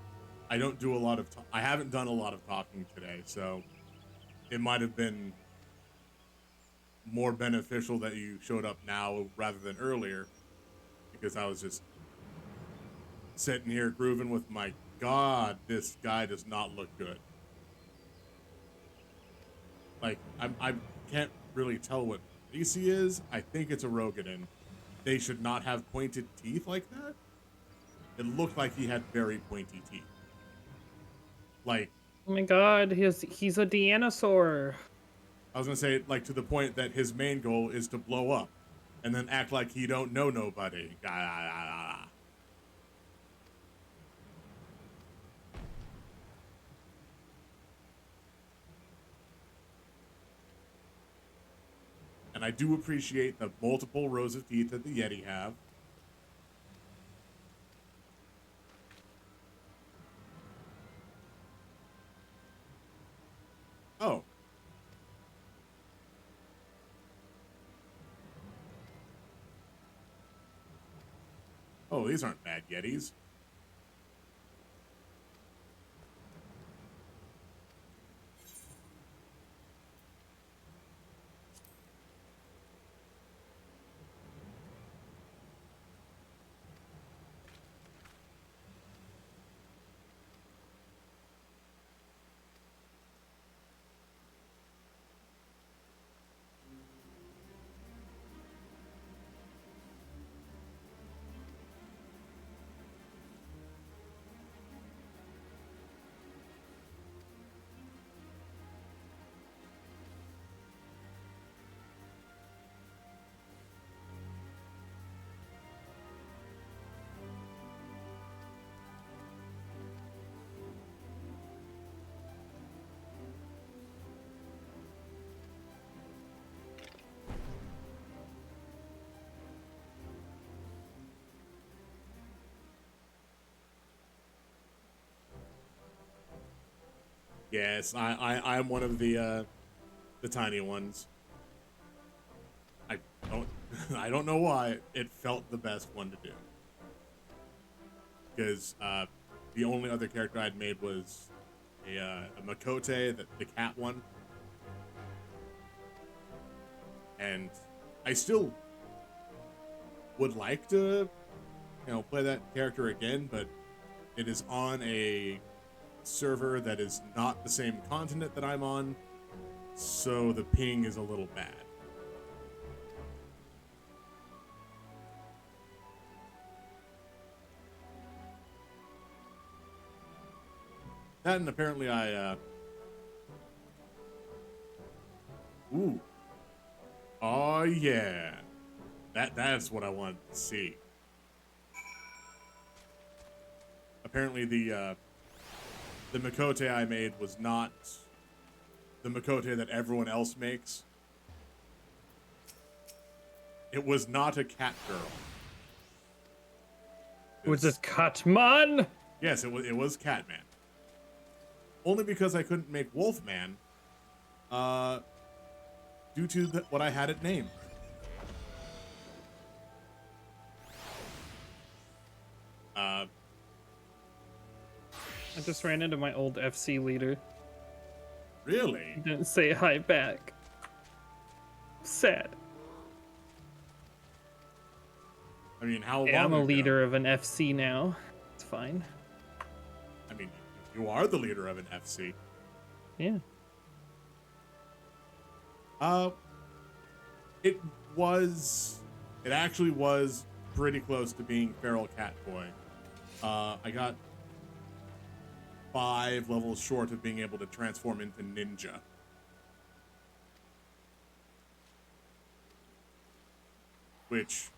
don't do a lot of. I haven't done a lot of talking today, so it might have been more beneficial that you showed up now rather than earlier, because I was just sitting here grooving with my God. This guy does not look good. Like I can't really tell what race he is. I think it's a Rogadan. They should not have pointed teeth like that. It looked like he had very pointy teeth. Like, Oh my god, he's a dinosaur. I was gonna say, like, to the point that his main goal is to blow up and then act like he don't know nobody. And I do appreciate the multiple rows of teeth that the Yeti have. Oh. Oh, these aren't bad Yetis. Yes, I'm one of the tiny ones. I don't I don't know why it felt the best one to do. Because the only other character I'd made was a Makote, the cat one. And I still would like to, play that character again, but it is on a server that is not the same continent that I'm on, so the ping is a little bad. That, and apparently ooh. Oh yeah. That's what I wanted to see. Apparently the Makote I made was not the Makote that everyone else makes. It was not a cat girl. Was this Catman? Yes, it was Catman. Only because I couldn't make Wolfman, due to what I had it named. I just ran into my old FC leader. Really? He didn't say hi back. Sad. I mean, how long Yeah, I'm a ago? leader of an FC now. It's fine. I mean, you are the leader of an FC. Yeah. It was It actually was pretty close to being feral cat boy. I got 5 levels short of being able to transform into ninja. Which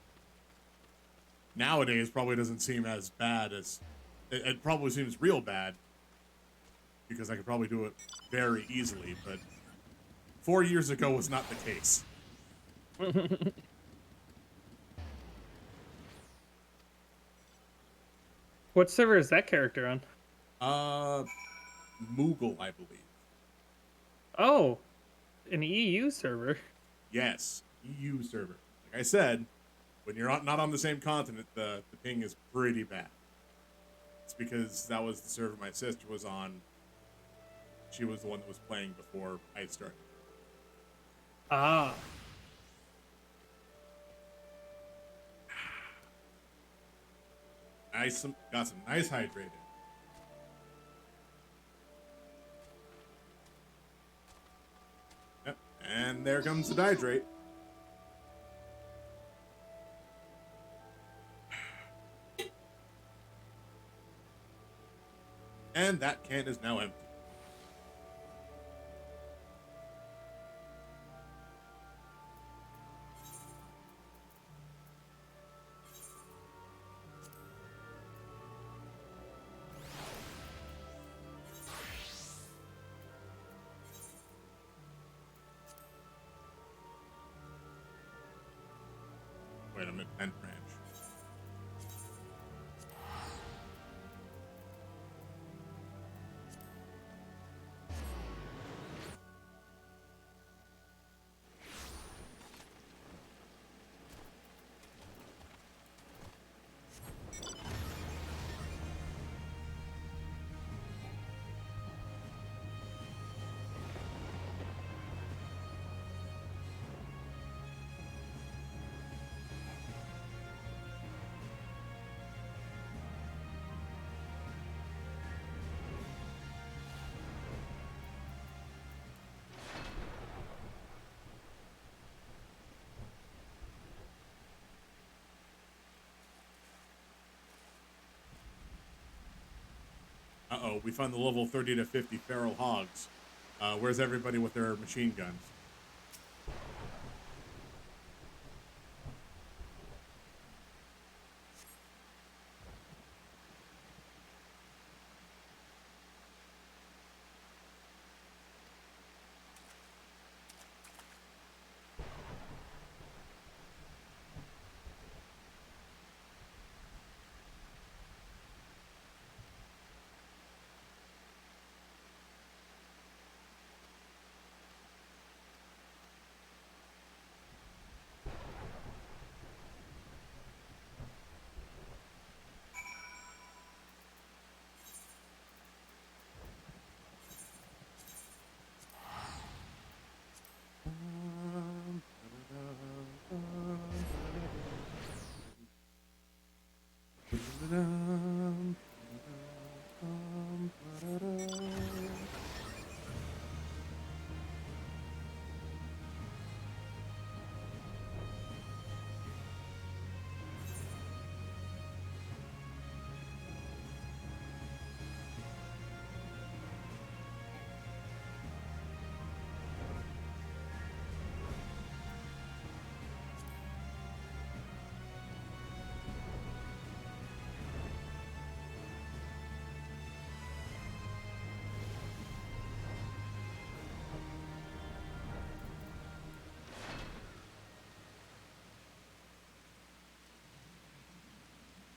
nowadays probably doesn't seem as bad as it probably seems real bad because I could probably do it very easily, but 4 years ago was not the case. What server is that character on? Moogle, I believe. Oh, an EU server. Yes, EU server. Like I said, when you're not on the same continent, the ping is pretty bad. It's because that was the server my sister was on. She was the one that was playing before I started. Ah. Got some nice hydrated. Yep, and there comes the dihydrate. And that can is now empty. Wait, I'm at 10th branch. Uh-oh, we found the level 30 to 50 feral hogs. Where's everybody with their machine guns?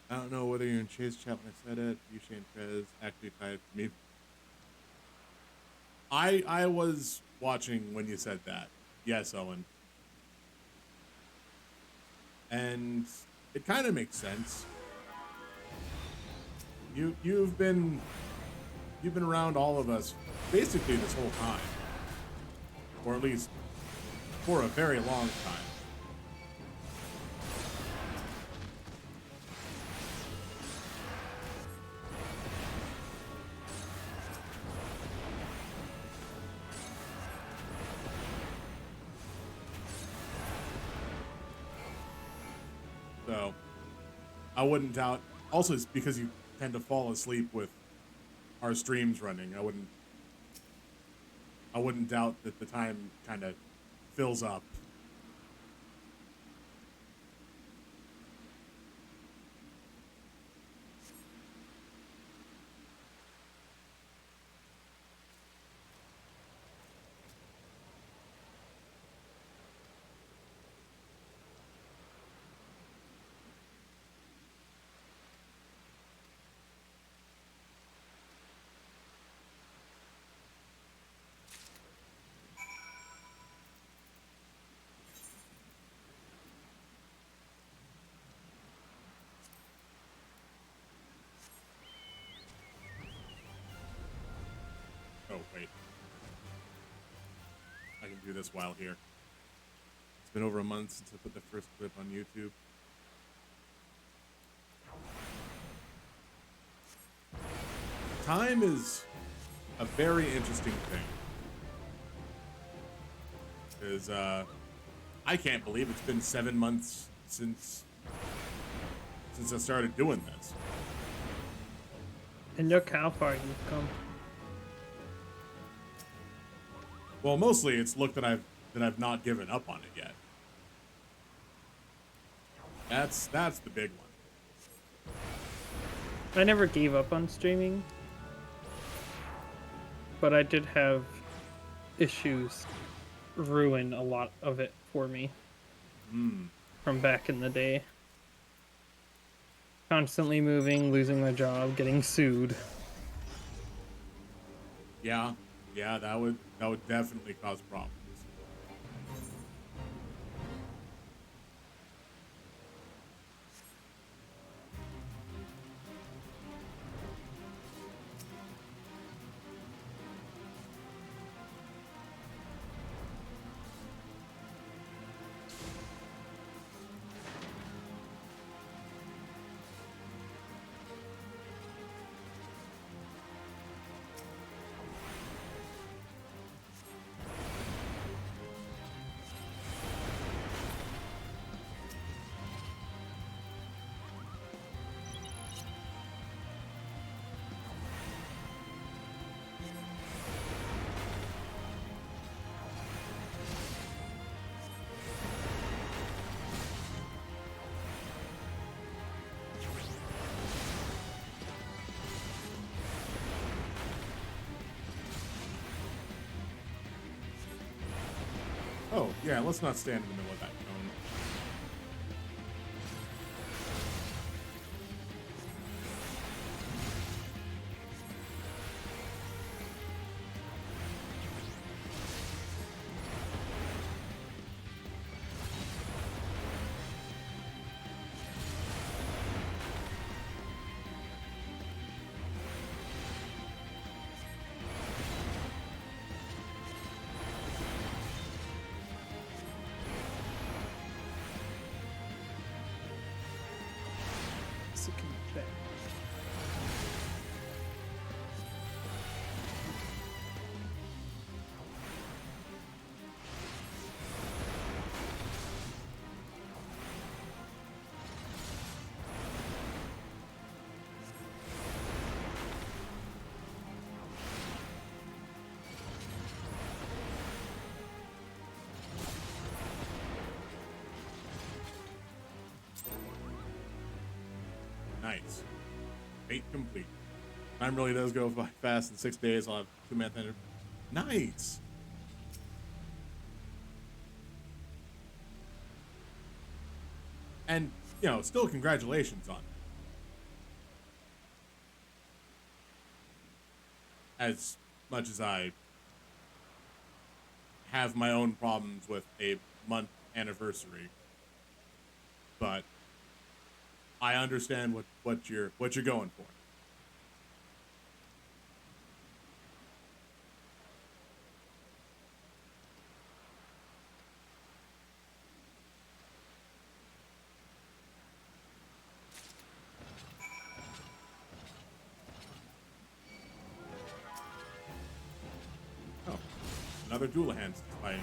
I don't know whether you're in Chase chat when I said it. You, Shane Trez, actually typed me. I was watching when you said that. Yes, Owen. And it kind of makes sense. You've been around all of us basically this whole time, or at least for a very long time. I wouldn't doubt. Also, it's because you tend to fall asleep with our streams running. I wouldn't doubt that the time kind of fills up. Oh, wait. I can do this while here. It's been over a month since I put the first clip on YouTube. Time is a very interesting thing. Because, I can't believe it's been 7 months since I started doing this. And look how far you've come. Well, mostly it's look that I've not given up on it yet. That's the big one. I never gave up on streaming, but I did have issues ruin a lot of it for me from back in the day. Constantly moving, losing my job, getting sued. Yeah, that would definitely cause problems. Oh, yeah, let's not stand in the middle of that cone. Nice. Fate complete. Time really does go by fast. In 6 days, I'll have 2 math enter. Nice. And, you know, still congratulations on it. As much as I have my own problems with a month anniversary, but I understand what you're going for. Oh, another Doulahan's fight.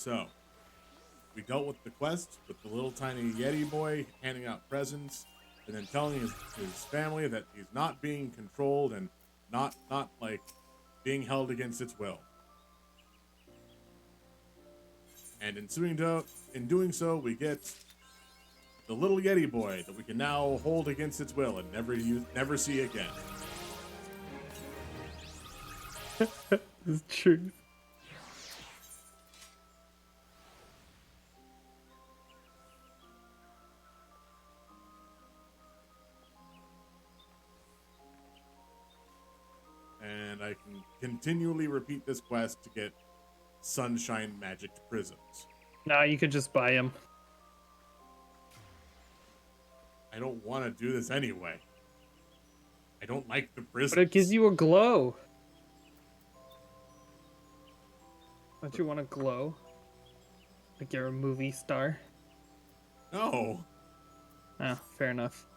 So, we dealt with the quest with the little tiny Yeti boy handing out presents and then telling his family that he's not being controlled and not like being held against its will. And in doing so, we get the little Yeti boy that we can now hold against its will and never see again. It's true. And I can continually repeat this quest to get sunshine magicked prisms. Nah, you could just buy them. I don't want to do this anyway. I don't like the prisms. But it gives you a glow. Don't you want to glow? Like you're a movie star? No. Oh, fair enough.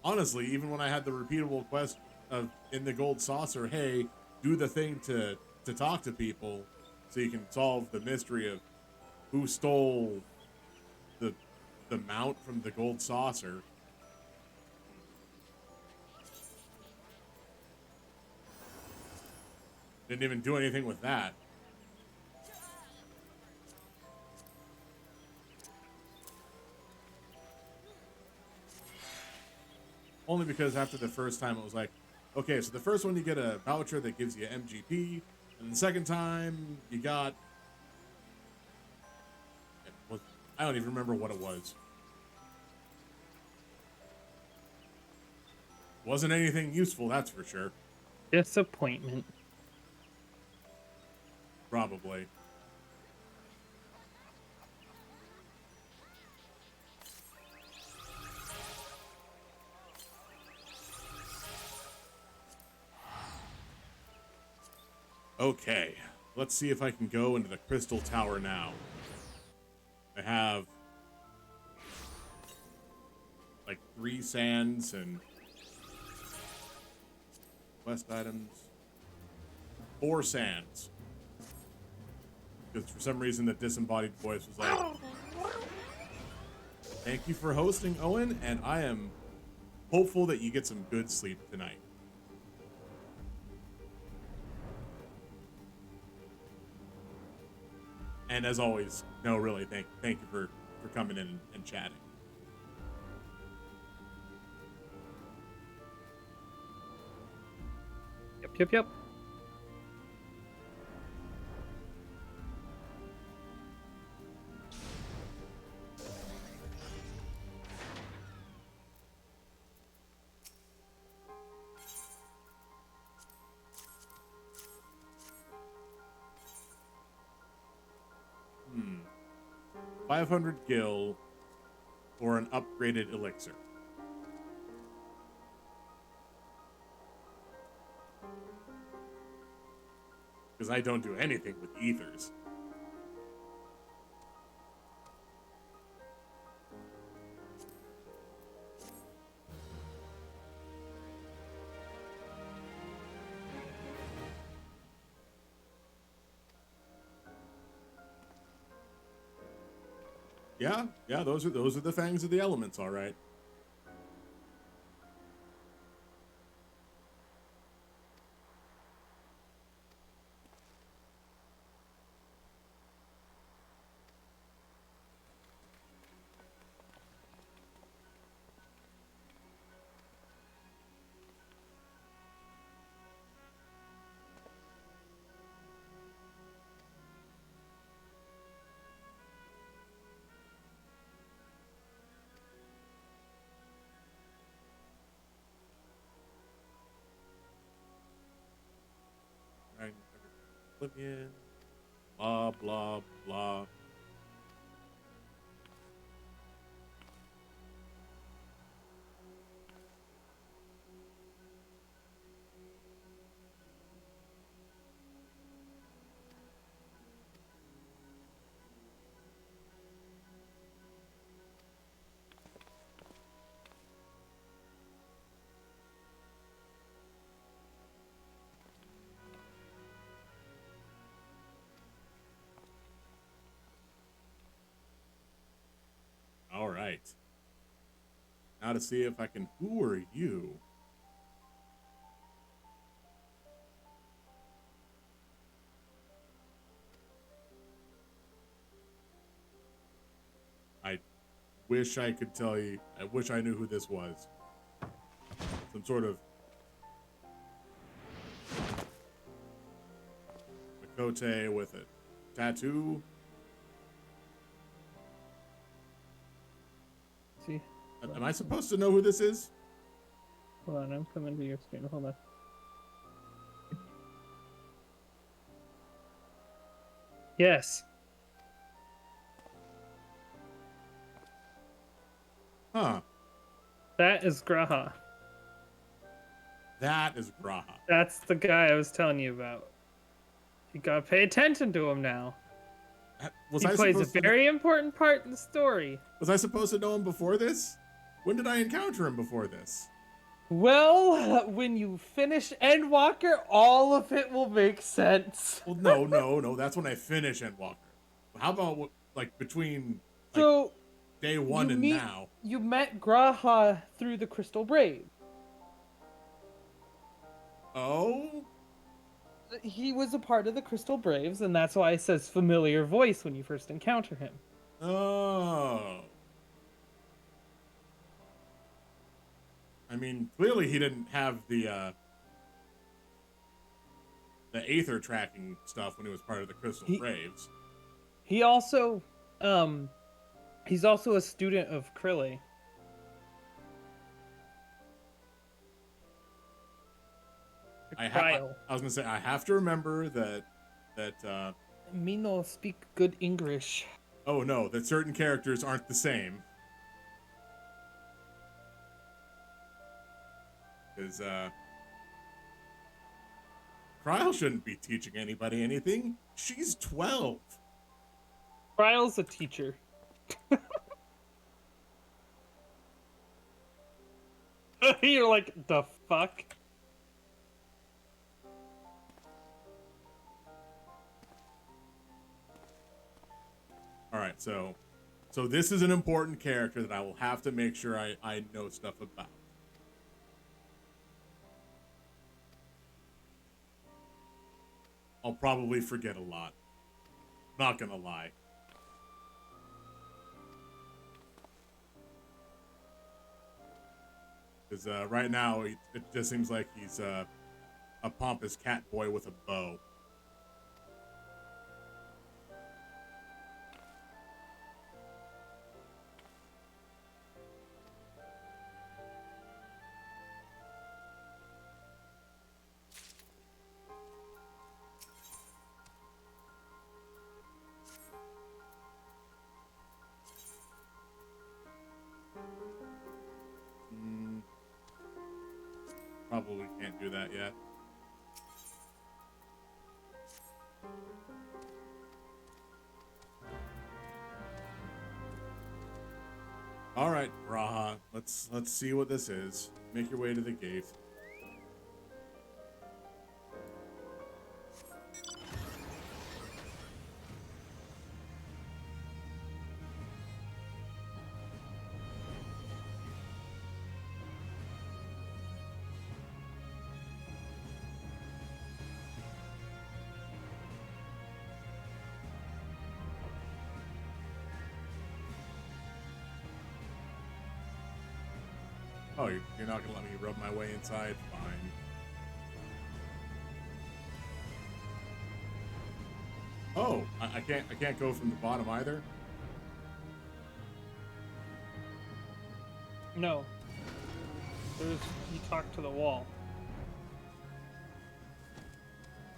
Honestly, even when I had the repeatable quest of in the gold saucer, hey, do the thing to talk to people so you can solve the mystery of who stole the mount from the gold saucer. Didn't even do anything with that. Only because after the first time it was like, okay, so the first one you get a voucher that gives you MGP, and the second time you got, I don't even remember what it was. Wasn't anything useful, that's for sure. Disappointment. Probably. Okay, let's see if I can go into the Crystal Tower now. I have like 3 sands and quest items. 4 sands. Because for some reason the disembodied voice was like, thank you for hosting, Owen, and I am hopeful that you get some good sleep tonight. And as always, no, really, thank you for coming in and chatting. Yep. Hmm. 500 gil or an upgraded elixir. Because I don't do anything with ethers. Yeah, those are the fangs of the elements, all right. Right, Oblivion, blah blah blah. right. Now to see if I can. Who are you? I wish I could tell you. I wish I knew who this was. Some sort of Makote with a tattoo. See, Am I supposed to know who this is? hold on, I'm coming to your screen. Hold on. Yes, Huh. that is Graha. That is Graha. That's the guy I was telling you about. You gotta pay attention to him now. Was He I plays a supposed to very important part in the story. Was I supposed to know him before this? When did I encounter him before this? Well, when you finish Endwalker, all of it will make sense. Well, no. That's when I finish Endwalker. How about like between like, So, day one and now? you met Graha through the Crystal Brave. Oh, He was a part of the Crystal Braves, and that's why it says familiar voice when you first encounter him. oh. I mean, clearly he didn't have the Aether tracking stuff when he was part of the Crystal Braves. He also, he's also a student of Krille. I was gonna say I have to remember that Me no speak good English. oh no, that certain characters aren't the same. Because Cryle shouldn't be teaching anybody anything. She's 12. Kryle's a teacher. You're like, the fuck? All right, so this is an important character that I will have to make sure I know stuff about. I'll probably forget a lot. Not gonna lie. Because right now, it just seems like he's a pompous cat boy with a bow. Probably can't do that yet. All right, Raha. Let's see what this is. Make your way to the gate. Oh, you're not gonna let me rub my way inside? Fine. Oh, I can't go from the bottom either. No. You talk to the wall.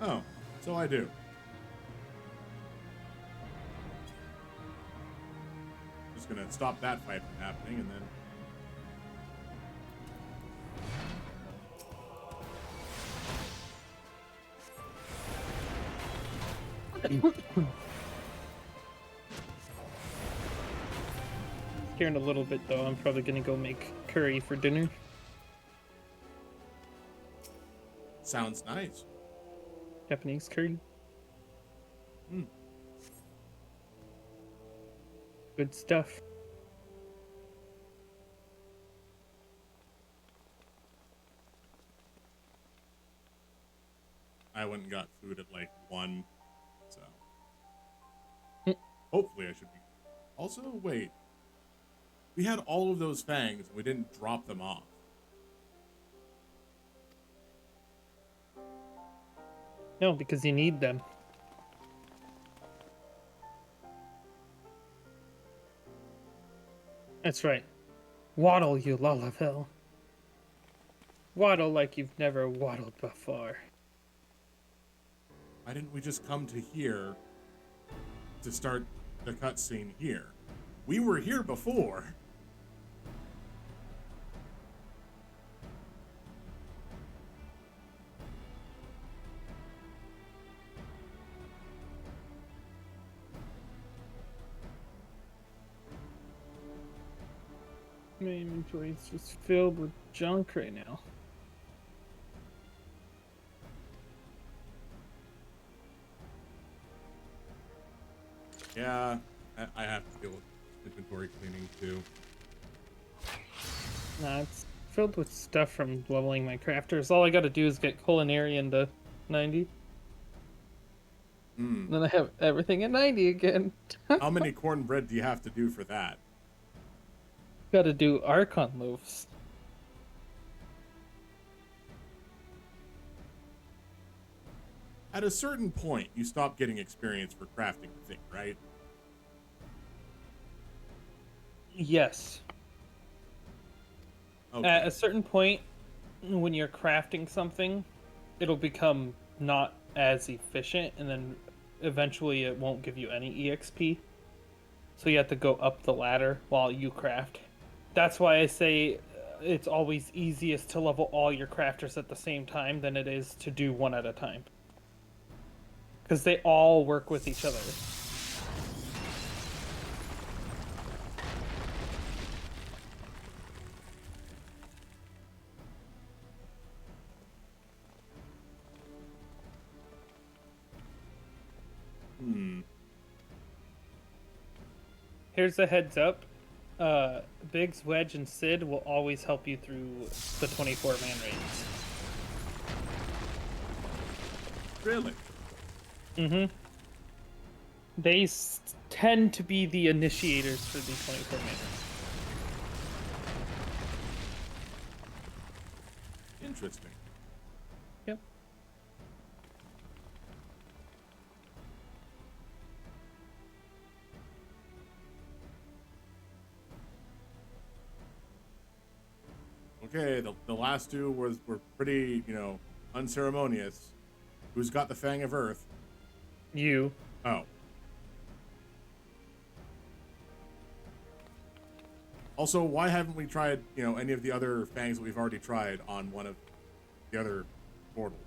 Oh, so I do. Just gonna stop that fight from happening and then. Here in a little bit, though, I'm probably gonna go make curry for dinner. Sounds nice. Japanese curry. Hmm. Good stuff. I went and got food at like 1, so Mm. hopefully I should be. Also, wait, we had all of those fangs and we didn't drop them off. No, because you need them. That's right. Waddle, you Lullabill. Waddle like you've never waddled before. Why didn't we just come to here to start the cutscene here? We were here before. My inventory is just filled with junk right now. Yeah, I have to deal with inventory cleaning too. Nah, it's filled with stuff from leveling my crafters. All I gotta do is get culinary into 90. Then I have everything at 90 again. How many cornbread do you have to do for that? Gotta do Archon loaves. At a certain point, you stop getting experience for crafting the thing, right? Yes. Okay. At a certain point, when you're crafting something, it'll become not as efficient, and then eventually it won't give you any EXP. So you have to go up the ladder while you craft. That's why I say it's always easiest to level all your crafters at the same time than it is to do one at a time. Because they all work with each other. Here's a heads up. Biggs, Wedge, and Sid will always help you through the 24-man raids. Really? Mm-hmm. They tend to be the initiators for the 24-man raids. Interesting. Yep. Okay, the last two were pretty, unceremonious. Who's got the Fang of Earth? You. Oh. Also, why haven't we tried, any of the other fangs that we've already tried on one of the other portals?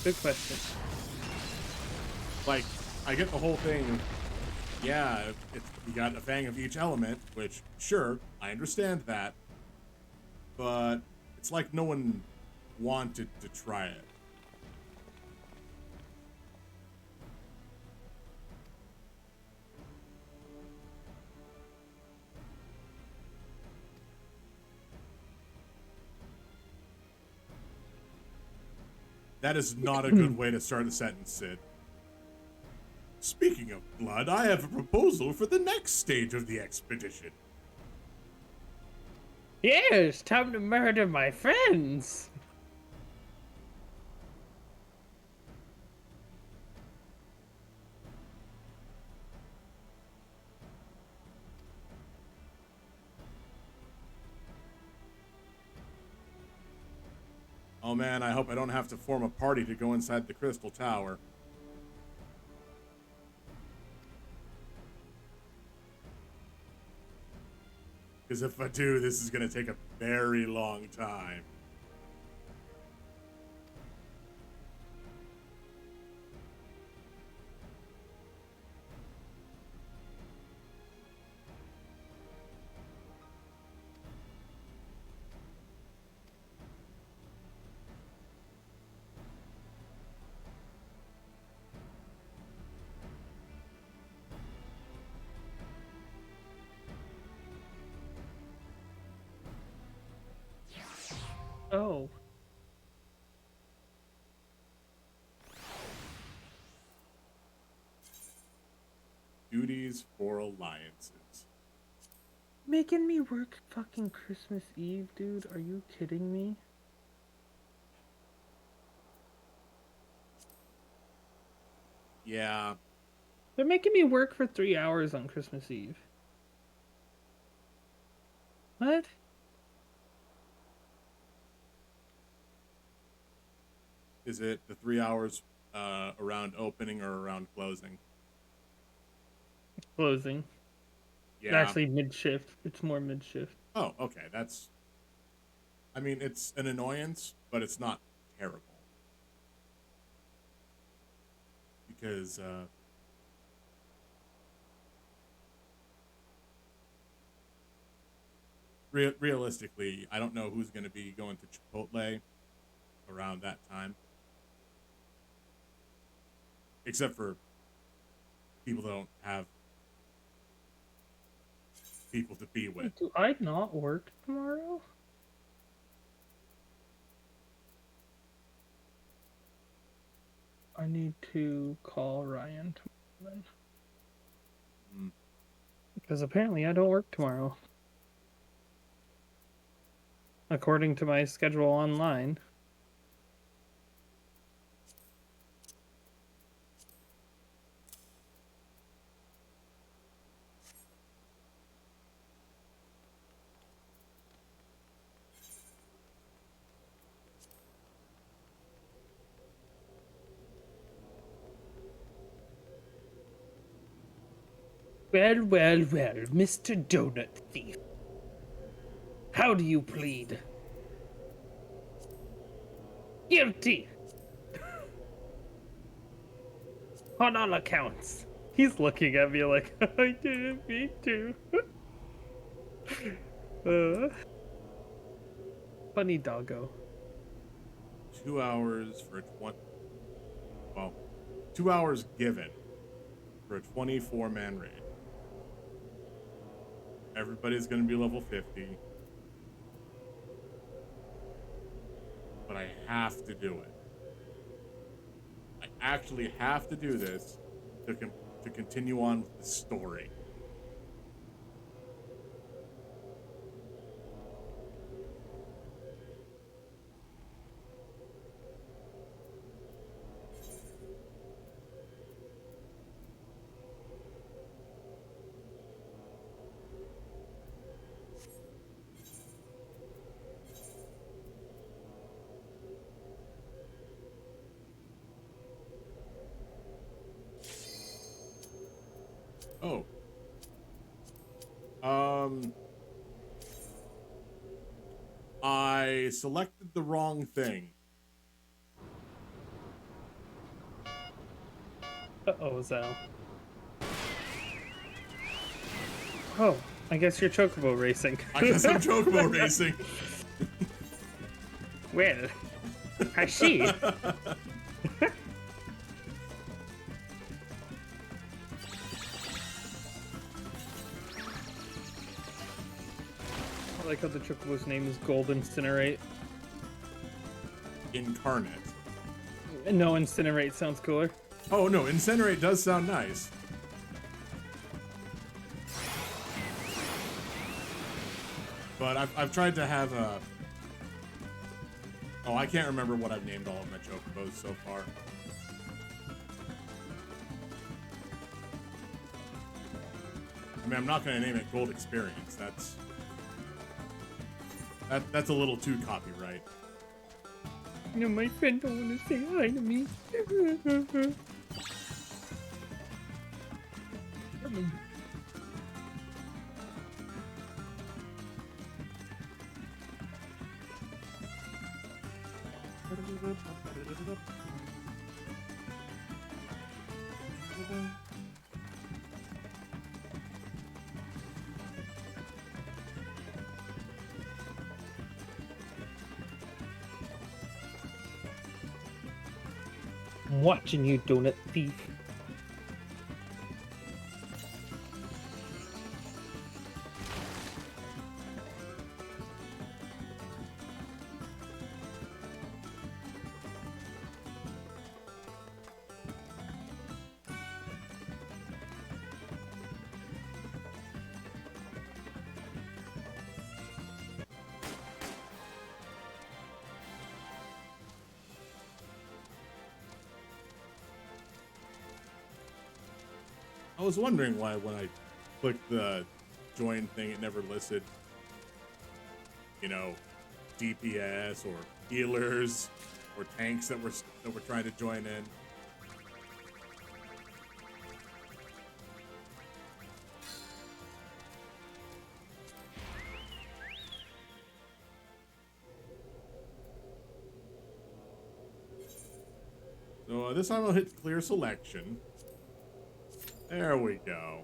Good question. Like, I get the whole thing. Yeah, you got a fang of each element, which, sure, I understand that. But it's like no one wanted to try it. That is not a good way to start a sentence, Sid. Speaking of blood, I have a proposal for the next stage of the expedition. Yes, time to murder my friends. Oh man, I hope I don't have to form a party to go inside the Crystal Tower. Because if I do, this is going to take a very long time. Oh. duties for alliances. Making me work fucking Christmas Eve, dude. Are you kidding me? Yeah. They're making me work for 3 hours on Christmas Eve. What? Is it the 3 hours around opening or around closing? Closing. Yeah. Actually, mid-shift. It's more mid-shift. Oh, okay. I mean, it's an annoyance, but it's not terrible. Because, realistically, I don't know who's going to be going to Chipotle around that time. Except for people that don't have people to be with. Do I not work tomorrow? I need to call Ryan tomorrow then. Mm. Because apparently I don't work tomorrow. According to my schedule online. Well, well, well, Mr. Donut Thief. How do you plead? Guilty! On all accounts. He's looking at me like, I didn't mean to. Funny doggo. 2 hours for 2 hours given for a 24-man raid. Everybody's going to be level 50. But I have to do it. I actually have to do this to continue on with the story. Oh. I selected the wrong thing. Uh-oh, Zal. Oh, I guess you're chocobo racing. I guess I'm chocobo racing. Well, I see. I like how the chocobo's name is Gold Incinerate. Incarnate. No, Incinerate sounds cooler. Oh no, Incinerate does sound nice. But I've tried to have a... Oh, I can't remember what I've named all of my chocobos so far. I mean, I'm not going to name it Gold Experience. That's a little too copyright. No, my friend don't want to say hi to me. I'm watching you, Donut Thief. I was wondering why when I clicked the join thing, it never listed, you know, DPS or healers or tanks that were trying to join in. So this time I'll hit clear selection. There we go.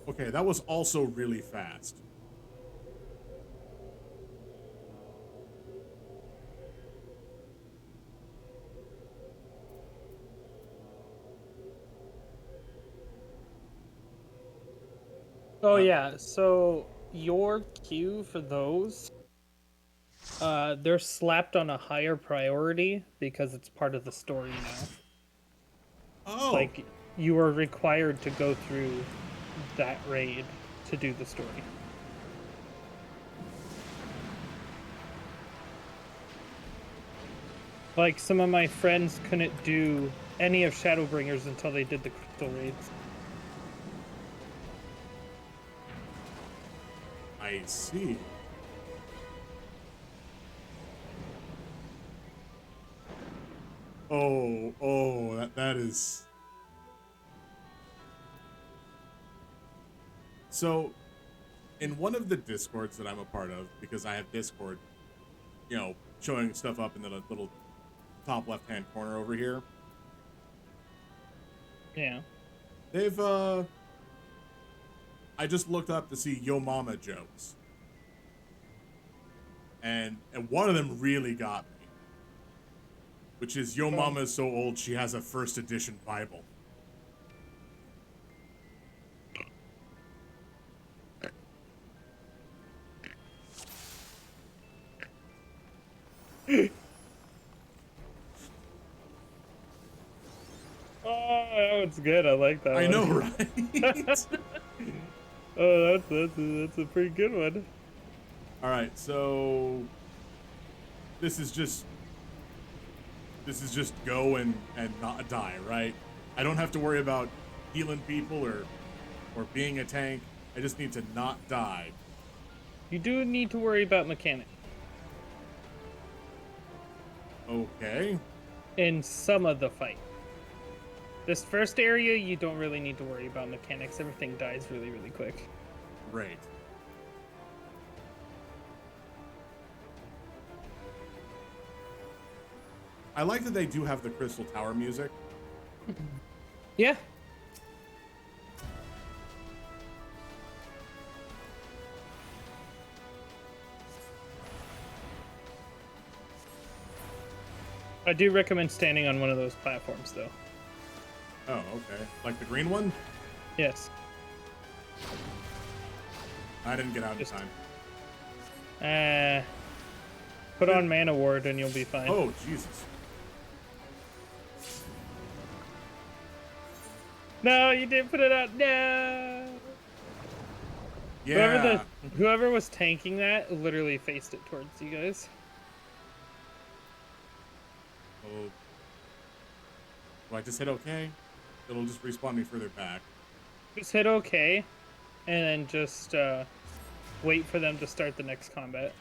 Okay, that was also really fast. Oh yeah, so your queue for those, they're slapped on a higher priority because it's part of the story now. Oh, Like, you are required to go through that raid to do the story. Like, some of my friends couldn't do any of Shadowbringers until they did the crystal raids. I see. Oh, that is. So, in one of the Discords that I'm a part of, because I have Discord, you know, showing stuff up in the little top left-hand corner over here. Yeah. They've I just looked up to see Yo Mama jokes. And one of them really got me. Which is Yo Mama is so old she has a first edition Bible. Oh, that one's good. I like that I one. know, right? Oh, that's a pretty good one. All right, so this is just go and not die, right? I don't have to worry about healing people or being a tank. I just need to not die. You do need to worry about mechanics. Okay. In some of the fight. This first area, you don't really need to worry about mechanics. Everything dies really, really quick. Great. I like that they do have the Crystal Tower music. Yeah. I do recommend standing on one of those platforms, though. Oh, okay. Like the green one? Yes. I didn't get out in Just- time. Put on Mana Ward and you'll be fine. Oh, Jesus. No, you didn't put it out. No. Yeah. Whoever was tanking that literally faced it towards you guys. Oh. Do I just hit OK? It'll just respawn me further back. Just hit OK, and then just wait for them to start the next combat.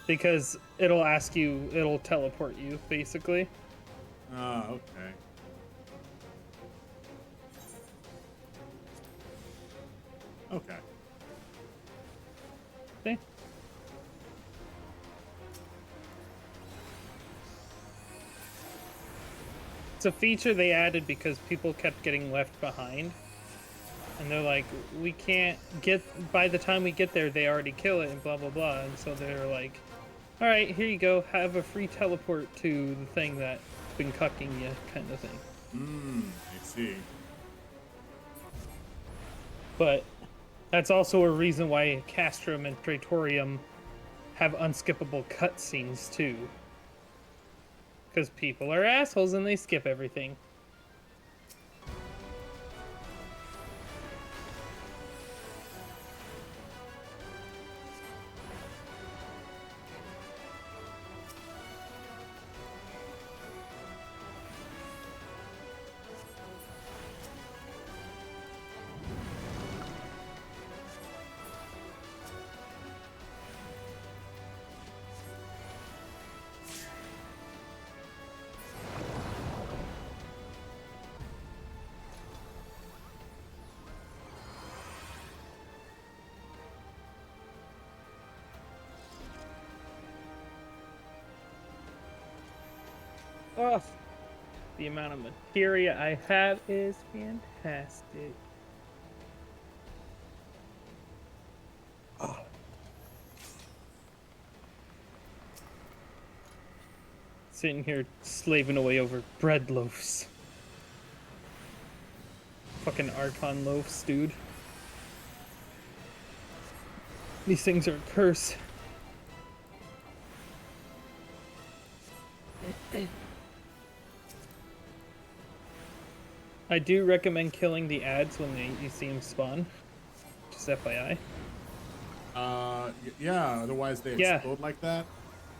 Because it'll teleport you, basically. Ah, okay. Okay. Okay. It's a feature they added because people kept getting left behind. And they're like, we can't get, by the time we get there, they already kill it and blah, blah, blah. And so they're like, all right, here you go. Have a free teleport to the thing that's been cucking you, kind of thing. I see. But that's also a reason why Castrum and Praetorium have unskippable cutscenes too. Because people are assholes and they skip everything. Oh, the amount of materia I have is fantastic. Oh. Sitting here slaving away over bread loaves. Fucking Archon loaves, dude. These things are a curse. I do recommend killing the ads when you see them spawn. Just FYI. Yeah, otherwise they Yeah. explode like that.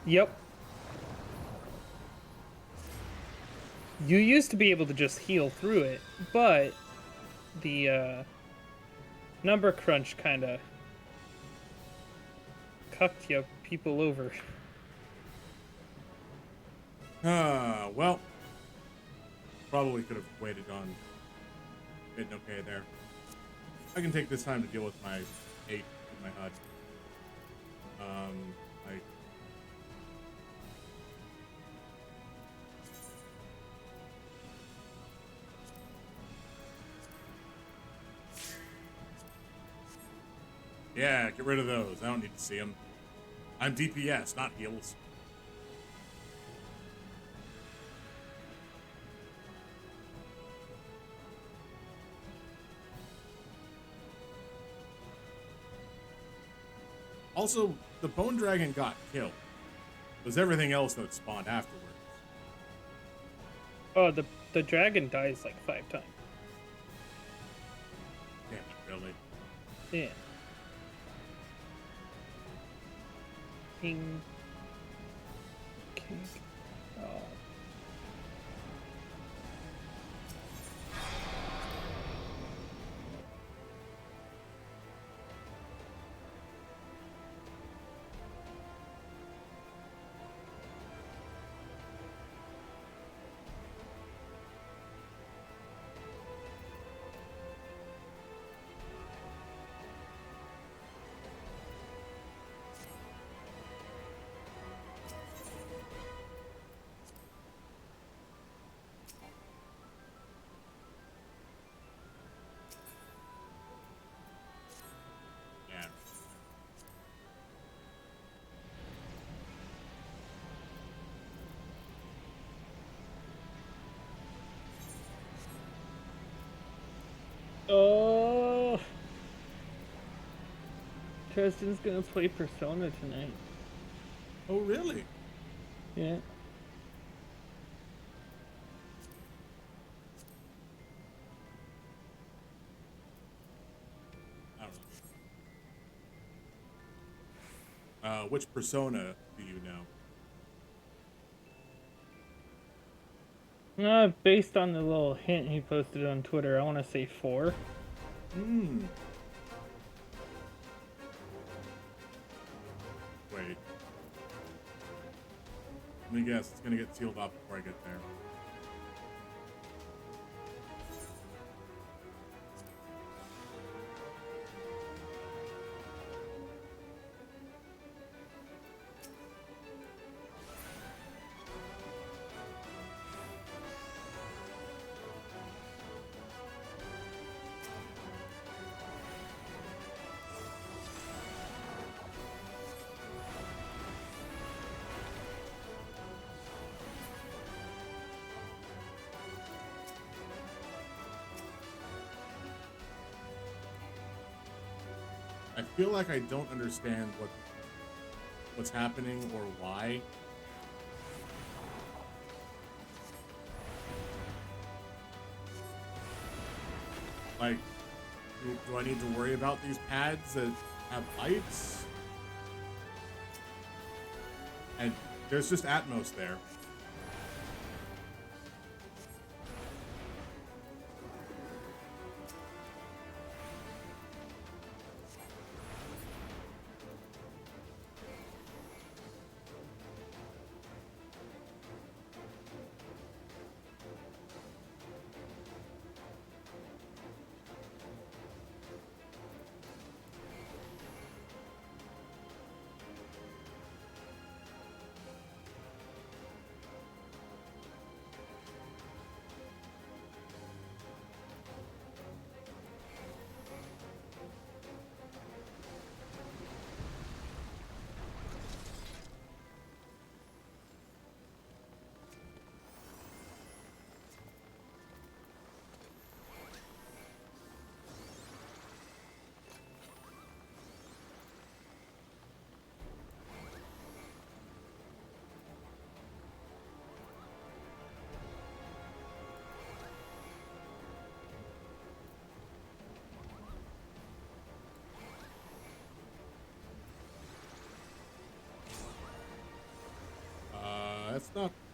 Yep. You used to be able to just heal through it, but the number crunch kind of cucked you people over. Well, probably could have waited on getting okay there. I can take this time to deal with my 8 in my HUD. Yeah, get rid of those. I don't need to see them. I'm DPS, not heals. Also, the Bone Dragon got killed. It was everything else that spawned afterwards. Oh, the dragon dies like 5 times. Damn it, really? Yeah. King. King. Oh. Yeah. Oh. Tristan's gonna play Persona tonight. Oh, really? Yeah. I don't know. Which persona do you know? Based on the little hint he posted on Twitter, I want to say 4. Hmm. Wait. Let me guess. It's gonna get sealed off before I get there. I feel like I don't understand what's what's happening or why. Like, do I need to worry about these pads that have lights? And there's just Atmos there.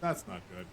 That's not good.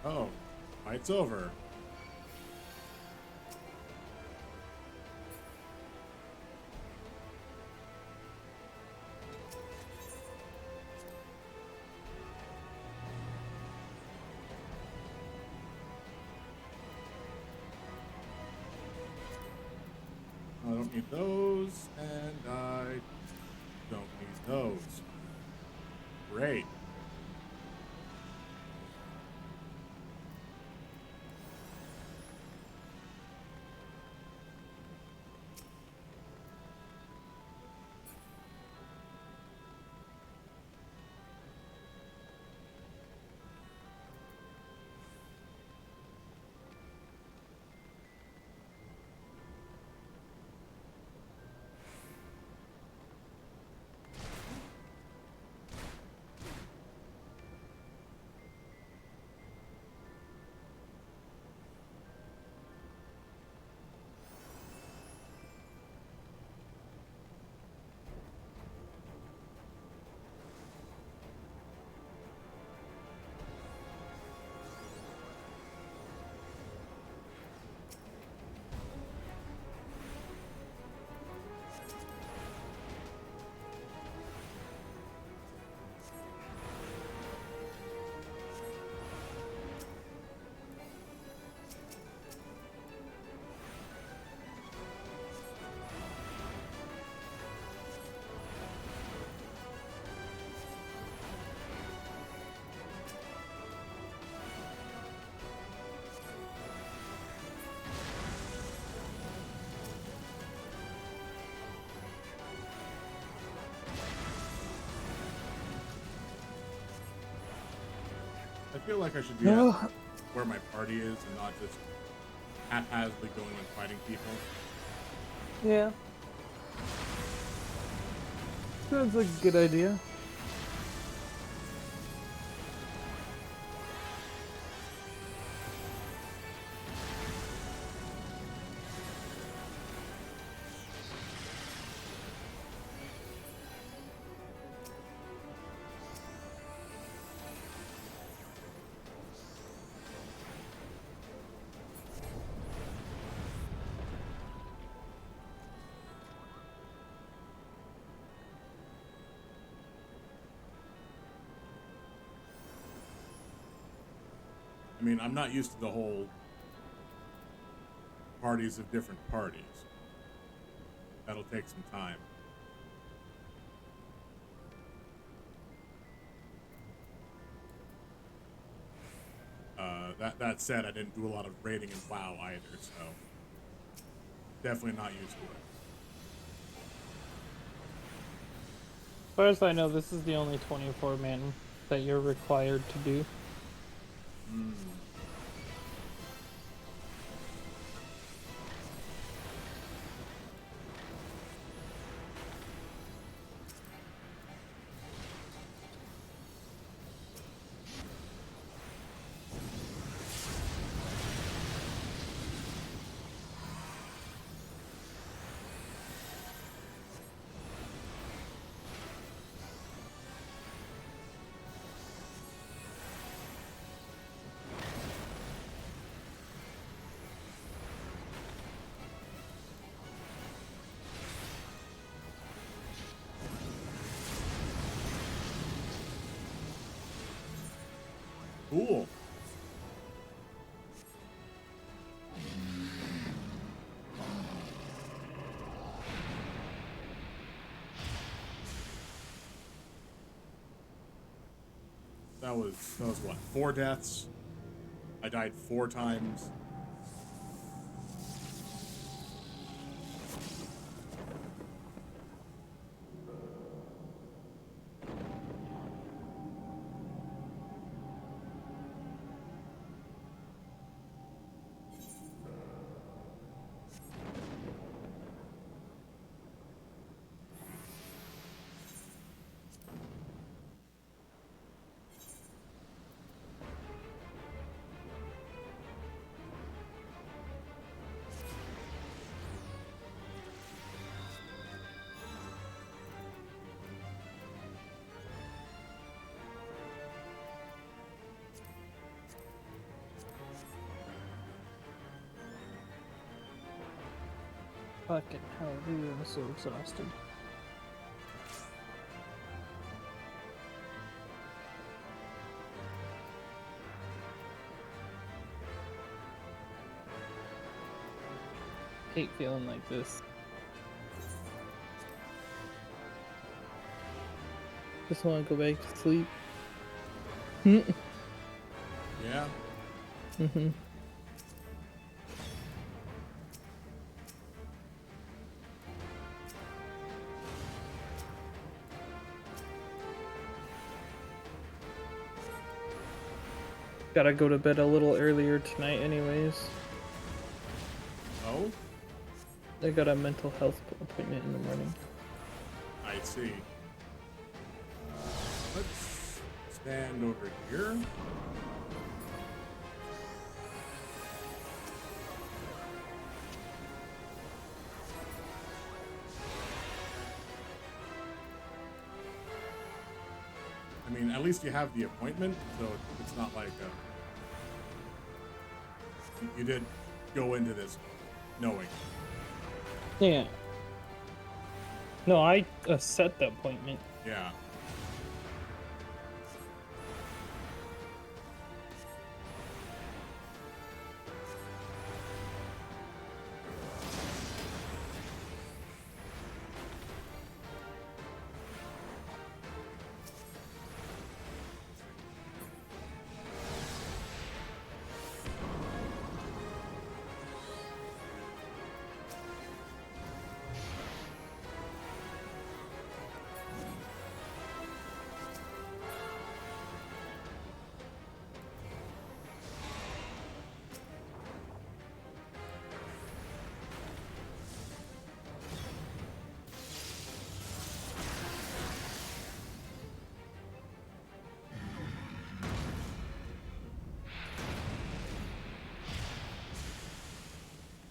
Oh, fight's over. I don't need those, and I don't need those. Great. I feel like I should be at where my party is and not just haphazardly going and fighting people. Yeah. Sounds like a good idea. I mean, I'm not used to the whole parties of different parties. That'll take some time. That said, I didn't do a lot of raiding in WoW either, so definitely not used to it. As far as I know, this is the only 24-man that you're required to do. Cool. That was what? 4 deaths. I died 4 times. Fucking hell, dude, I'm so exhausted. Hate feeling like this. Just want to go back to sleep. Yeah. Mm-hmm. Gotta go to bed a little earlier tonight anyways. Oh? I got a mental health appointment in the morning. I see. Let's stand over here. I mean, at least you have the appointment, so it's not like you did go into this knowing. Yeah. No, I set the appointment. Yeah.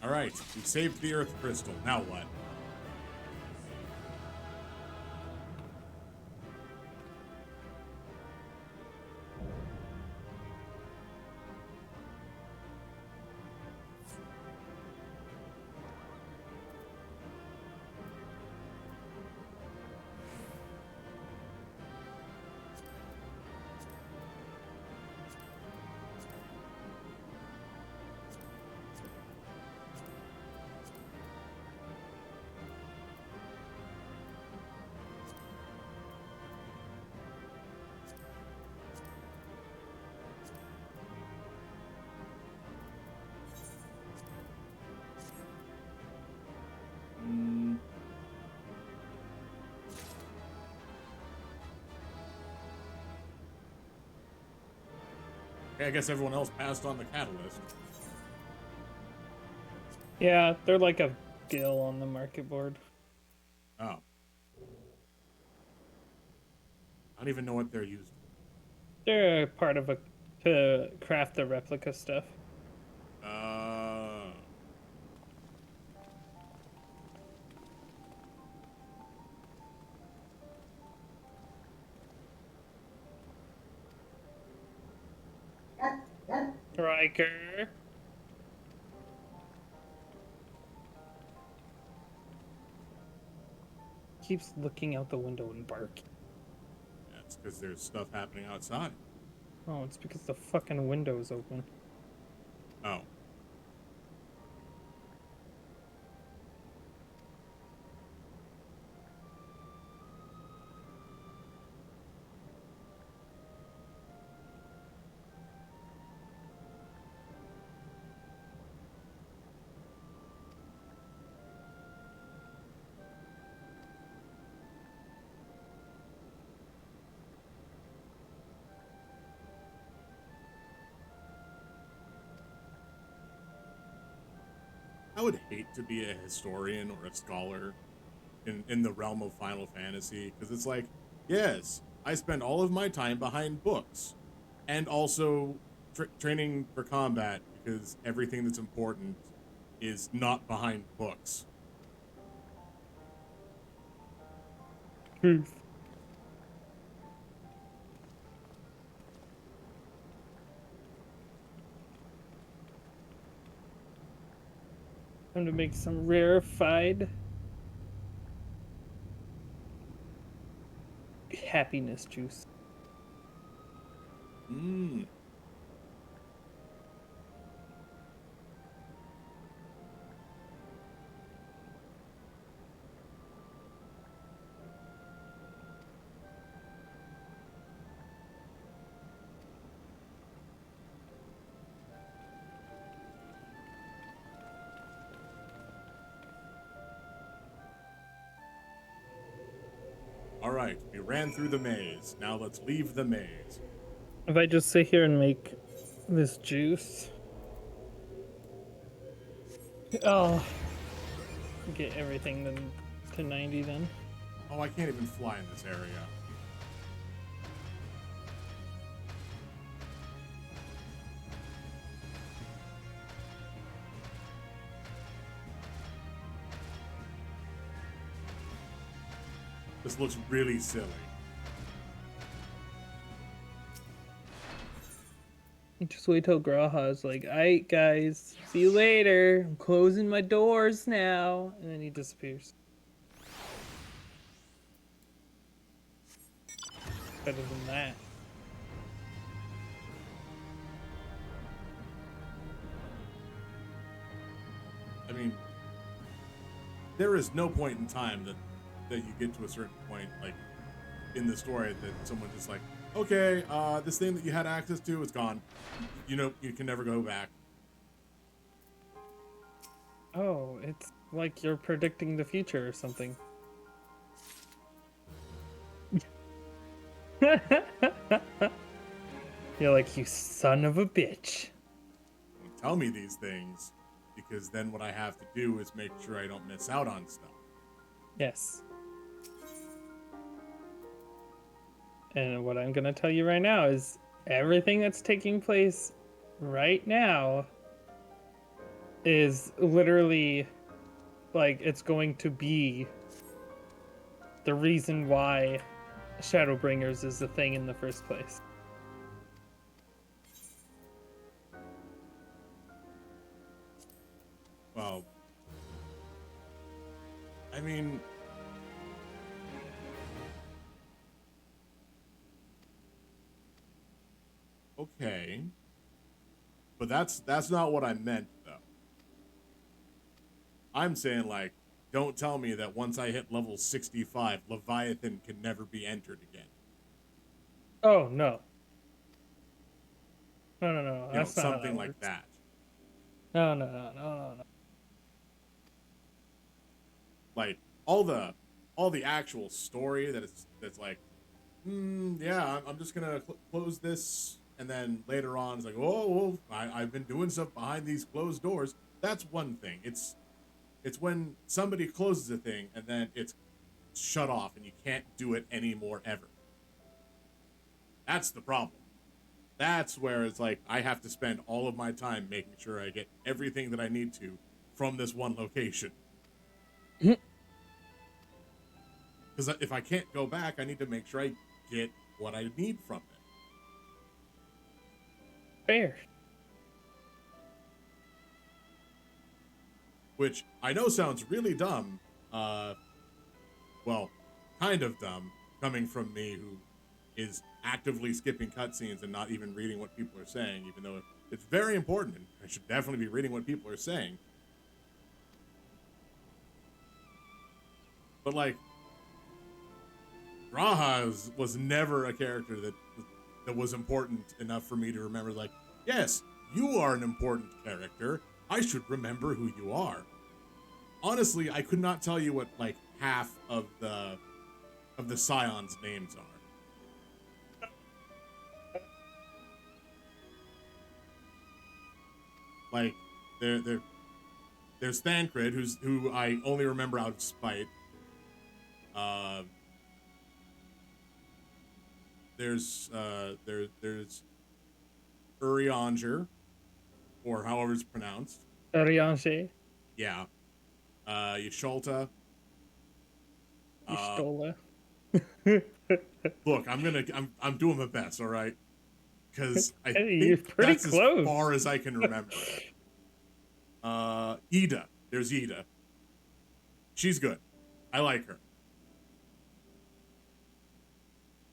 All right, we saved the Earth Crystal. Now what? I guess everyone else passed on the catalyst. Yeah, they're like a gill on the market board. Oh. I don't even know what they're used for. They're part of a to craft the replica stuff. Uh, Riker. Keeps looking out the window and barking. that's because there's stuff happening outside. Oh, it's because the fucking window's open. Oh. I would hate to be a historian or a scholar in the realm of Final Fantasy, because it's like, yes, I spend all of my time behind books and also training for combat, because everything that's important is not behind books. Truth. Time to make some rarefied happiness juice. Mmm. All right, we ran through the maze. Now let's leave the maze. If I just sit here and make this juice, oh, get everything then to 90 then. Oh, I can't even fly in this area. This looks really silly. Just wait till Graha's like, "Alright, guys, see you later. I'm closing my doors now," and then he disappears. Better than that. I mean, there is no point in time that you get to a certain point, like in the story, that someone's just like, okay, this thing that you had access to is gone. You know, you can never go back. Oh, it's like you're predicting the future or something. You're like, you son of a bitch. Don't tell me these things, because then what I have to do is make sure I don't miss out on stuff. Yes. And what I'm gonna tell you right now is everything that's taking place right now is literally like it's going to be the reason why Shadowbringers is the thing in the first place. Well, I mean, okay, but that's not what I meant, though. I'm saying, like, don't tell me that once I hit level 65, Leviathan can never be entered again. Oh no. No, You know, that's not how something that like works. that. No. Like all the actual story that's like, yeah, I'm just gonna close this and then later on it's like, oh, well, I've been doing stuff behind these closed doors. That's one thing. It's when somebody closes a thing and then it's shut off and you can't do it anymore ever. That's the problem. That's where it's like I have to spend all of my time making sure I get everything that I need to from this one location. Because if I can't go back, I need to make sure I get what I need from it. Fair. Which I know sounds really dumb. Well, kind of dumb, coming from me who is actively skipping cutscenes and not even reading what people are saying, even though it's very important and I should definitely be reading what people are saying. But like, Raha was never a character that was important enough for me to remember, like, yes, you are an important character. I should remember who you are. Honestly, I could not tell you what like half of the Scions' names are. Like, there's Thancred, who I only remember out of spite. There's Urianger, or however it's pronounced. Ariange. Yeah. Yasholta. Istola. Look, I'm doing my best, all right? Because I Hey, you're think pretty that's close. as far as I can remember. Ida. There's Ida. She's good. I like her.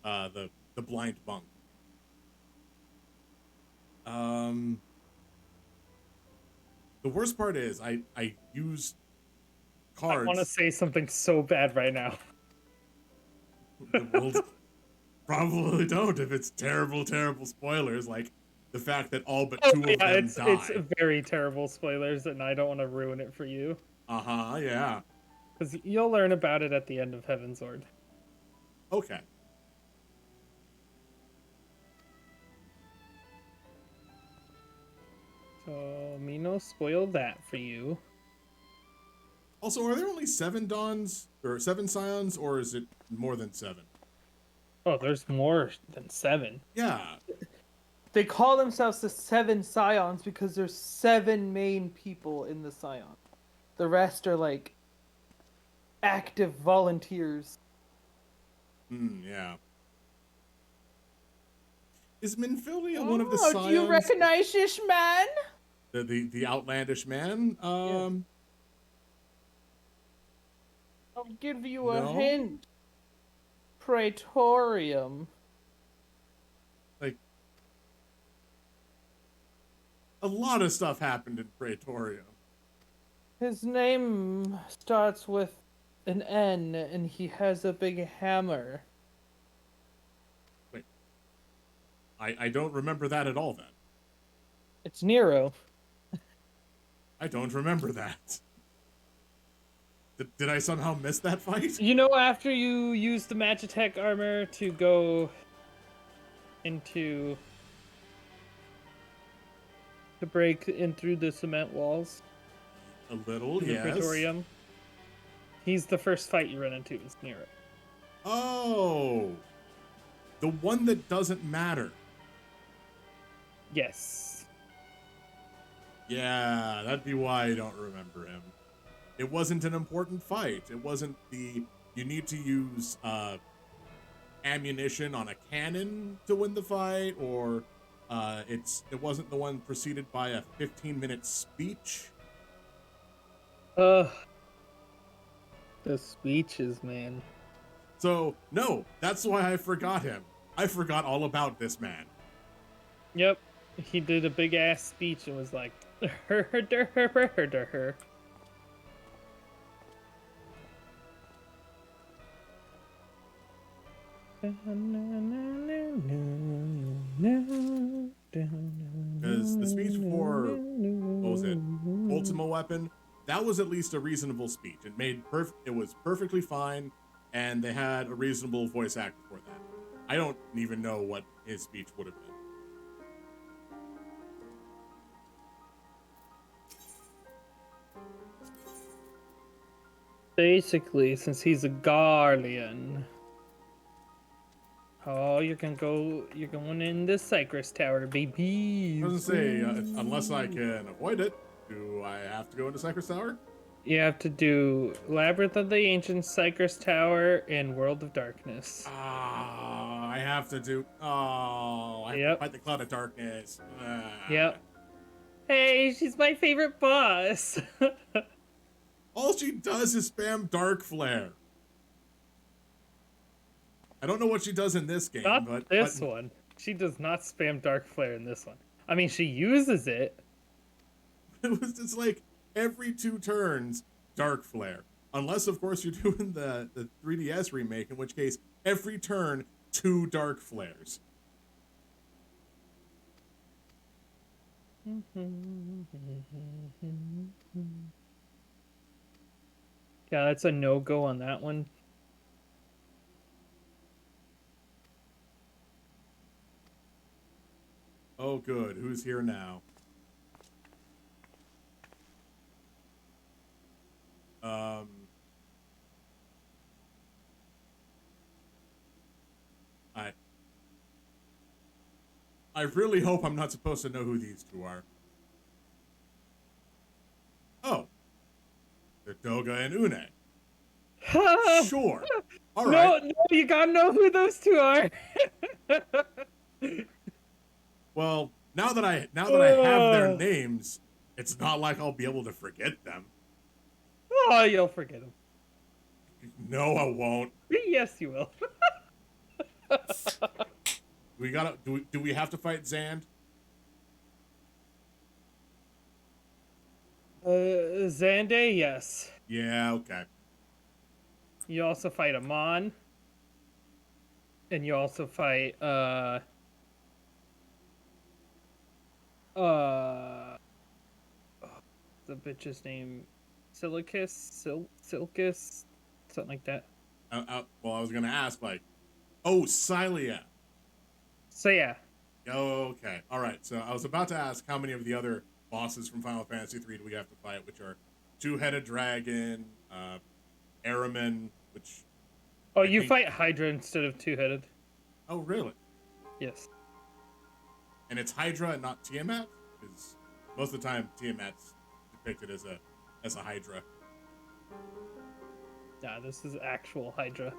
The blind monk. The worst part is I use cards. I want to say something so bad right now. Well, probably don't if it's terrible spoilers, like the fact that all but two of them die. It's very terrible spoilers, and I don't want to ruin it for you. Yeah. Because you'll learn about it at the end of Heavensward. Okay. So, me no spoil that for you. Also, are there only 7 Dawns or 7 Scions, or is it more than 7? Oh, there's more than 7. Yeah. They call themselves the 7 Scions because there's 7 main people in the Scion. The rest are like active volunteers. Yeah. Is Minfilia one of the Scions? Do you recognize this man? The outlandish man? I'll give you a No? hint. Praetorium. Like, a lot of stuff happened in Praetorium. His name starts with an N, and he has a big hammer. Wait. I don't remember that at all, then. It's Nero. I don't remember that. Did I somehow miss that fight? You know, after you use the Magitech armor to go into... to break in through the cement walls? A little, In the yes. Praetorium. He's the first fight you run into, is Nero. Oh! The one that doesn't matter. Yes. Yeah, that'd be why I don't remember him. It wasn't an important fight. It wasn't the... You need to use ammunition on a cannon to win the fight, or it wasn't the one preceded by a 15-minute speech. The speeches, man. So, no, that's why I forgot him. I forgot all about this man. Yep. He did a big ass speech and was like, her. Because the speech for, what was it, Ultima Weapon, that was at least a reasonable speech. It was perfectly fine, and they had a reasonable voice actor for that. I don't even know what his speech would have been. Basically, since he's a guardian. Oh, you're going in the Cypress Tower, baby. I was gonna say, unless I can avoid it, do I have to go into Cypress Tower? You have to do Labyrinth of the Ancient, Cypress Tower, and World of Darkness. Ah, I have to do. Oh, I have to Yep. fight the Cloud of Darkness. Ah. Yep. Hey, she's my favorite boss. All she does is spam Dark Flare. I don't know what she does in this game, Not but this one. She does not spam Dark Flare in this one. I mean, she uses it. it was just like every 2 turns, Dark Flare. Unless, of course, you're doing the 3DS remake, in which case every turn 2 Dark Flares. Yeah, that's a no-go on that one. Oh, good. Who's here now? I really hope I'm not supposed to know who these 2 are. Oh. They're Doga and Une. Sure. All right. No, you gotta know who those 2 are. Well, now that I have their names, it's not like I'll be able to forget them. Oh, you'll forget them. No, I won't. Yes, you will. Do we have to fight Zand? Xande, yes. Yeah, okay. You also fight Amon. And you also fight, the bitch's name, Silcus, something like that. Well, I was gonna ask, like, oh, Cylia. So yeah, Oh, okay. All right. So I was about to ask how many of the other bosses from Final Fantasy III do we have to fight, which are 2-headed dragon, Araman, which. oh, you fight Hydra instead of 2-headed. Oh, really? Yes. And it's Hydra and not Tiamat, because most of the time Tiamat's depicted as a Hydra. Nah, this is actual Hydra.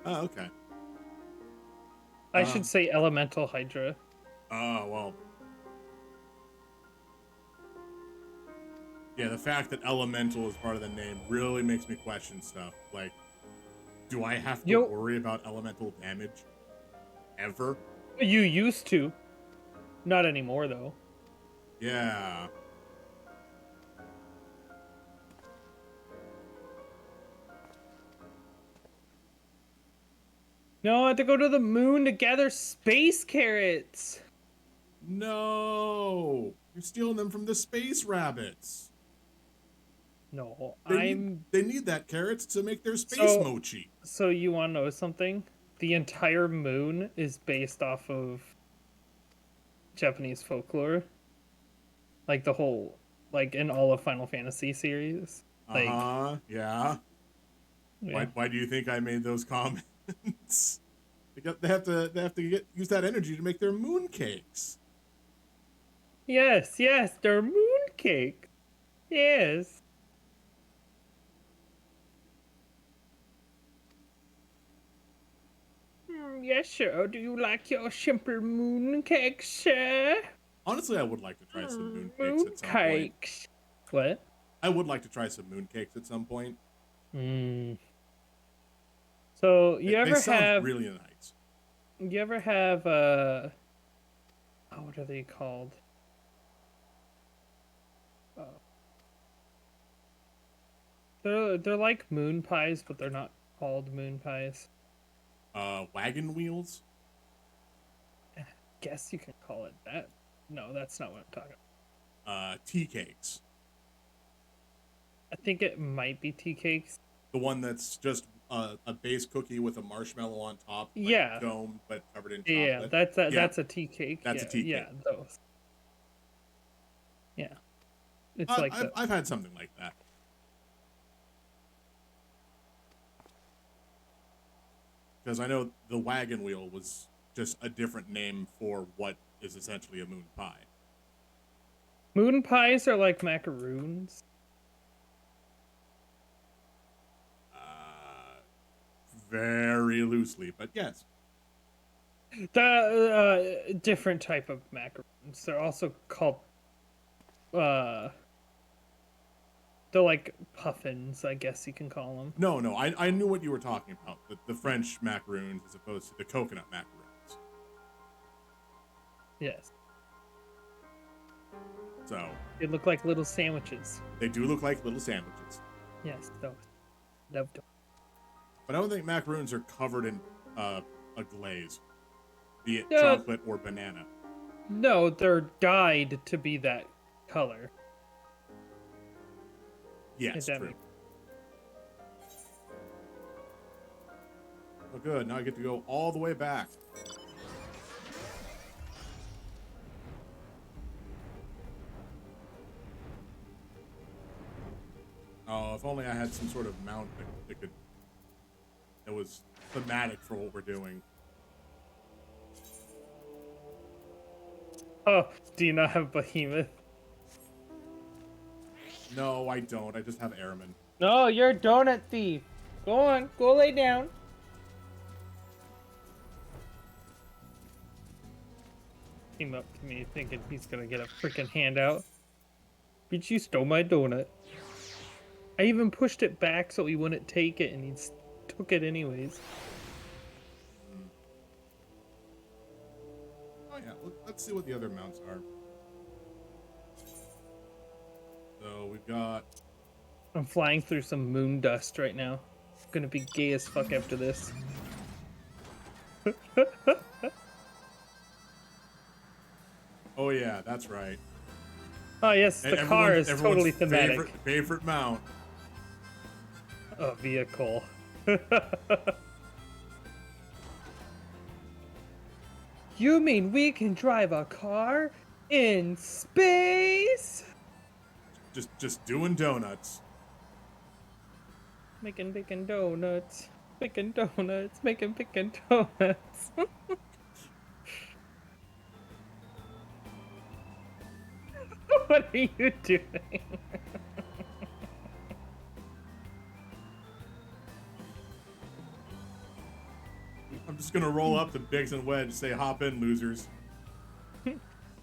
Oh, okay. I should say elemental Hydra. Oh, well. Yeah, the fact that elemental is part of the name really makes me question stuff. Like, do I have to worry about elemental damage? Ever? You used to. Not anymore, though. Yeah. No, I have to go to the moon to gather space carrots. No! You're stealing them from the space rabbits. No, They need that carrots to make their space mochi. So you want to know something? The entire moon is based off of Japanese folklore. Like the whole, like in all of Final Fantasy series. Like, yeah. yeah. Why do you think I made those comments? They have to use that energy to make their moon cakes. Yes, they're moon cake. Yes. Yes, sir. Do you like your simple moon cakes, sir? Honestly, I would like to try some moon cakes at some point. What? I would like to try some moon cakes at some point. So they sound really nice. You ever have what are they called? They're like moon pies, but they're not called moon pies. Wagon wheels? Guess you can call it that. No, that's not what I'm talking about. Tea cakes. I think it might be tea cakes. The one that's just a base cookie with a marshmallow on top, like yeah, domed but covered in chocolate. Yeah, that's a tea cake. That's a tea cake. Yeah, those. Yeah, it's like that. I've had something like that. Because I know the wagon wheel was just a different name for what is essentially a moon pie. Moon pies are like macaroons. Very loosely, but yes. The different type of macaroons. They're also called they're like puffins, I guess you can call them. No, I knew what you were talking about. The French macaroons as opposed to the coconut macaroons. Yes. So They look like little sandwiches. they do look like little sandwiches. Yes, those. Love them. But I don't think macaroons are covered in a glaze, be it Yeah. chocolate or banana. No, they're dyed to be that color. Yes, That true. makes- Oh, good. Now I get to go all the way back. Oh, if only I had some sort of mount that was thematic for what we're doing. Oh, do you not have Behemoth? No, I don't. I just have airmen. No, you're a donut thief. Go on, go lay down. Came up to me thinking he's gonna get a freaking handout. Bitch, you stole my donut. I even pushed it back so he wouldn't take it, and he took it anyways. Oh yeah, let's see what the other mounts are. So we've got. I'm flying through some moon dust right now. It's gonna be gay as fuck after this. Oh yeah, that's right. Oh yes, the car is totally thematic. Favorite mount. A vehicle. You mean we can drive a car in space? Just doing donuts. Making bacon donuts. Making donuts. Making bacon donuts. What are you doing? I'm just gonna roll up to Biggs and Wedge, say hop in, losers.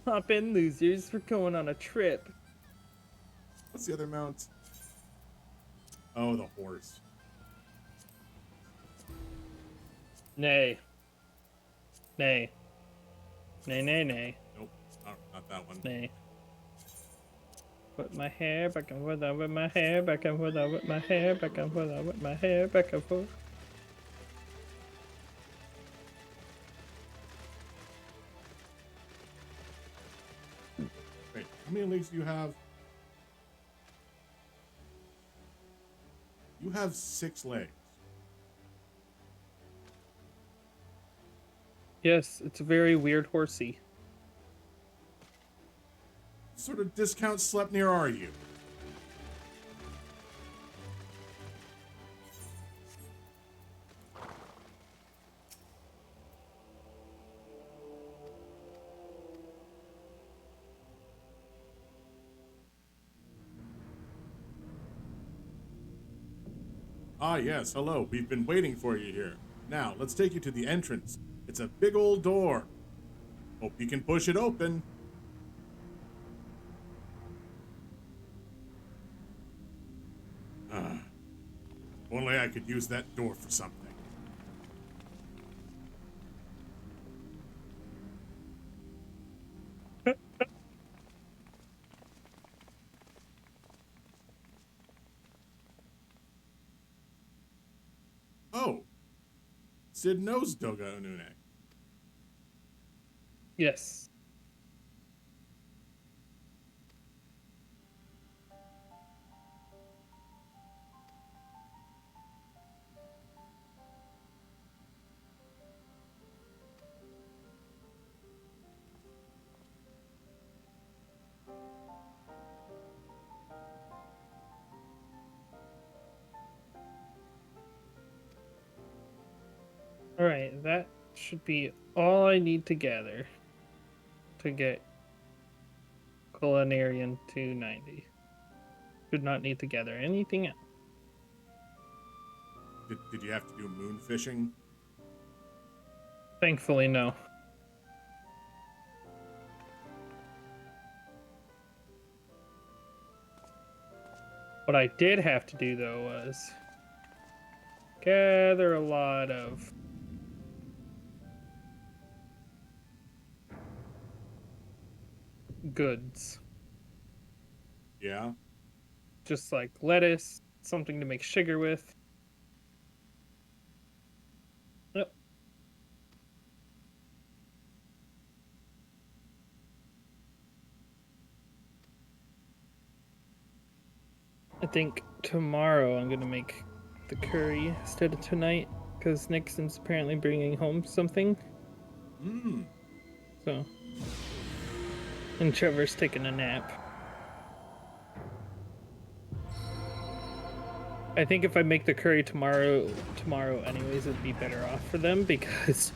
Hop in, losers. We're going on a trip. What's the other mount? Oh, the horse. Nay. Nay. Nay, nay, nay. Nope, not that one. Nay. Put my hair back and forth, with my hair back and forth, with my hair back and forth, with my hair back and forth. Wait, how many legs do you have? You have 6 legs. Yes, it's a very weird horsey. What sort of discount Sleipnir are you? Ah, yes, hello. We've been waiting for you here. Now, let's take you to the entrance. It's a big old door. Hope you can push it open. Ah, only I could use that door for something. Oh, Sid knows Doga Onune. Yes. Alright, that should be all I need to gather to get Culinarian 290. Should not need to gather anything else. Did you have to do moon fishing? Thankfully, no. What I did have to do, though, was gather a lot of goods. Yeah. Just like lettuce, something to make sugar with. Yep. I think tomorrow I'm gonna make the curry instead of tonight, because Nixon's apparently bringing home something. Mmm. So, and Trevor's taking a nap. I think if I make the curry tomorrow anyways, it'd be better off for them because,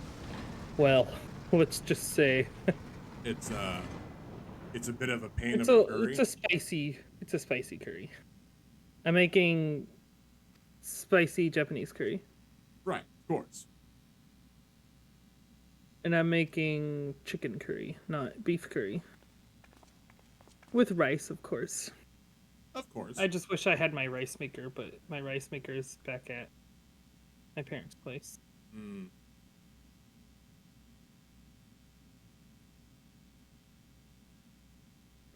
well, let's just say It's a bit of a pain it's of a a curry. it's a spicy curry. I'm making spicy Japanese curry, Right, of course. and I'm making chicken curry, not beef curry, with rice, of course. Of course. I just wish I had my rice maker, but my rice maker is back at my parents' place. Mm.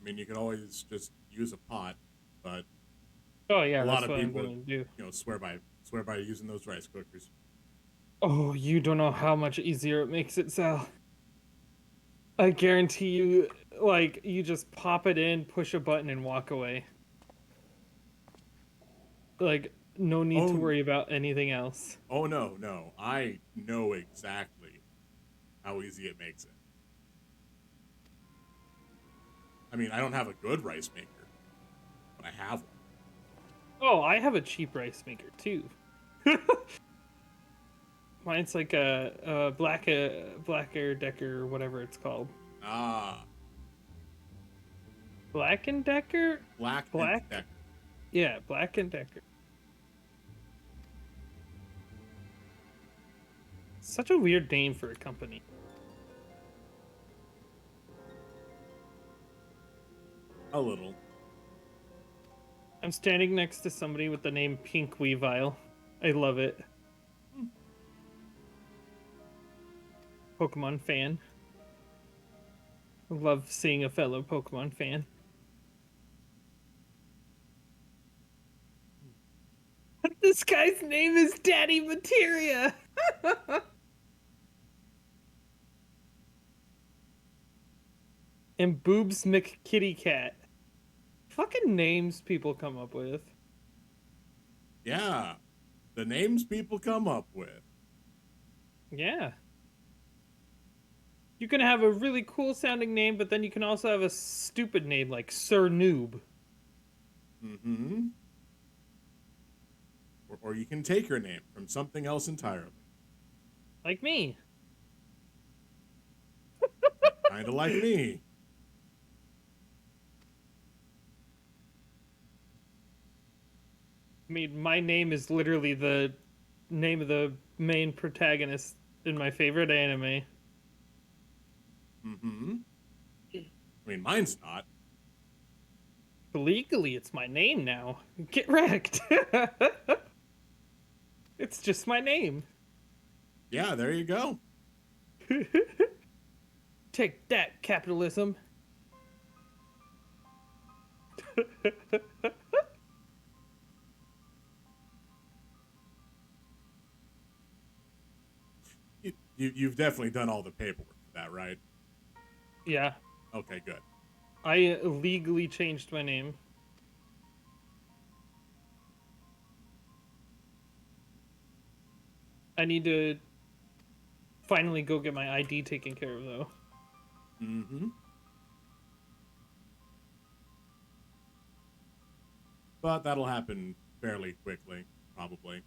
I mean, you could always just use a pot, but Oh yeah, a that's lot of what I'm people, going to do. swear by using those rice cookers. Oh, you don't know how much easier it makes it, Sal. I guarantee you, like, you just pop it in, push a button, and walk away. Like, no need to Oh. worry about anything else. Oh no, I know exactly how easy it makes it. I mean, I don't have a good rice maker, but I have one. Oh, I have a cheap rice maker, too. Mine's like a Blacker Decker, whatever it's called. Ah, Black and Decker? Black and Black? Decker. Yeah, Black and Decker. Such a weird name for a company. A little. I'm standing next to somebody with the name Pink Weavile. I love it. Pokemon fan. I love seeing a fellow Pokemon fan. This guy's name is Daddy Materia! And Boobs McKitty Cat. Fucking names people come up with. Yeah, the names people come up with. Yeah. You can have a really cool sounding name, but then you can also have a stupid name like Sir Noob. Mm-hmm. Or you can take your name from something else entirely. Like me. Kind of like me. I mean, my name is literally the name of the main protagonist in my favorite anime. Mm-hmm. I mean, mine's not. Legally, it's my name now. Get wrecked. It's just my name. Yeah, there you go. Take that, capitalism. You've definitely done all the paperwork for that, right? Yeah. Okay, good. I legally changed my name. I need to finally go get my ID taken care of, though. Mm-hmm. But that'll happen fairly quickly, probably.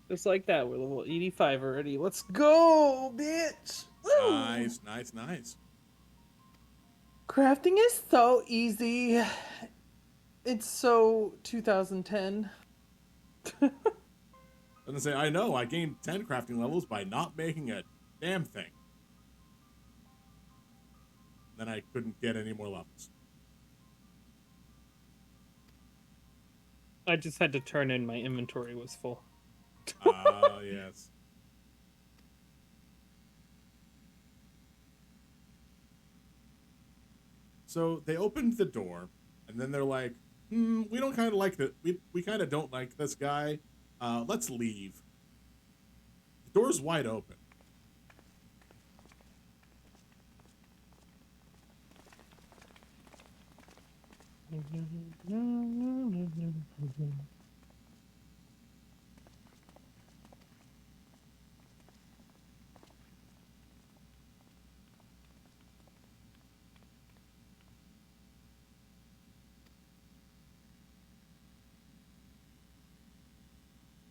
Just like that, we're level 85 already. Let's go, bitch! Woo! Nice, nice, nice. Crafting is so easy. It's so 2010. I was gonna say, I know, I gained 10 crafting levels by not making a damn thing. Then I couldn't get any more levels. I just had to turn in my inventory was full. Ah, yes. So they opened the door, and then they're like, we don't kind of like that. We kind of don't like this guy. Let's leave. The door's wide open.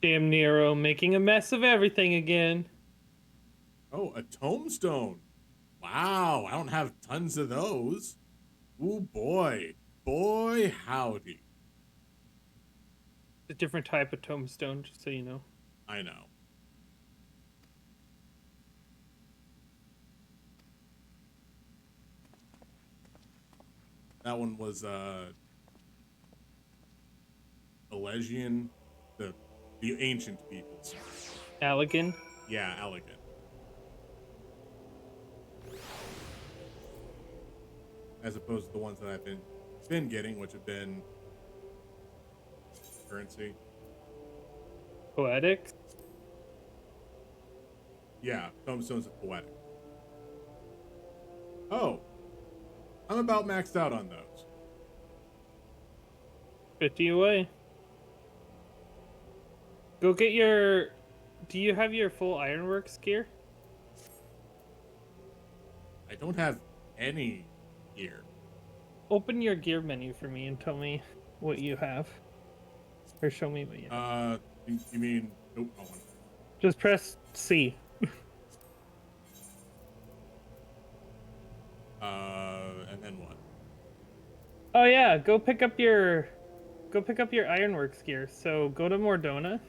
Damn Nero making a mess of everything again. Oh, a tombstone. Wow, I don't have tons of those. Ooh, boy. Boy, howdy. A different type of tombstone, just so you know. I know. That one was, Elegian, the ancient peoples. Allegan? Yeah, elegant. As opposed to the ones that I've been getting, which have been currency. Poetic? Yeah, tombstones of poetic. Oh, I'm about maxed out on those. 50 away. Go get your... Do you have your full ironworks gear? I don't have any gear. Open your gear menu for me and tell me what you have. Or show me what you have. You mean nope, no one. Just press C. And then what? Oh yeah, go pick up your ironworks gear. So go to Mordona.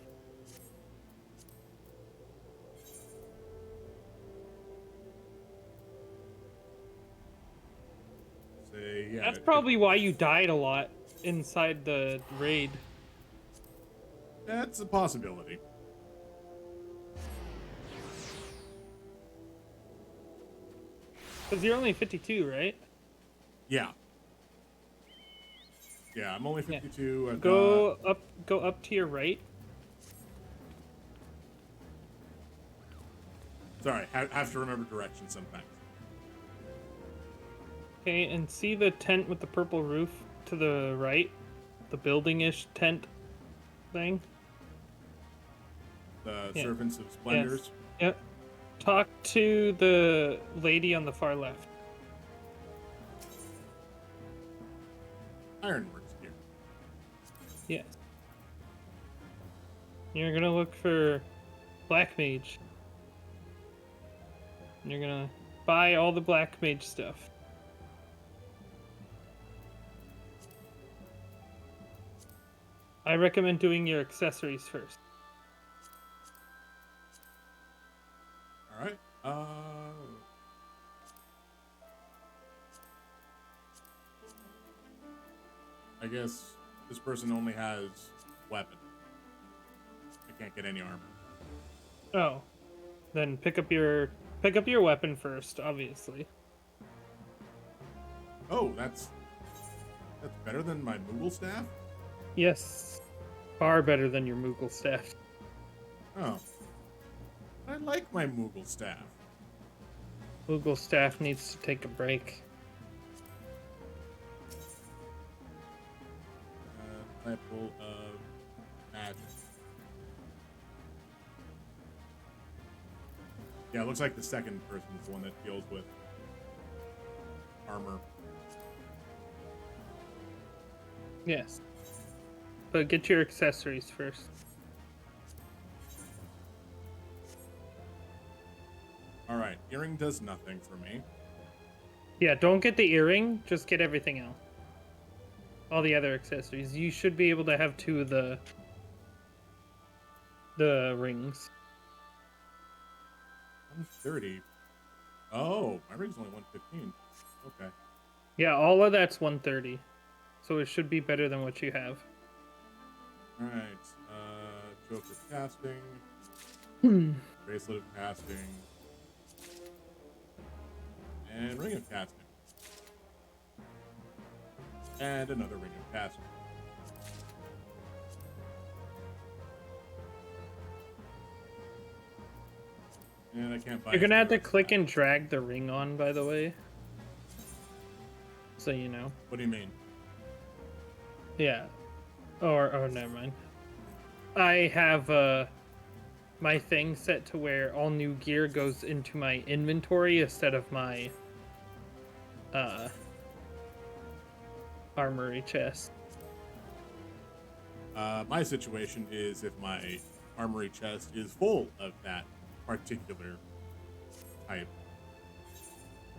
Say yeah. That's probably why you died a lot inside the raid. That's a possibility. Because you're only 52, right? Yeah. Yeah, I'm only 52. I've Go up to your right. Sorry, have to remember directions sometimes. Okay, and see the tent with the purple roof to the right? The building-ish tent thing? The Yeah. Servants of Splendors. Yes. Yep. Talk to the lady on the far left. Ironworks gear. Yes. You're gonna look for Black Mage. And you're gonna buy all the Black Mage stuff. I recommend doing your accessories first. All right. I guess this person only has weapon. I can't get any armor. Oh. Then pick up your weapon first, obviously. Oh, that's better than my Moogle staff? Yes. Far better than your Moogle staff. Oh. I like my Moogle staff. Moogle staff needs to take a break. Disciple of Magic. Yeah, it looks like the second person is the one that deals with armor. Yes. But get your accessories first. All right, earring does nothing for me. Yeah, don't get the earring. Just get everything else. All the other accessories. You should be able to have 2 of the rings. 130. Oh, my ring's only 115. Okay. Yeah, all of that's 130. So it should be better than what you have. All right. Joker casting. Bracelet of casting. And ring of casting. And another ring of casting. And I can't buy. You're gonna have to anything else click now. and drag the ring on, by the way. So you know. What do you mean? Yeah. Oh, never mind. I have my thing set to where all new gear goes into my inventory instead of my armory chest. My situation is if my armory chest is full of that particular type.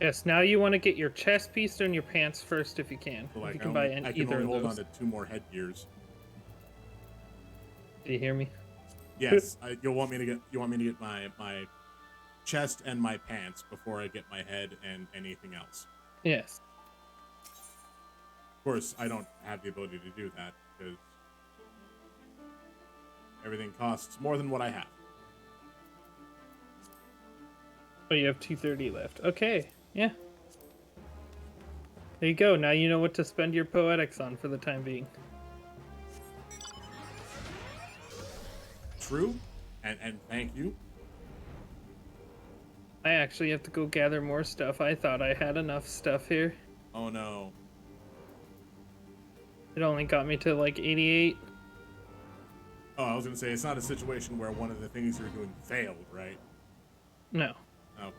Yes, now you want to get your chest piece and your pants first if you can. So If like you I, can only, buy I can either only of hold on those. to 2 more headgears. Do you hear me? Yes, you want me to get my chest and my pants before I get my head and anything else. Yes. Of course, I don't have the ability to do that because everything costs more than what I have. Oh, you have 230 left. Okay. Yeah. There you go. Now you know what to spend your poetics on for the time being. True, and thank you. I actually have to go gather more stuff. I thought I had enough stuff here. Oh no. It only got me to like 88. Oh, I was gonna say it's not a situation where one of the things you're doing failed, right? No. Okay.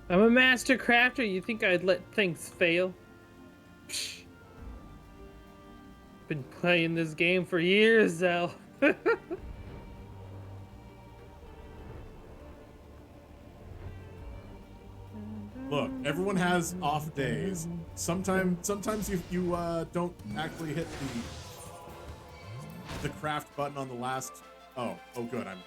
I'm a master crafter. You think I'd let things fail? Psh. Been playing this game for years, Zell. Look, everyone has off days. Sometimes you don't actually hit the craft button on the last. Oh good. I'm.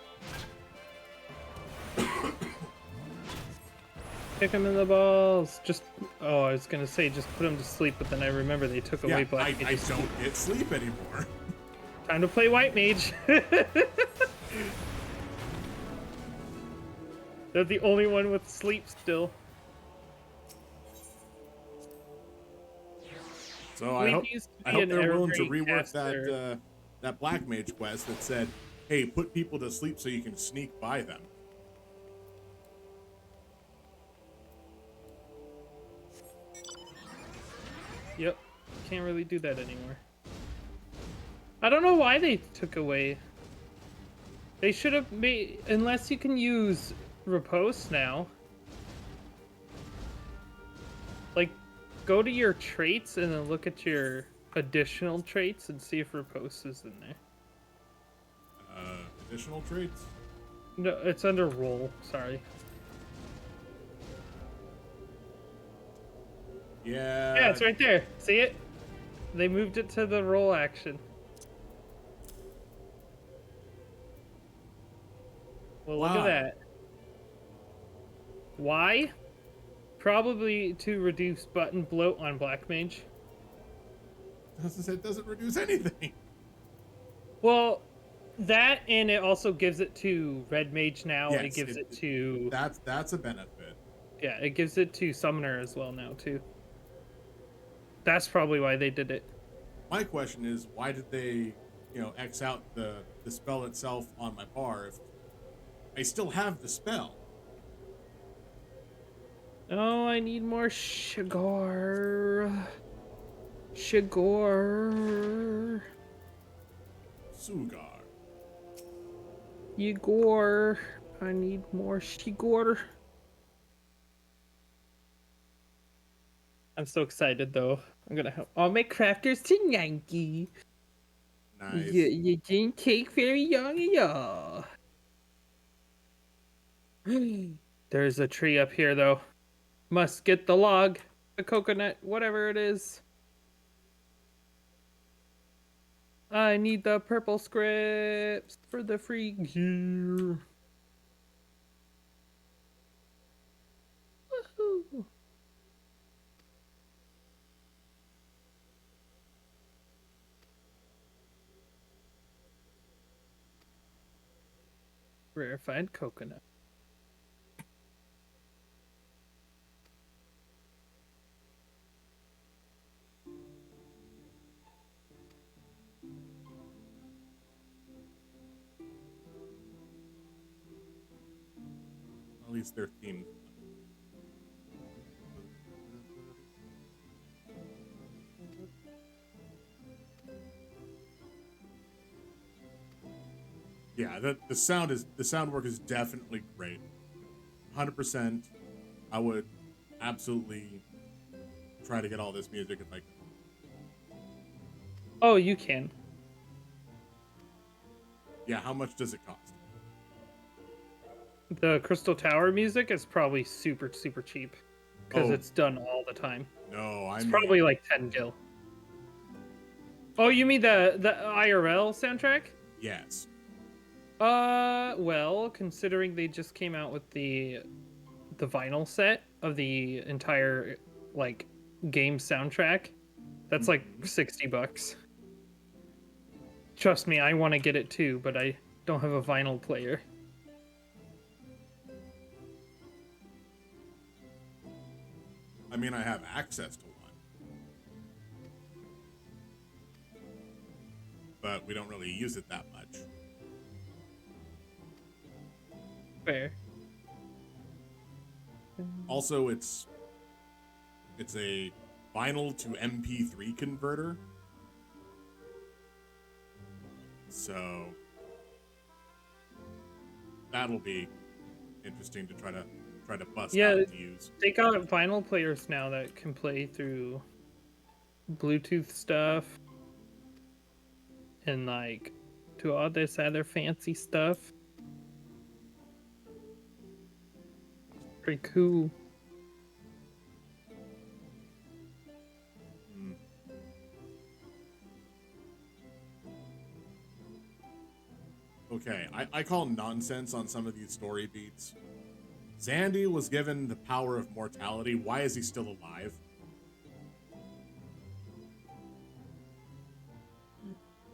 Kick him in the balls. I was gonna say just put him to sleep, but then I remember they took away Yeah, Black I Mage's don't get sleep anymore. Time to play White Mage. They're the only one with sleep still. So Sleep I hope used to I be hope an they're willing to evergreen rework caster. that Black Mage quest that said, "Hey, put people to sleep so you can sneak by them." Yep. Can't really do that anymore. I don't know why they took away. They should have made, unless you can use riposte now. Like, go to your traits and then look at your additional traits and see if riposte is in there. Additional traits. No, it's under roll. Sorry. Yeah. Yeah, it's right there. See it? They moved it to the roll action. Well, look at Why? that. Why? Probably to reduce button bloat on Black Mage. It doesn't reduce anything. Well, that and it also gives it to Red Mage now. Yes, it gives it to that's a benefit. yeah, it gives it to Summoner as well now too. That's probably why they did it. My question is, why did they, X out the spell itself on my bar if I still have the spell? Oh, I need more sugar. Sugar. Sugar. Igor. I need more sugar. I'm so excited though. I'm gonna help all my crafters tonight. Nice. You didn't take very long at all. There's a tree up here, though. Must get the log, the coconut, whatever it is. I need the purple scripts for the free gear. Woohoo! Rarefied coconut. At least their theme. Yeah, the sound work is definitely great. 100%. I would absolutely try to get all this music if I could. Oh, you can. Yeah, how much does it cost? The Crystal Tower music is probably super, super cheap because Oh. it's done all the time. No, I It's mean, probably like 10 gil. Oh, you mean the IRL soundtrack? yes. Well, considering they just came out with the vinyl set of the entire like game soundtrack, that's like $60. Trust me, I want to get it too, but I don't have a vinyl player. I mean, I have access to one. But we don't really use it that much. Fair. Also, it's a vinyl to MP3 converter. So that'll be interesting to try to bust out and use. They got vinyl players now that can play through Bluetooth stuff and like do all this other fancy stuff. Pretty cool. Okay, I call nonsense on some of these story beats. Zandy was given the power of mortality. Why is he still alive?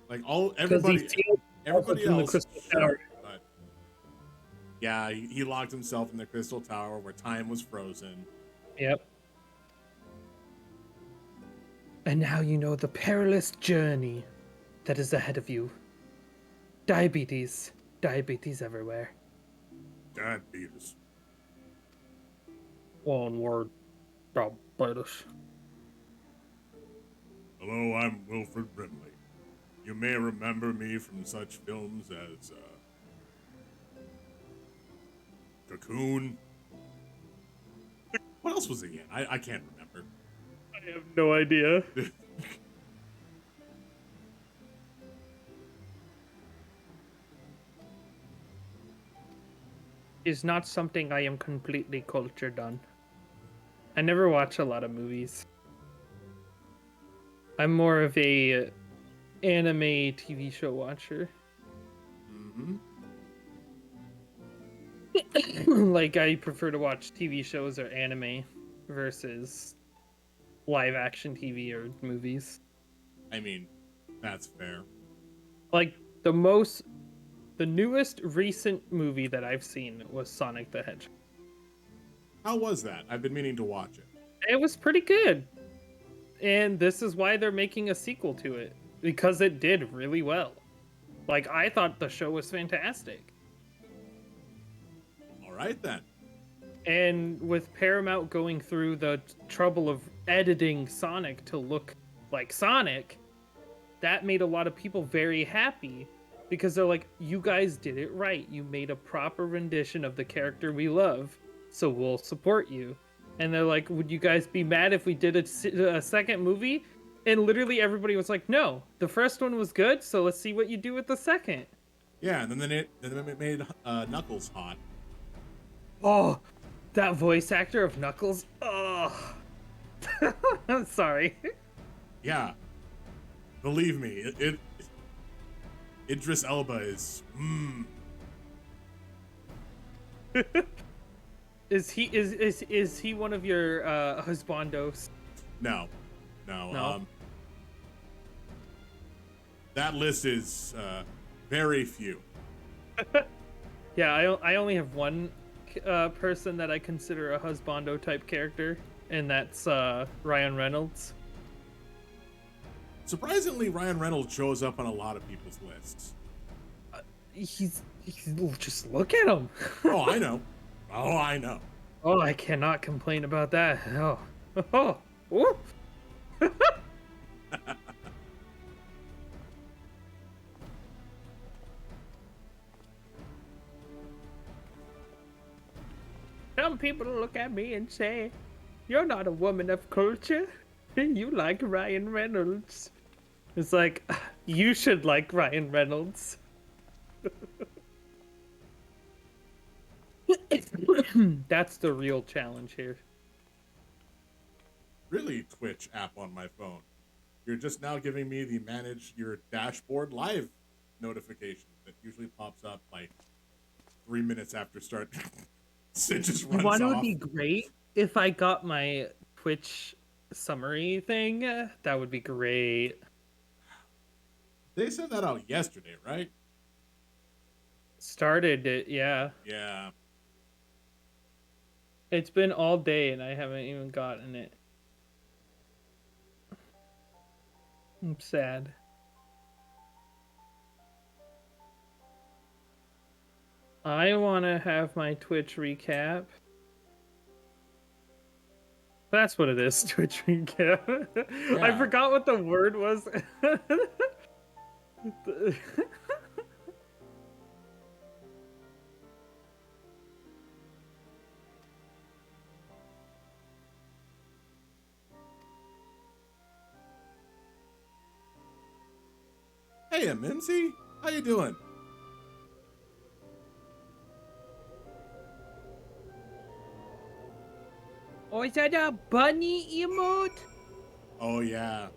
Like everybody in the else, Crystal sure, Tower. but yeah, he locked himself in the Crystal Tower where time was frozen. Yep. And now you know the perilous journey that is ahead of you. Diabetes. Diabetes everywhere. Diabetes. One word. Diabetes. Hello, I'm Wilfred Brimley. You may remember me from such films as Cocoon. What else was he in? I can't remember. I have no idea. Is not something I am completely cultured on. I never watch a lot of movies. I'm more of a anime TV show watcher. Like, I prefer to watch TV shows or anime versus live action TV or movies. I mean, that's fair. Like, the newest recent movie that I've seen was Sonic the Hedgehog. How was that? I've been meaning to watch it. It was pretty good. And this is why they're making a sequel to it. Because it did really well. Like, I thought the show was fantastic. All right, then. And with Paramount going through the trouble of editing Sonic to look like Sonic, that made a lot of people very happy. Because they're like, you guys did it right. You made a proper rendition of the character we love. So we'll support you. And they're like, would you guys be mad if we did a second movie? And literally everybody was like, no, the first one was good, so let's see what you do with the second. Yeah, and then they made Knuckles hot. Oh, that voice actor of Knuckles. Oh, I'm sorry. Yeah, believe me, Idris Elba is. Is he one of your husbandos? No, no. No. That list is very few. Yeah, I only have one person that I consider a husbando type character, and that's Ryan Reynolds. Surprisingly, Ryan Reynolds shows up on a lot of people's lists. He's just look at him. Oh, I know. Oh, I know. Oh, I cannot complain about that. Oh, oh, oh. Some people look at me and say, "You're not a woman of culture. You like Ryan Reynolds." It's like, you should like Ryan Reynolds. That's the real challenge here. Really, Twitch app on my phone. You're just now giving me the manage your dashboard live notification that usually pops up like 3 minutes after start. It just runs One off. would be great if I got my Twitch summary thing. That would be great. They sent that out yesterday, right? Started it, yeah. Yeah. It's been all day and I haven't even gotten it. I'm sad. I want to have my Twitch recap. That's what it is, Twitch recap. I Yeah. forgot what the word was. Hey, Mimsy, how you doing? Oh, is that a bunny emote? Oh yeah.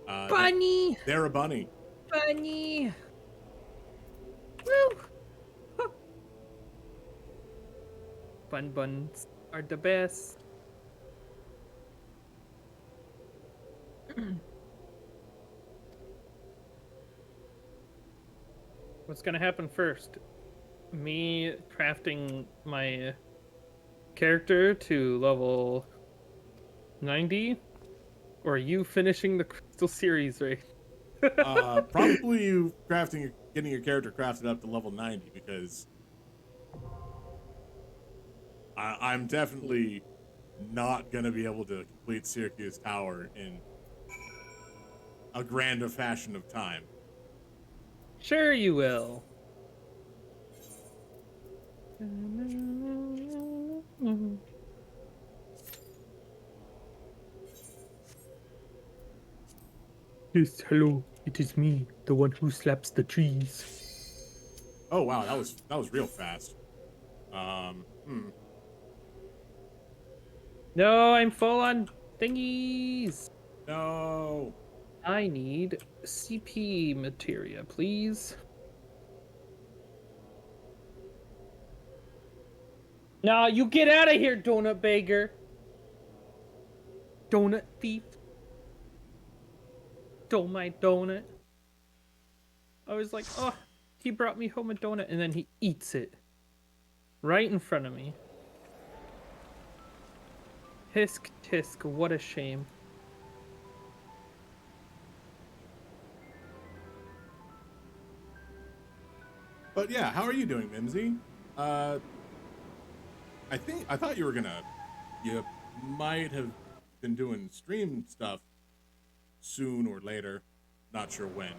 Bunny! They're a bunny. Bunny! Woo! Bun buns are the best. What's gonna happen first? Me crafting my character to level 90? Or you finishing the Crystal series, right? Probably you getting your character crafted up to level 90 because I'm definitely not gonna be able to complete Syracuse Tower in a grander fashion of time. Sure you will. Yes, hello. It is me, the one who slaps the trees. Oh wow, that was real fast. No, I'm full on thingies. No. I need CP materia, please. Nah, you get out of here, donut beggar. Donut thief. Stole my donut. I was like, oh, he brought me home a donut, and then he eats it. Right in front of me. Hisk tisk, what a shame. But yeah, how are you doing, Mimsy? I thought you might have been doing stream stuff soon or later. Not sure when.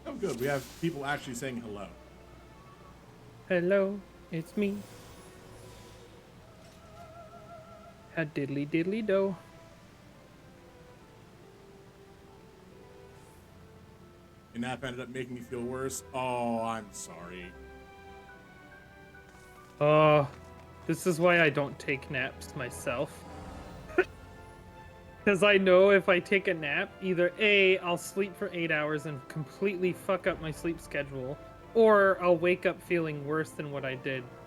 Oh, good. We have people actually saying hello. Hello, it's me. A diddly diddly do. your nap ended up making you feel worse. Oh, I'm sorry. Oh, this is why I don't take naps myself. Because I know if I take a nap, either A, I'll sleep for 8 hours and completely fuck up my sleep schedule, or I'll wake up feeling worse than what I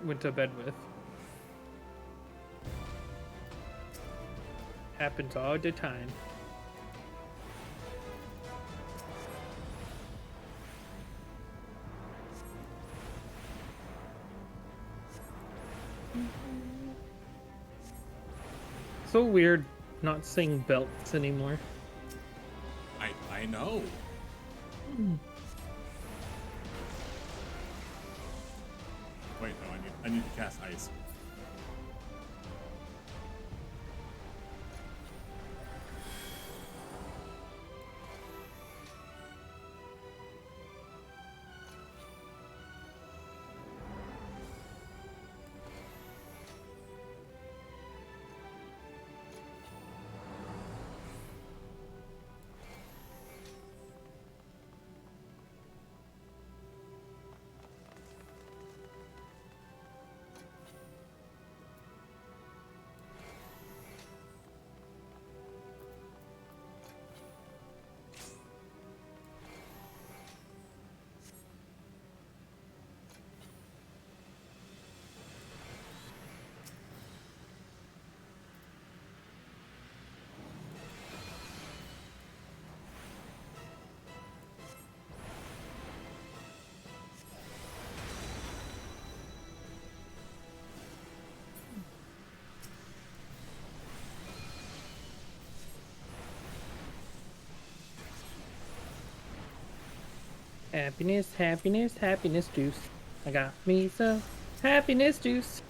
went to bed with. Happens all the time. So weird not seeing belts anymore. I know. Wait, no, I need to cast ice. Happiness, happiness, happiness juice. I got me some happiness juice.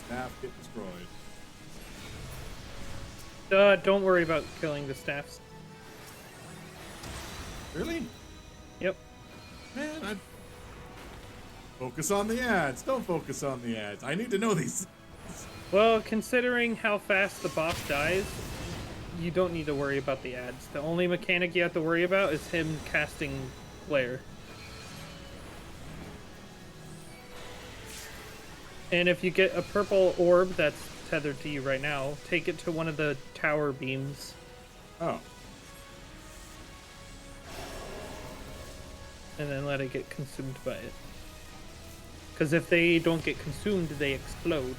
Staff get destroyed. Don't worry about killing the staffs. Really? Yep. Man, I focus on the ads. Don't focus on the ads. I need to know these. Well, considering how fast the boss dies, you don't need to worry about the ads. The only mechanic you have to worry about is him casting flare. And if you get a purple orb that's tethered to you right now, take it to one of the tower beams. Oh. And then let it get consumed by it. Because if they don't get consumed, they explode.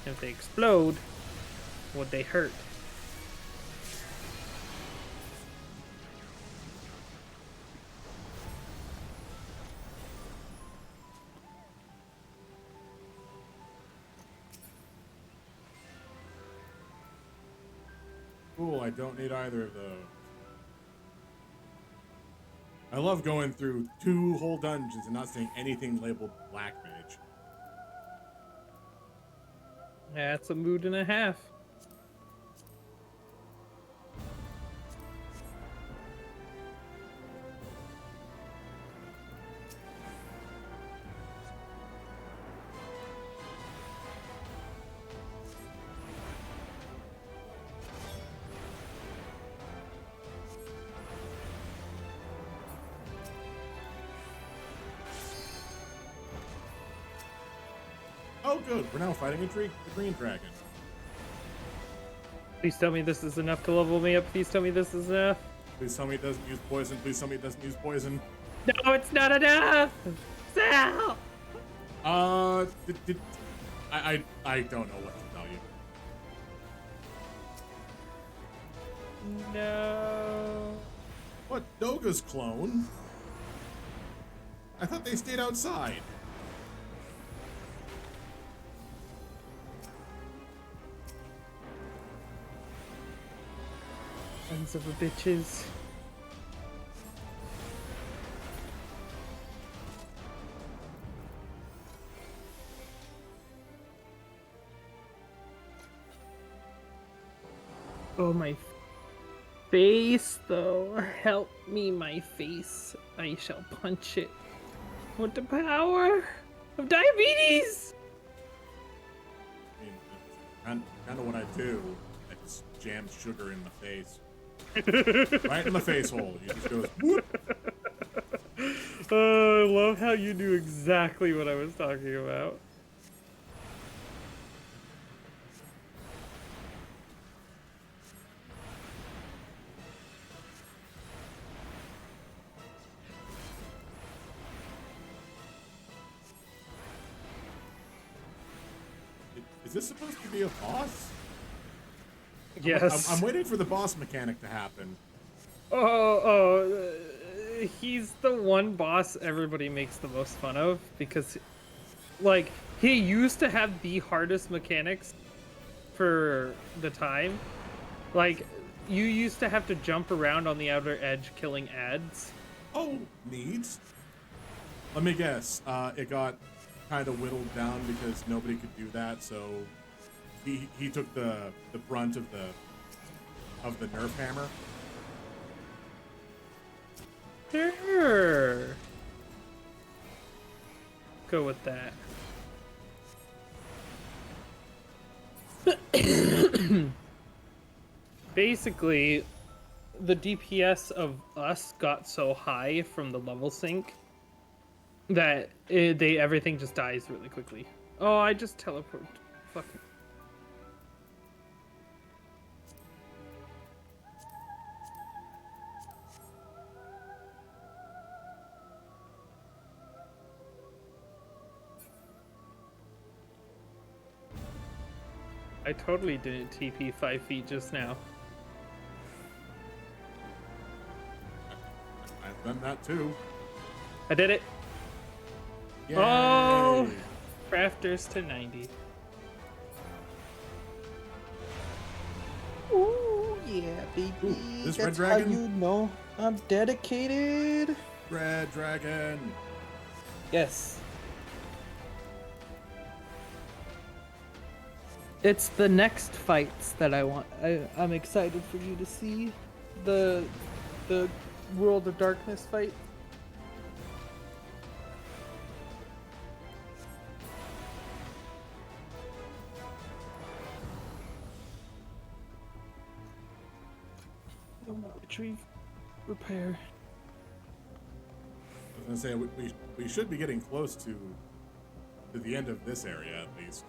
And if they explode, would they hurt? Cool, I don't need either of those. I love going through 2 whole dungeons and not seeing anything labeled Black Mage. That's a mood and a half. Oh, good. We're now fighting a green dragon. Please tell me this is enough to level me up. Please tell me this is enough. Please tell me it doesn't use poison. Please tell me it doesn't use poison. No, it's not enough! Sal! I don't know what to tell you. No. What? Doga's clone? I thought they stayed outside. Sons of a bitches. Oh my face, though. Help me, my face. I shall punch it with the power of diabetes. I mean, that's kind of what I do. I just jam sugar in the face. Right in the face hole. He just goes, whoop. I love how you knew exactly what I was talking about. Is this supposed to be a boss? Yes. I'm waiting for the boss mechanic to happen. He's the one boss everybody makes the most fun of because, like, he used to have the hardest mechanics for the time. Like, you used to have to jump around on the outer edge killing ads. Oh, neat. Let me guess. It got kind of whittled down because nobody could do that, so he took the brunt of the nerf hammer. Sure. Go with that. Basically, the DPS of us got so high from the level sync that everything just dies really quickly. Oh, I just teleport. Fucking. I totally didn't TP 5 feet just now. I've done that too. I did it. Yay! Oh! Crafters to 90. Ooh, yeah, baby. Ooh, this red That's dragon? how you know I'm dedicated. Red dragon. Yes. It's the next fights that I want. I'm excited for you to see the World of Darkness fight. Retrieve, repair. I was gonna say we should be getting close to the end of this area at least.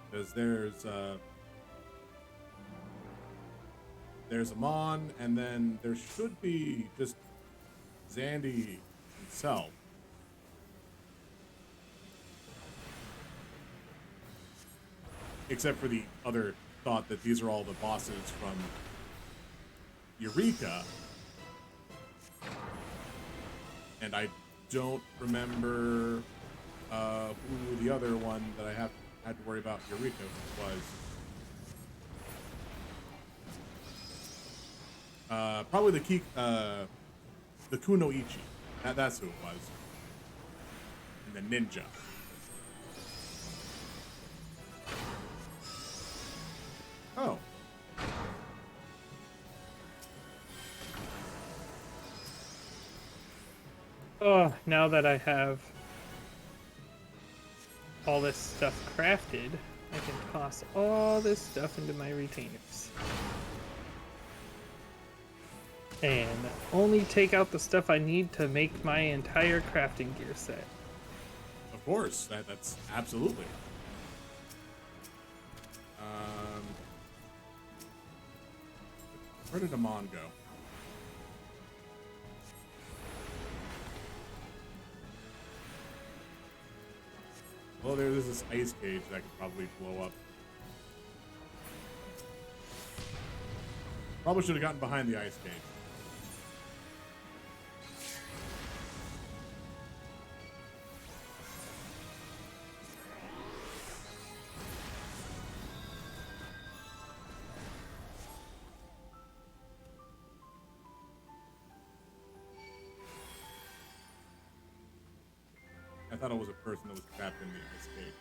Because there's Amon, and then there should be just Zandy himself. Except for the other thought that these are all the bosses from Eureka. And I don't remember who the other one that I had to worry about Eureka was. Probably the Kunoichi. That's who it was. And the ninja. Oh. Oh, now that I have all this stuff crafted, I can toss all this stuff into my retainers. And only take out the stuff I need to make my entire crafting gear set. Of course. That's absolutely. Where did Amon go? Well, there's this ice cage that could probably blow up. Probably should have gotten behind the ice cage. I thought it was a person that was trapped in the ice cage.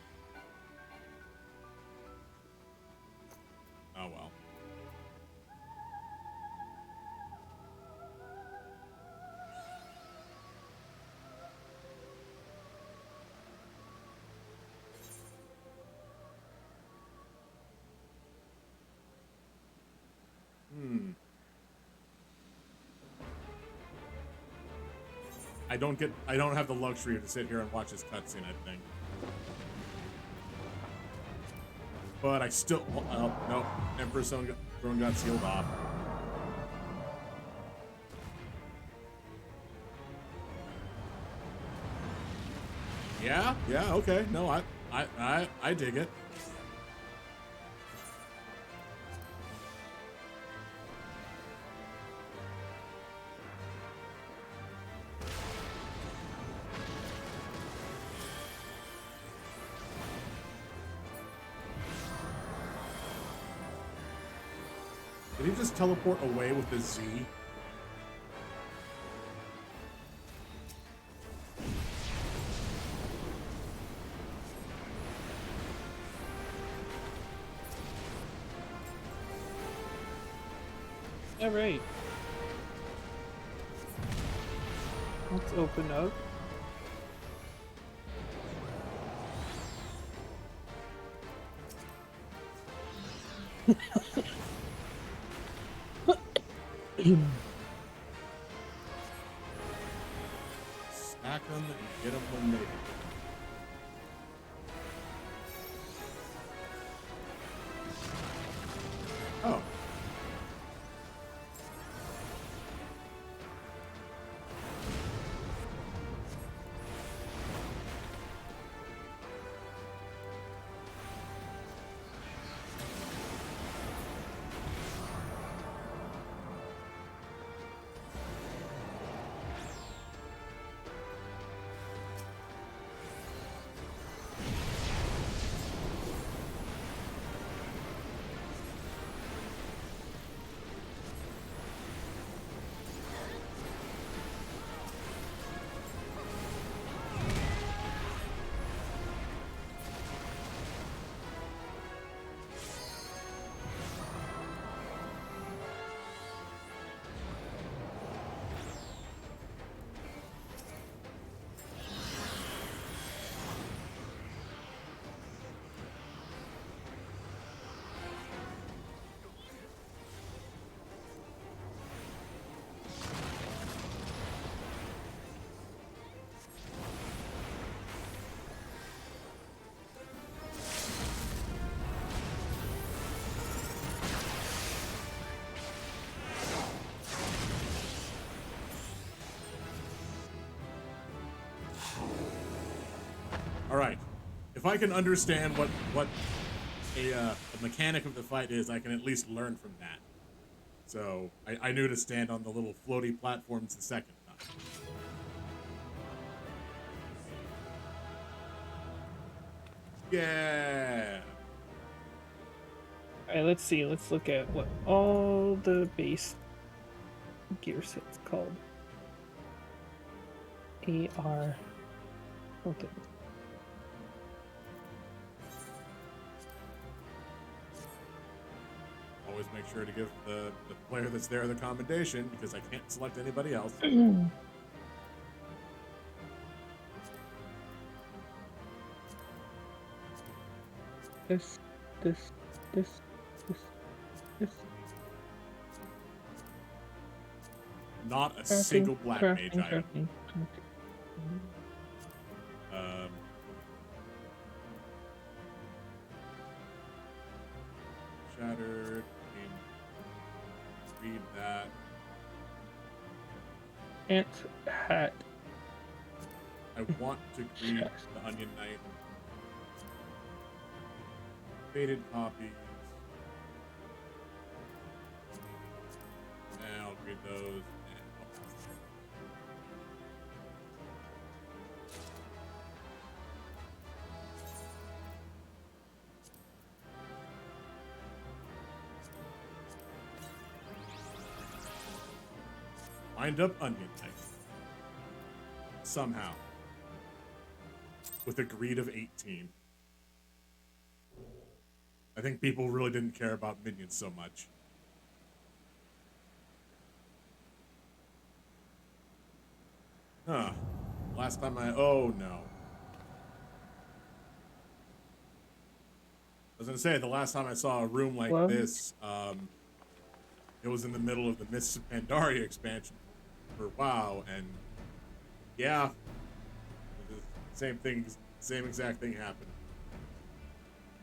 I don't have the luxury to sit here and watch this cutscene, I think. But I still, oh, no, Emperor's Throne got sealed off. Yeah, okay. No, I dig it. Did he just teleport away with the Z? All right. Let's open up. Stack them and get them when they. Oh. All right. If I can understand what a mechanic of the fight is, I can at least learn from that. So I knew to stand on the little floaty platforms the second time. Yeah. All right, let's see. Let's look at what all the base gear sets called. AR. Okay. Always make sure to give the player that's there the commendation because I can't select anybody else. This. Not a single black mage item. Shattered. Read that. Ant hat. I want to greet the Onion Knight. Faded copies. And I'll read those. And I'll pass them. Wind up Onion Knight. Somehow. With a greed of 18. I think people really didn't care about minions so much. Huh. Last time oh no. I was gonna say, the last time I saw a room like this, it was in the middle of the Mists of Pandaria expansion for WoW, and Yeah. Same thing, same exact thing happened.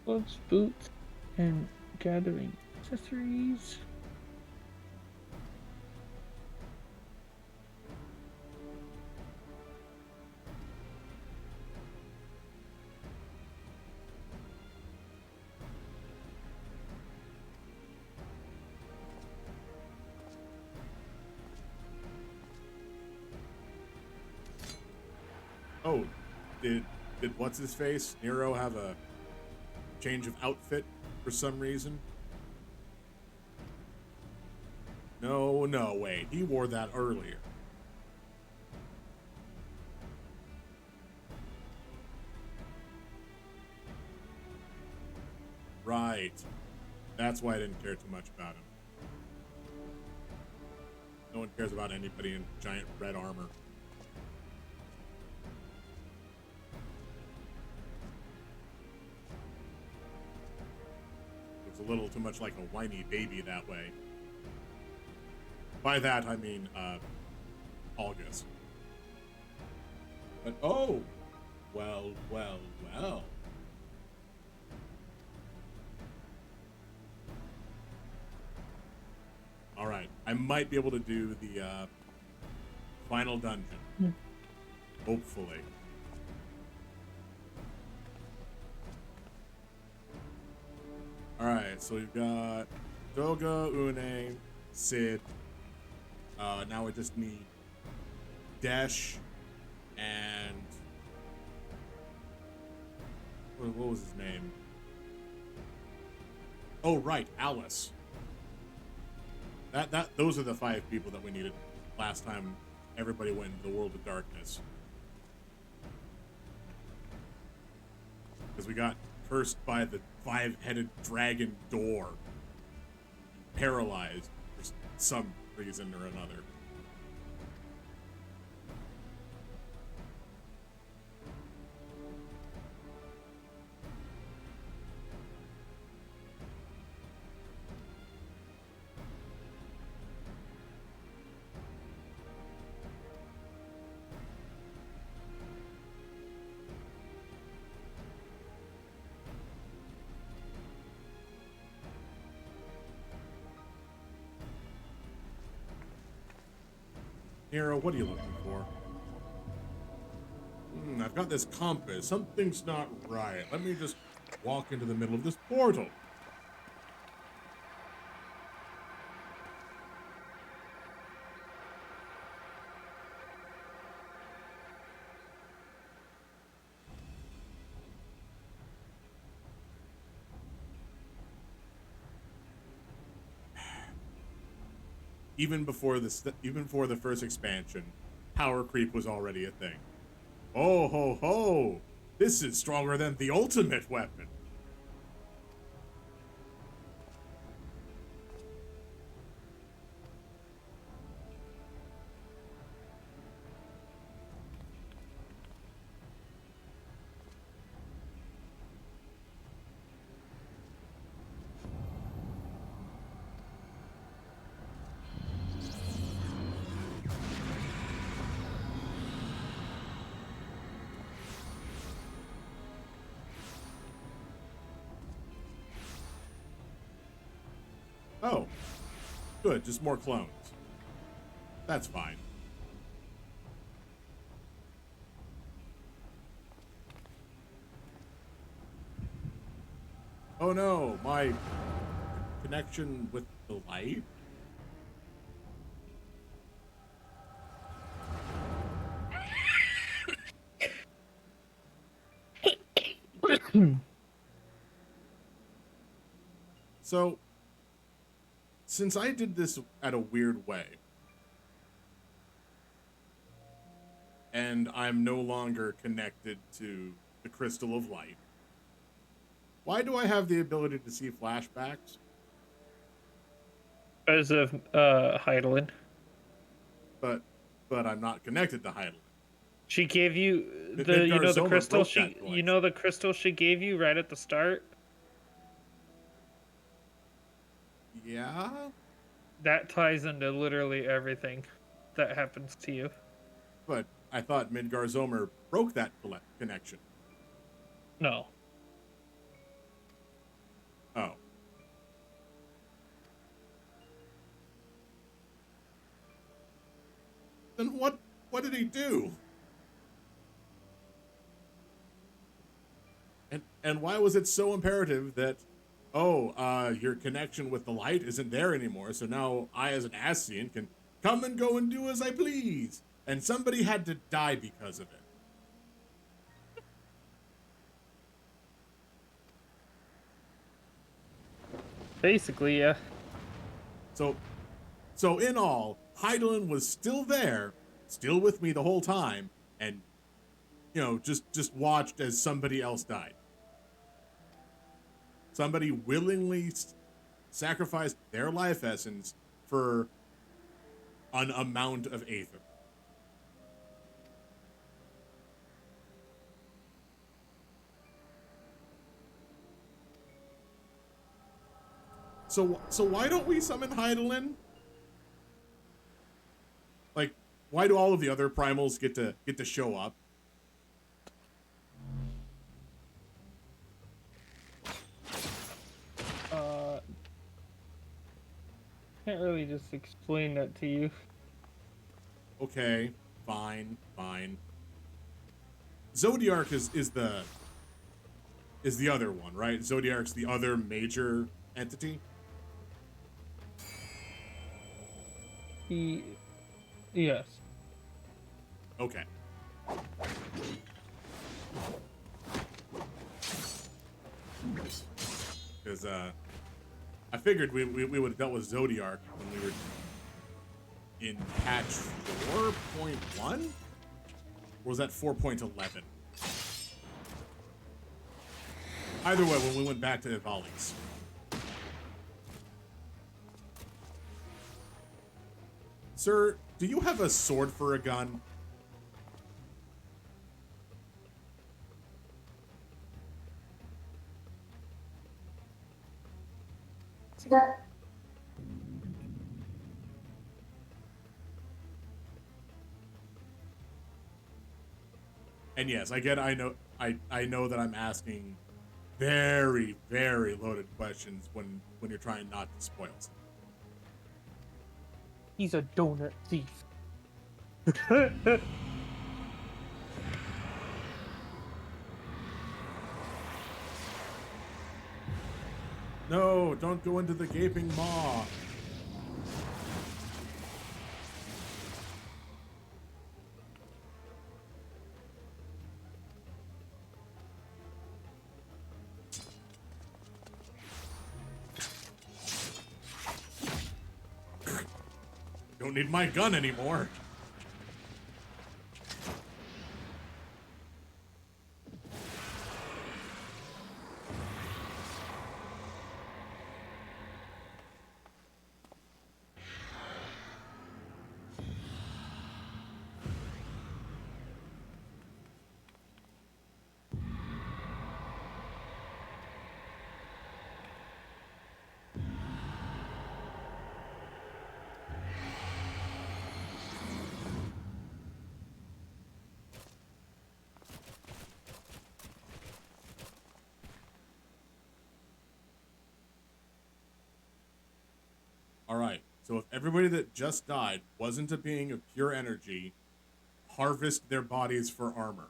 Gloves, boots, and gathering accessories. Oh, did what's his face Nero have a change of outfit for some reason? No, no, wait. He wore that earlier. Right. That's why I didn't care too much about him. No one cares about anybody in giant red armor. Looks a little too much like a whiny baby that way. By that, I mean, August. But, oh! Well, well, well. Alright, I might be able to do the, final dungeon. Hopefully. Alright, so we've got Doga, Une, Sid. Now we just need Desh and what was his name? Oh right, Alice. Those are the 5 people that we needed last time everybody went into the world of darkness. Because we got cursed by the 5-headed dragon door. Paralyzed for some reason or another. Nero, what are you looking for? I've got this compass. Something's not right. Let me just walk into the middle of this portal. Even before the first expansion, power creep was already a thing. Oh ho ho! This is stronger than the ultimate weapon. Oh, good, just more clones. That's fine. Oh no, my connection with the light? So, since I did this at a weird way, and I'm no longer connected to the Crystal of Light, why do I have the ability to see flashbacks? Because of Heidelin. But I'm not connected to Heidelin. She gave you the Midgar the Zoma crystal broke she that glitch. the crystal she gave you right at the start? Yeah? That ties into literally everything that happens to you. But thought Midgar Zomer broke that connection. No. Oh. Then what did he do? And why was it so imperative that, your connection with the light isn't there anymore, so now I, as an Ascian, can come and go and do as I please? And somebody had to die because of it. Basically, yeah. So in all, Heidelin was still there, still with me the whole time, and, just watched as somebody else died. Somebody willingly sacrificed their life essence for an amount of aether. So why don't we summon Heidelin? Like, why do all of the other primals get to show up? Can't really just explain that to you. Okay, fine. Zodiark is the other one, right? Zodiark's the other major entity. Yes. Okay. Because I figured we would have dealt with Zodiark when we were in patch 4.1? Or was that 4.11? Either way, when we went back to Ivali's. Sir, do you have a sword for a gun? And yes, I know that I'm asking very, very loaded questions when you're trying not to spoil something. He's a donut thief. No, don't go into the gaping maw. Don't need my gun anymore. Alright, so if everybody that just died wasn't a being of pure energy, harvest their bodies for armor.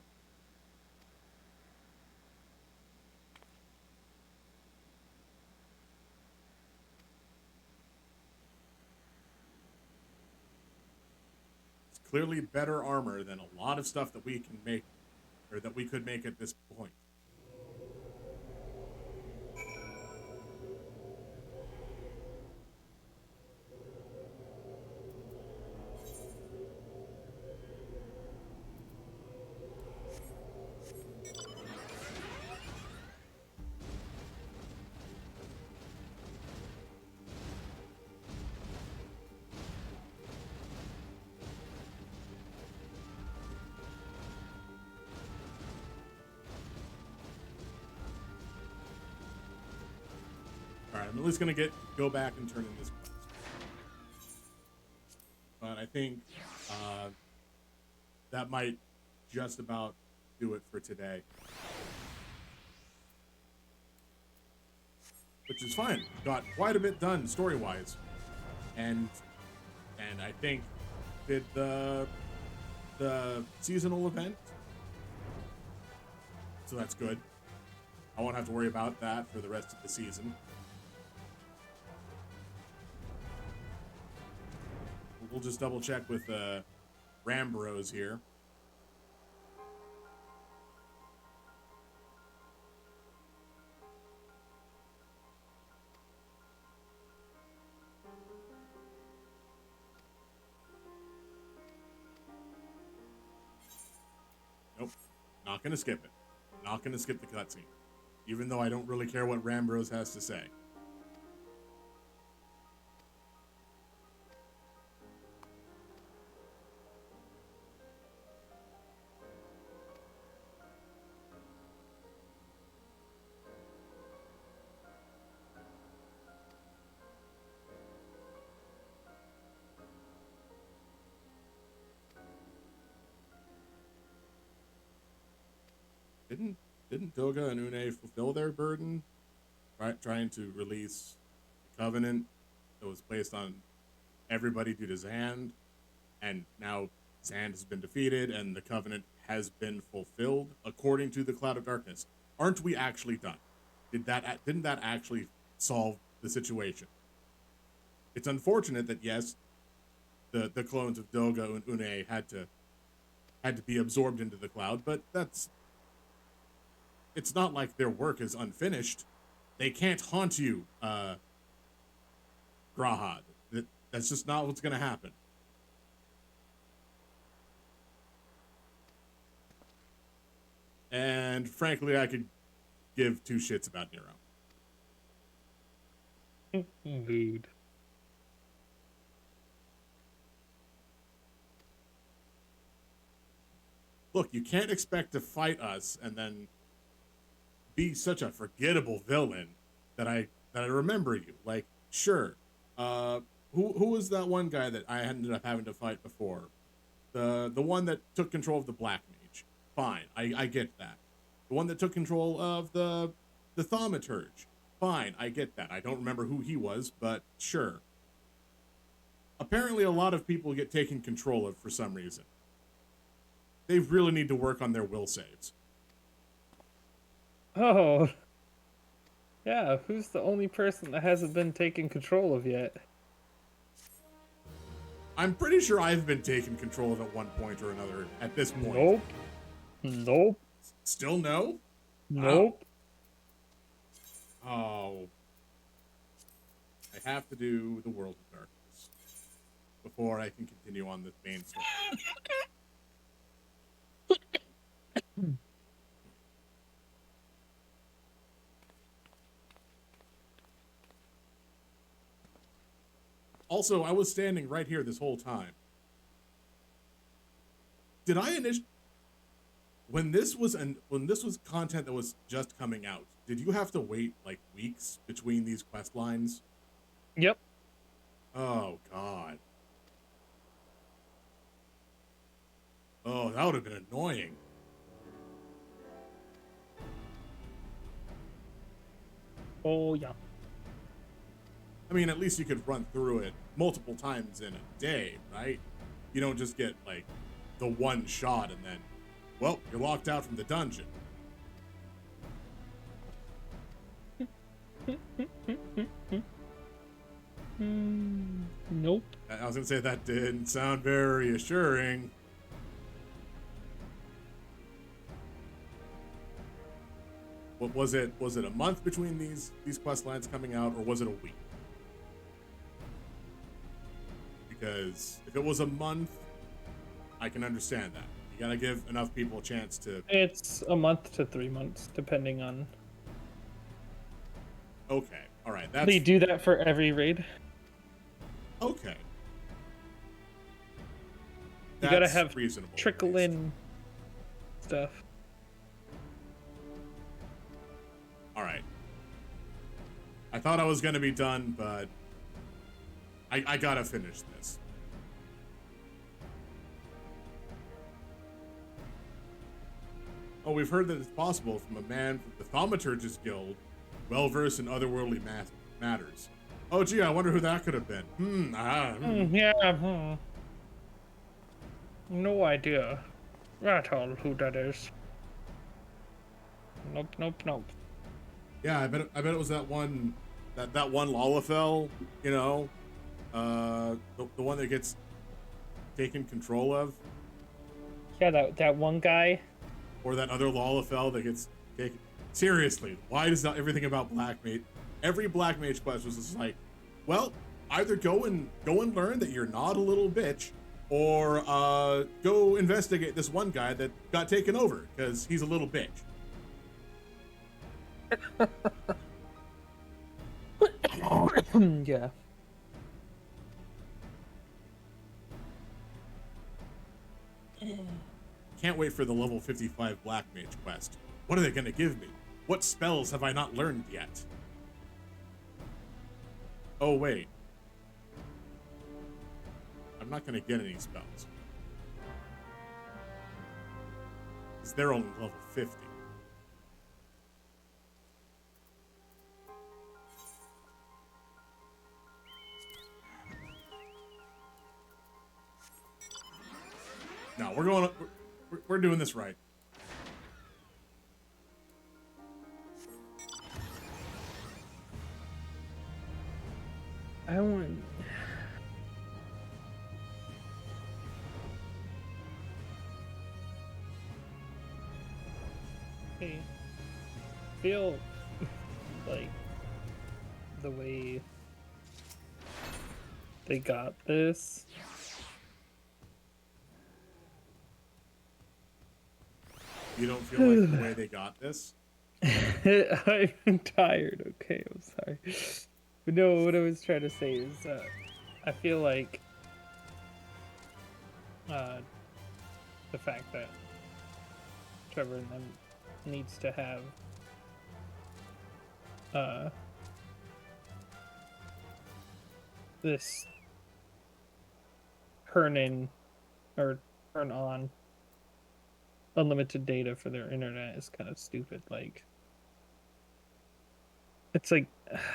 It's clearly better armor than a lot of stuff that we can make, or that we could make at this point. Alright, I'm at least gonna go back and turn in this quest. But I think that might just about do it for today. Which is fine. Got quite a bit done story-wise. And I think did the seasonal event. So that's good. I won't have to worry about that for the rest of the season. We'll just double check with Rambros here. Nope. Not gonna skip it. Not gonna skip the cutscene. Even though I don't really care what Rambros has to say. Didn't Doga and Une fulfill their burden, trying to release the covenant that was placed on everybody due to Zand, and now Zand has been defeated and the covenant has been fulfilled according to the Cloud of Darkness? Aren't we actually done? Didn't that actually solve the situation? It's unfortunate that yes, the clones of Doga and Une had to be absorbed into the cloud, but it's not like their work is unfinished. They can't haunt you, Grahad. That's just not what's going to happen. And frankly, I could give two shits about Nero. Mood. Look, you can't expect to fight us and then be such a forgettable villain that I remember you. Like, sure. Who was that one guy that I ended up having to fight before? The one that took control of the Black Mage. Fine, I get that. The one that took control of the Thaumaturge. Fine, I get that. I don't remember who he was, but sure. Apparently a lot of people get taken control of for some reason. They really need to work on their will saves. Oh. Yeah, who's the only person that hasn't been taken control of yet? I'm pretty sure I've been taken control of at one point or another at this point. Nope. Nope. Still no? Nope. Oh. I have to do the World of Darkness before I can continue on the main story. Also, I was standing right here this whole time. Did I when this was content that was just coming out, did you have to wait like weeks between these quest lines? Yep. Oh god. Oh, that would have been annoying. Oh, yeah. I mean, at least you could run through it multiple times in a day, right? You don't just get, like, the one shot and then, well, you're locked out from the dungeon. Nope. I was gonna say that didn't sound very assuring. What was it? Was it a month between these quest lines coming out, or was it a week? Because if it was a month, I can understand that. You gotta give enough people a chance to... It's a month to 3 months, depending on... Okay, alright, that's... They do that for every raid. Okay. You gotta That's have reasonable, at trickle least. in stuff. Alright. I thought I was gonna be done, but... I gotta finish this. Oh, we've heard that it's possible from a man from the Thaumaturgist Guild, well versed in otherworldly matters. Oh, gee, I wonder who that could have been. Yeah, no idea at all who that is. Nope. Yeah, I bet it was that one Lalafell, you know, the one that gets taken control of, Yeah, that one guy. or that other Lalafell that gets taken. Seriously, why does not everything about Black Mage? Every Black Mage quest was just like, well, either go and learn that you're not a little bitch, or go investigate this one guy that got taken over because he's a little bitch. Yeah. Can't wait for the level 55 Black Mage quest. What are they gonna give me? What spells have I not learned yet? Oh wait. I'm not gonna get any spells. Because they're only level 50. No, we're doing this right. I want. I feel like the way they got this. You don't feel like the way they got this? I'm tired. Okay, I'm sorry. But no, what I was trying to say is, I feel like the fact that Trevor and them needs to have this turn in or turn on unlimited data for their internet is kind of stupid. Like, it's like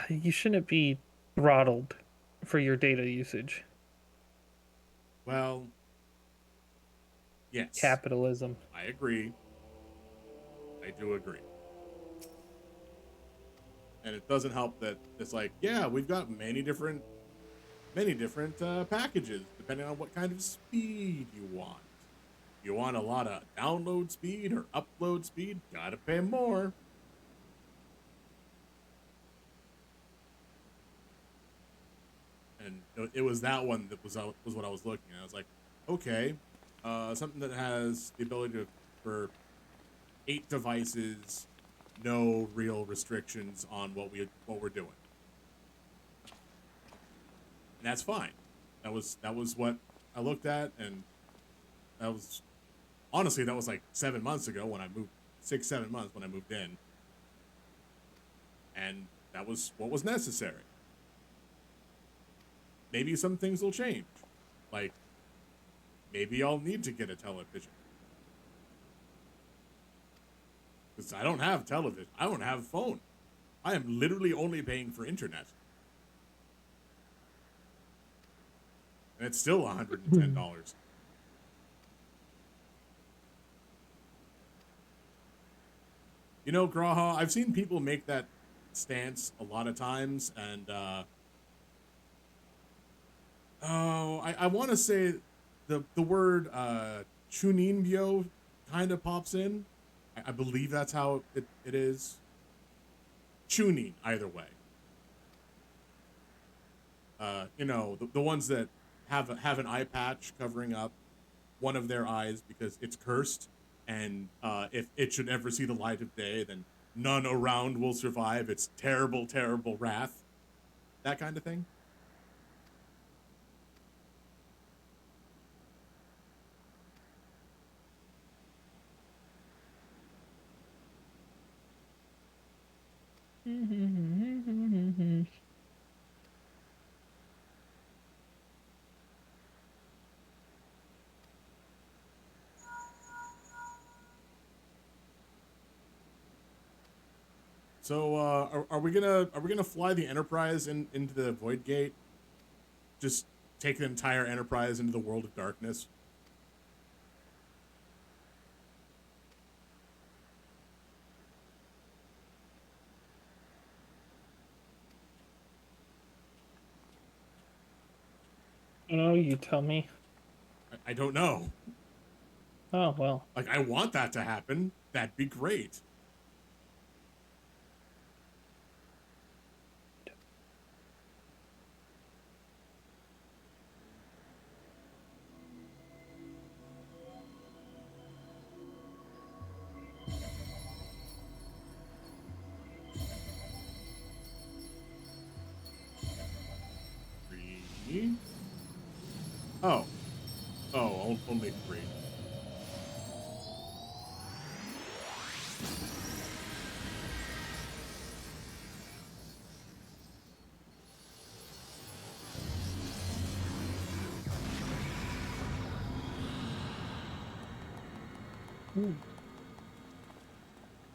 you shouldn't be throttled for your data usage. Well, yes. Capitalism. I agree. I do agree. And it doesn't help that it's like, yeah, we've got many different packages depending on what kind of speed you want. You want a lot of download speed or upload speed, gotta pay more. And it was that one that was what I was looking at. I was like, okay, something that has the ability for 8 devices, no real restrictions on what we're doing, and that's fine. That was what I looked at, and that was honestly that was like 7 months ago when I moved, 6-7 months when I moved in, and that was what was necessary. Maybe some things will change, like maybe I'll need to get a television. Because I don't have television. I don't have a phone. I am literally only paying for internet. And it's still $110. You know, Graha, I've seen people make that stance a lot of times, and I want to say the word Chuninbyo kind of pops in. I believe that's how it is. Chunin, either way. You know, the ones that have an eye patch covering up one of their eyes because it's cursed, and if it should ever see the light of day, then none around will survive its terrible, terrible wrath. That kind of thing. So, are we gonna fly the Enterprise into the Void Gate? Just take the entire Enterprise into the world of darkness? Oh, you tell me. I don't know. Oh, well. Like, I want that to happen. That'd be great. Three. Oh. Oh, only three.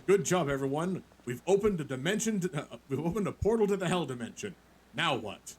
Good job, everyone. We've opened a dimension. We've opened a portal to the Hell dimension. Now what?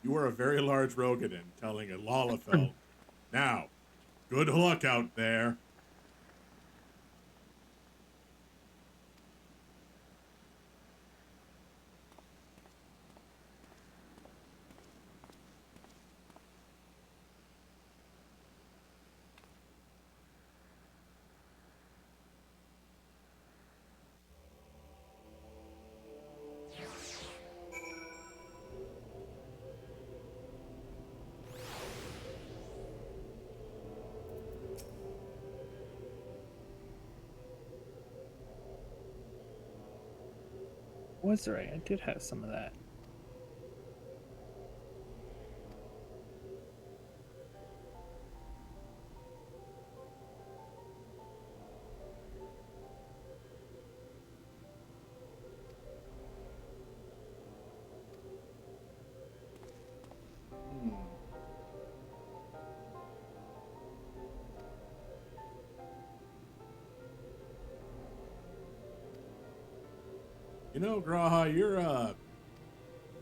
You are a very large Rogadin telling a Lalafell. Now, good luck out there. Was right. I did have some of that. You know, Graha, you're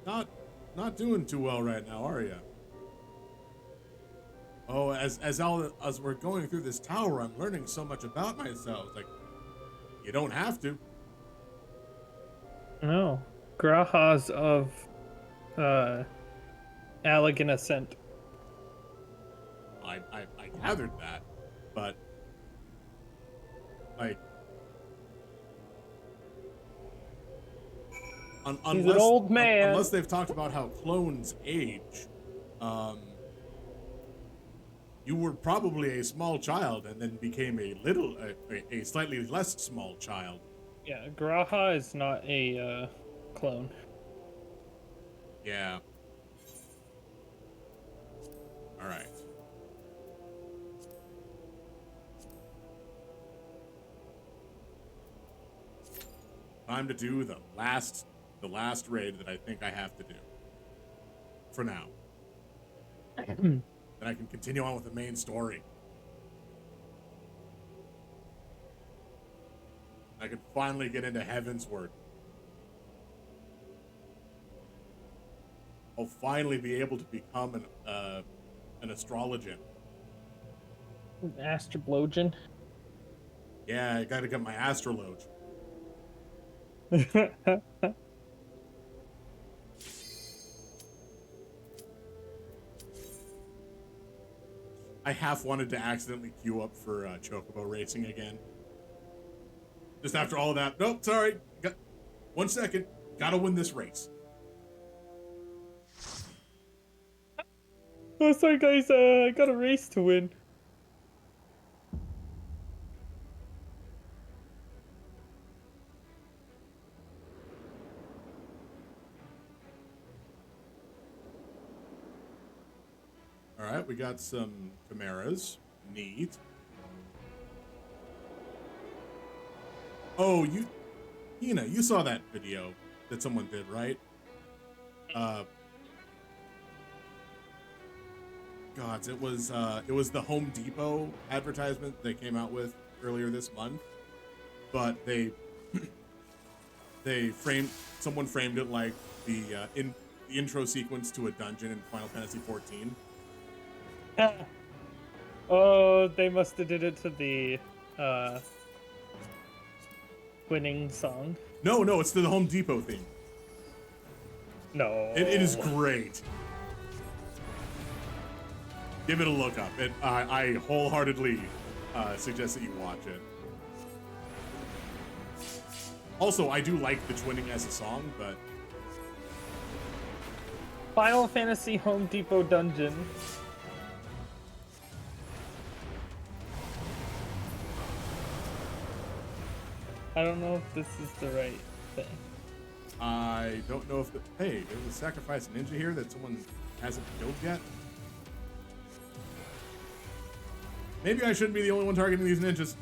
not not doing too well right now, are you? Oh, as we're going through this tower, I'm learning so much about myself. Like, you don't have to. No. Grahas of Allegan Ascent. I gathered that, but like, He's an old man. unless they've talked about how clones age, um, you were probably a small child and then became a slightly less small child. Yeah, Graha is not a clone. Yeah. All right. Time to do the last raid that I think I have to do. For now. Then I can continue on with the main story. I can finally get into Heaven's Word. I'll finally be able to become an astrologian. Astroblogian. Yeah, I gotta get my astrologe. I half wanted to accidentally queue up for Chocobo racing again. Just after all of that. Nope, sorry. Got 1 second. Gotta win this race. Oh, sorry guys, I got a race to win. All right, we got some chimeras. Neat. Oh, you saw that video that someone did, right? Gods, it was the Home Depot advertisement they came out with earlier this month, but someone framed it like the intro sequence to a dungeon in Final Fantasy 14. Oh, they must have did it to the winning song. No, it's to the Home Depot theme. No. It is great. Give it a look up. I wholeheartedly suggest that you watch it. Also, I do like the twinning as a song, but Final Fantasy Home Depot Dungeon. I don't know if this is the right thing. I don't know if hey, there's a sacrifice ninja here that someone hasn't killed yet. Maybe I shouldn't be the only one targeting these ninjas.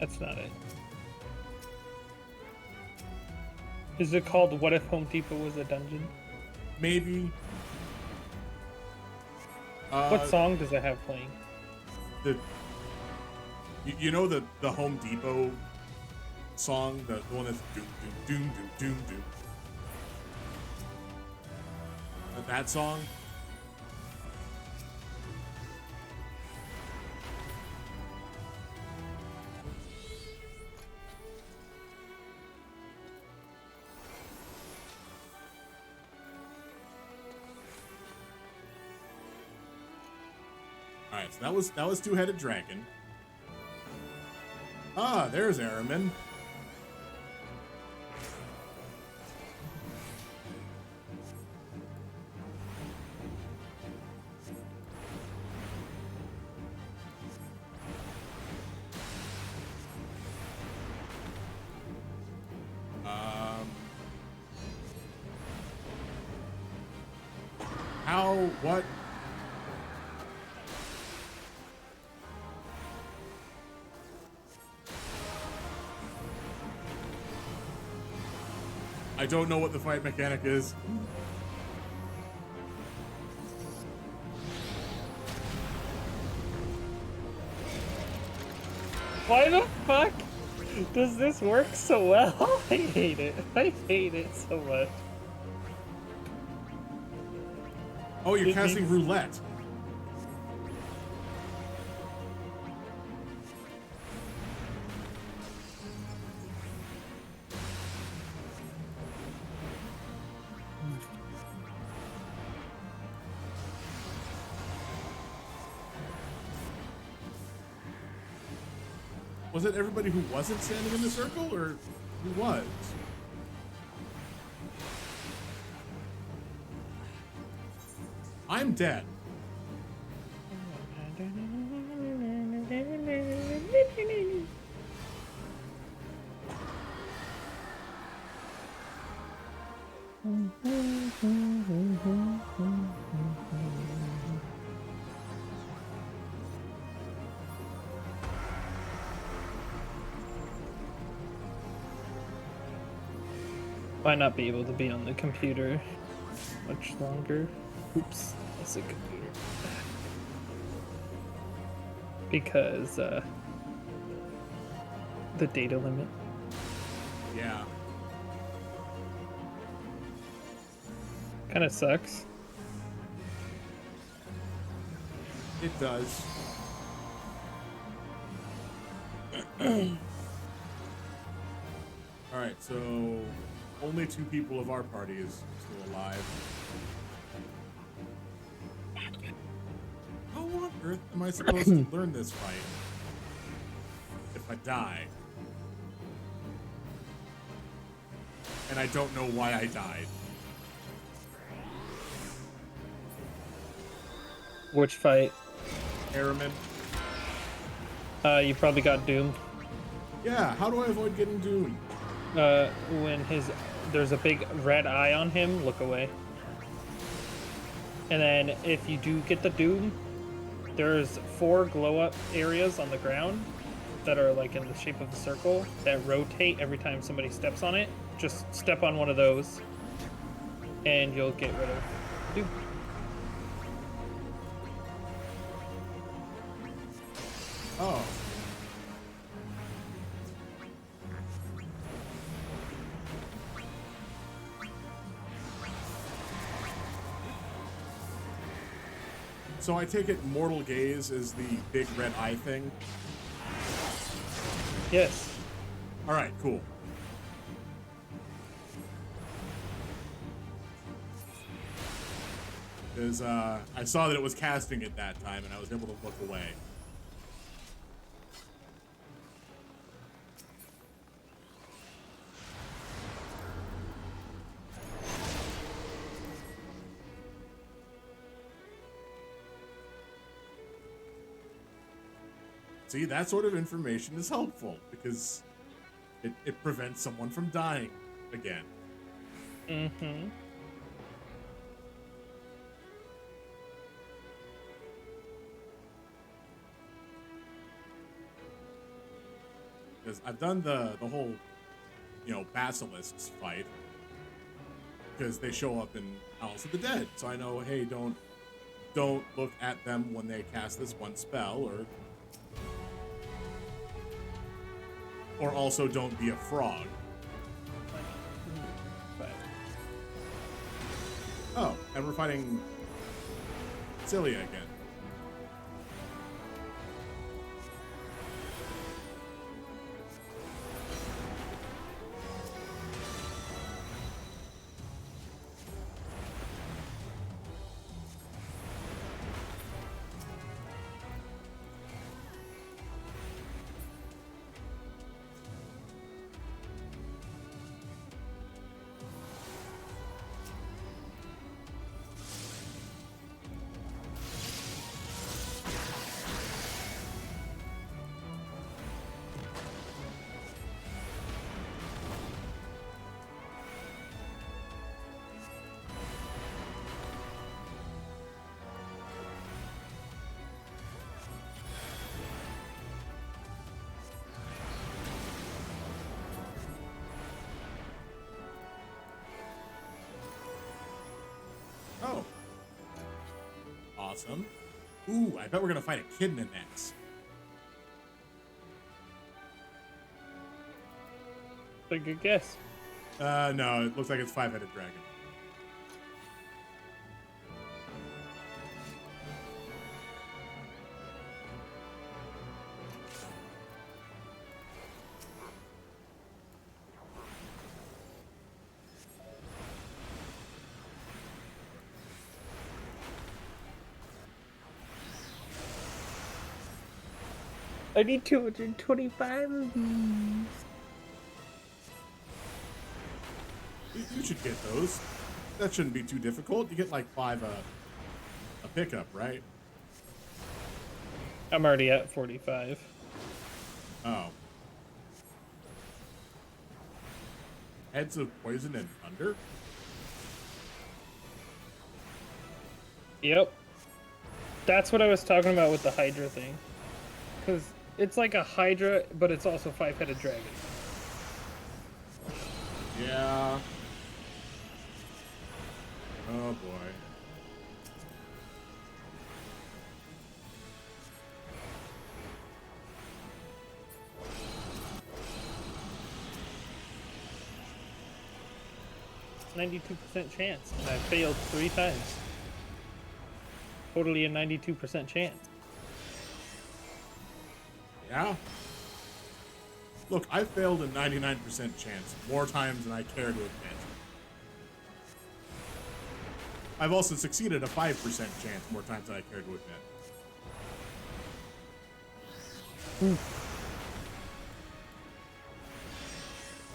That's not it. Is it called What If Home Depot Was a Dungeon? Maybe. What song does it have playing? You know the Home Depot song, the one that's doom doom doom doom doom doom. That song. All right, so that was two-headed dragon. Ah, there's Aramin. What? I don't know what the fight mechanic is. Why the fuck does this work so well? I hate it. I hate it so much. Oh, you're casting roulette. Was it everybody who wasn't standing in the circle, or who was? I'm dead. Might not be able to be on the computer much longer. Oops, that's a computer. Because the data limit. Yeah. Kind of sucks. It does. Alright, so only 2 people of our party is still alive. How on earth am I supposed to learn this fight if I die? And I don't know why I died. Which fight? Aramin. You probably got doomed. Yeah, how do I avoid getting doomed? When there's a big red eye on him, look away. And then if you do get the Doom, there's 4 glow up areas on the ground that are like in the shape of a circle that rotate every time somebody steps on it. Just step on one of those and you'll get rid of the Doom. Oh. So I take it Mortal Gaze is the big red eye thing? Yes. Alright, cool. Because I saw that it was casting at that time and I was able to look away. See, that sort of information is helpful because it prevents someone from dying again. Mm-hmm. Because I've done the whole, basilisks fight. Because they show up in House of the Dead. So I know, hey, don't look at them when they cast this one spell, or also don't be a frog. Oh, and we're fighting Cilia again. Oh. Awesome. Ooh, I bet we're gonna fight a Kidna next. A good guess. No, it looks like it's 5-headed dragon. I need 225 of these. You should get those. That shouldn't be too difficult. You get like 5 a pickup, right? I'm already at 45. Oh. Heads of Poison and Thunder? Yep. That's what I was talking about with the Hydra thing. Because it's like a Hydra, but it's also 5-headed dragon. Yeah. Oh boy. It's 92% chance, and I failed 3 times. Totally a 92% chance. Yeah? Look, I failed a 99% chance more times than I care to admit. I've also succeeded a 5% chance more times than I care to admit.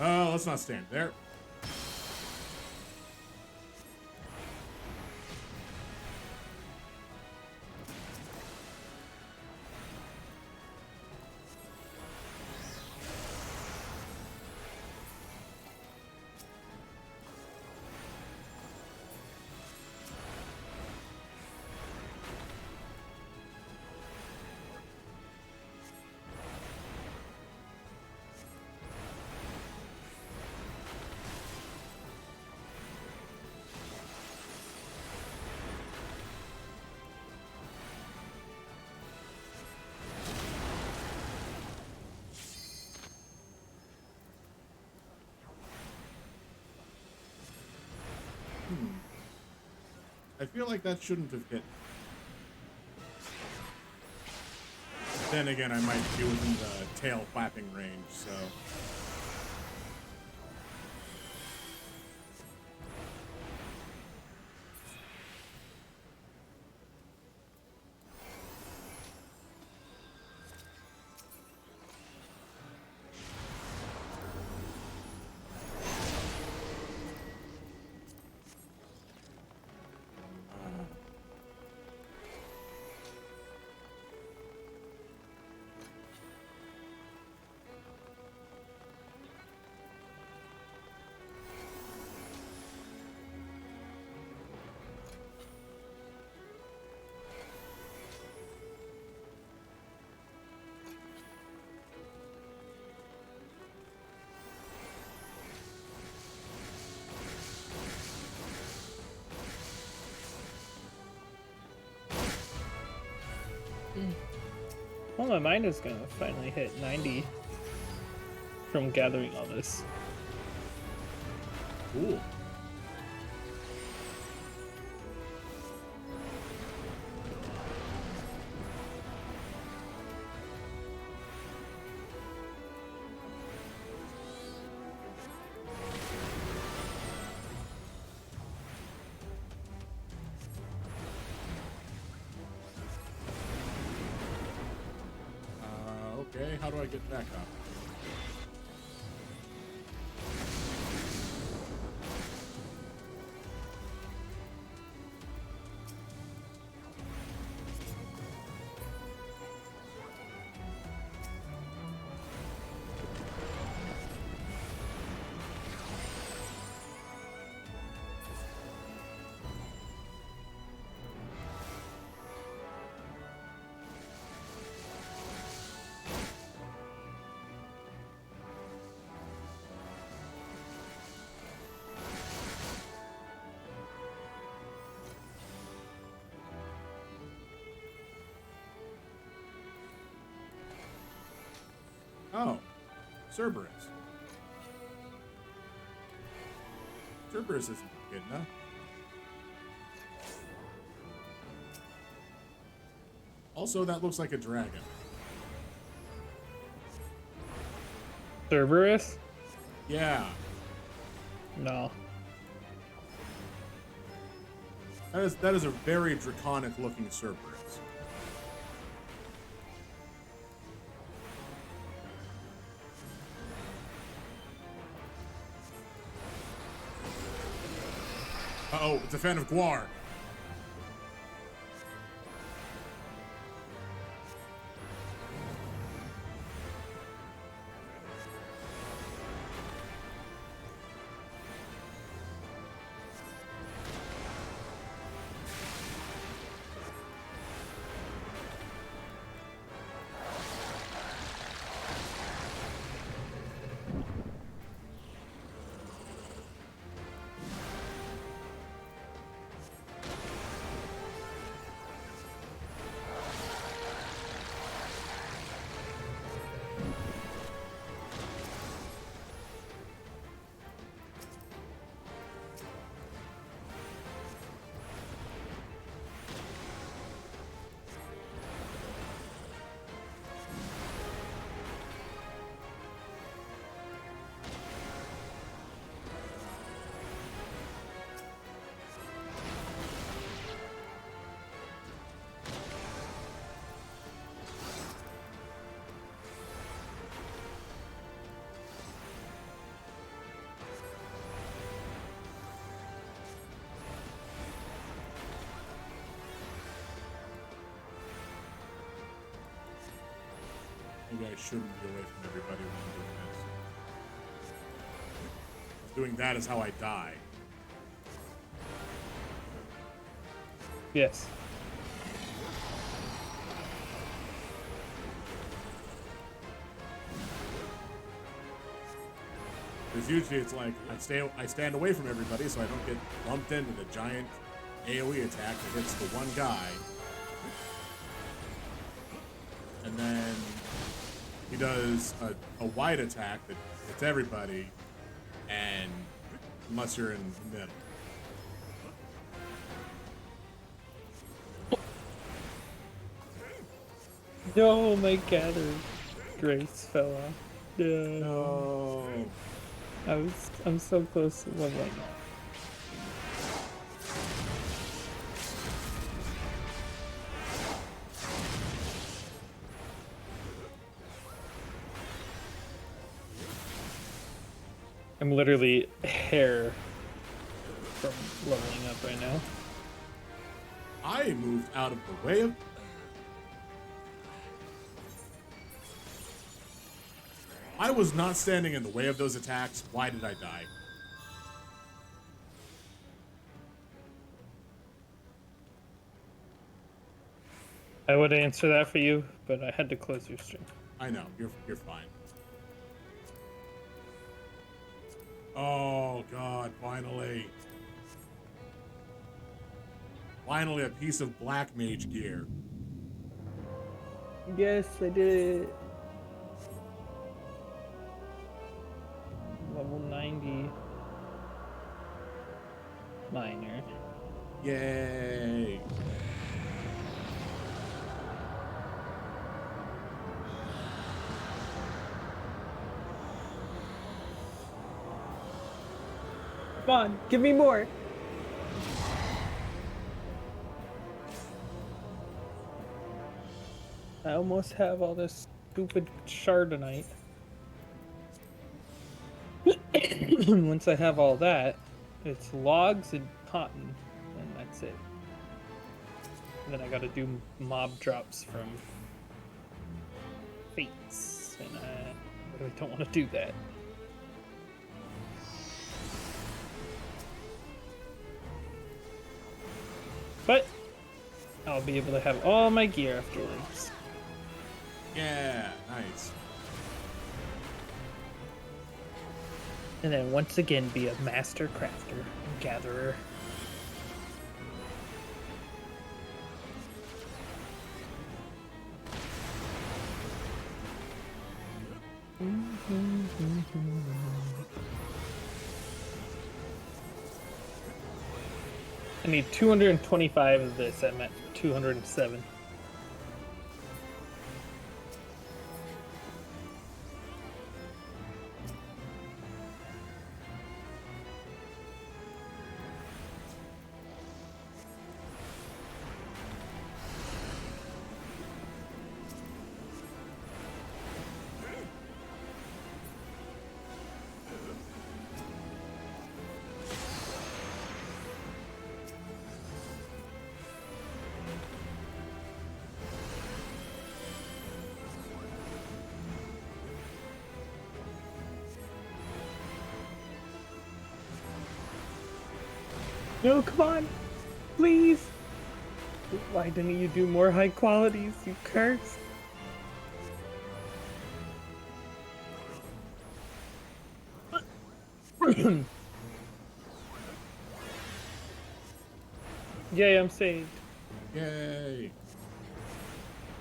Let's not stand there. I feel like that shouldn't have hit. Then again, I might be within the tail flapping range, so. Well, my mind is gonna finally hit 90 from gathering all this. Cool. Okay, how do I get back up? Oh, Cerberus. Cerberus isn't good enough. Also, that looks like a dragon. Cerberus? Yeah, No. that is a very draconic looking Cerberus. Uh-oh, it's a fan of Guar. Maybe I shouldn't be away from everybody when I'm doing this. Doing that is how I die. Yes. Because usually it's like I stand away from everybody so I don't get lumped into the giant AoE attack that hits the one guy. And then he does a wide attack that hits everybody, and unless you're in the middle. No, my gather grace fell off. No. No. I'm so close to leveling up. I'm literally hair from leveling up right now. I moved out of the way of. I was not standing in the way of those attacks. Why did I die? I would answer that for you, but I had to close your stream. I know, you're fine. Oh god, finally. Finally a piece of black mage gear. Yes, I did it. Level 90. Minor. Yay. Come on, give me more. I almost have all this stupid Chardonnite. Once I have all that, it's logs and cotton, and that's it. And then I gotta do mob drops from fates, and I really don't want to do that. But I'll be able to have all my gear afterwards. Yeah, nice. And then once again be a master crafter and gatherer. I need 225 of this. I'm at 207. No, come on! Please! Why didn't you do more high qualities, you curse? Yay, I'm saved. Yay.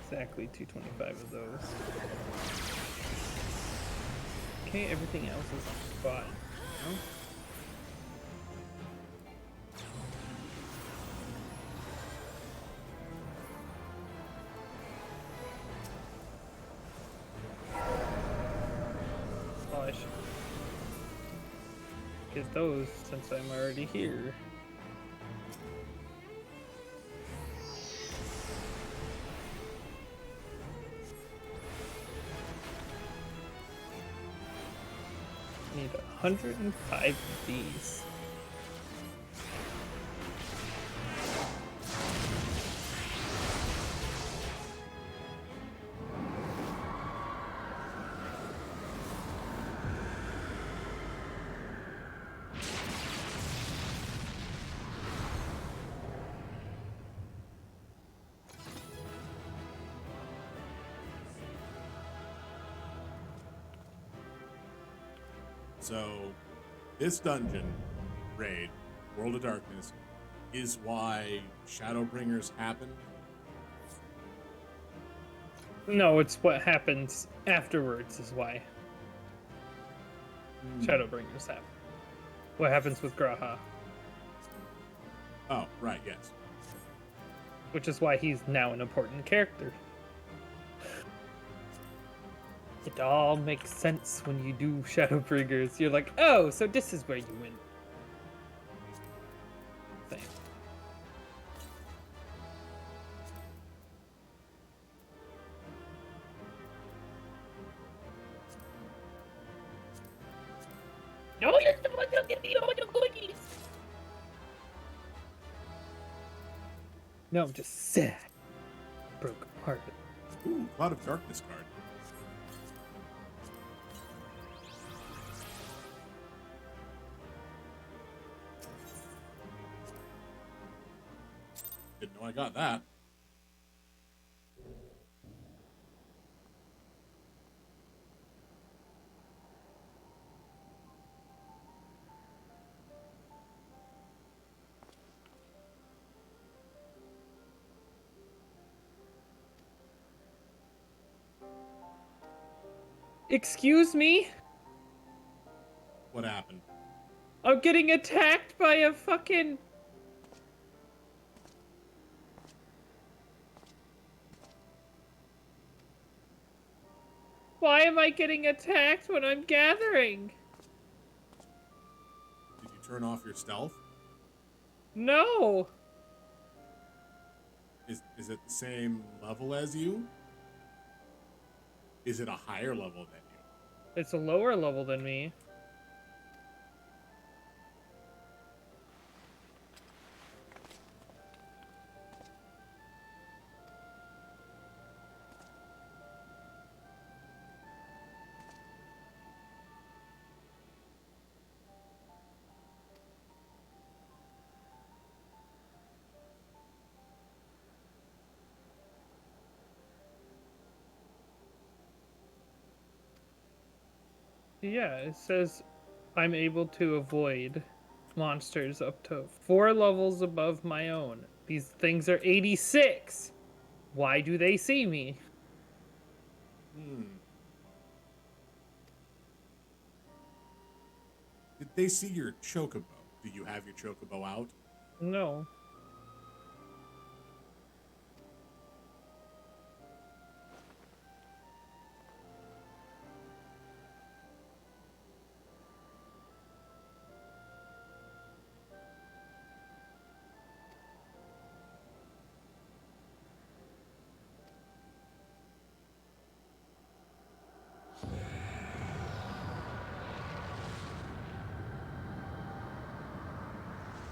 Exactly 225 of those. Okay, everything else is on spot. No? Oh, I should get those since I'm already here. Need 105 of these. So, this dungeon raid, World of Darkness, is why Shadowbringers happen. No, it's what happens afterwards is why Shadowbringers happen. What happens with Graha, Oh, right, yes. which is why he's now an important character. It all makes sense when you do Shadowbringers. You're like, oh, so this is where you went. Thing. No, you're the one who give me all your cookies. No, I'm just sad. Broken hearted. Ooh, Cloud of Darkness card. Didn't know I got that. Excuse me? What happened? I'm getting attacked by a fucking... Why am I getting attacked when I'm gathering? Did you turn off your stealth? No. Is it the same level as you? Is it a higher level than you? It's a lower level than me. Yeah, it says I'm able to avoid monsters up to 4 levels above my own. These things are 86. Why do they see me? Did they see your chocobo? Do you have your chocobo out? No.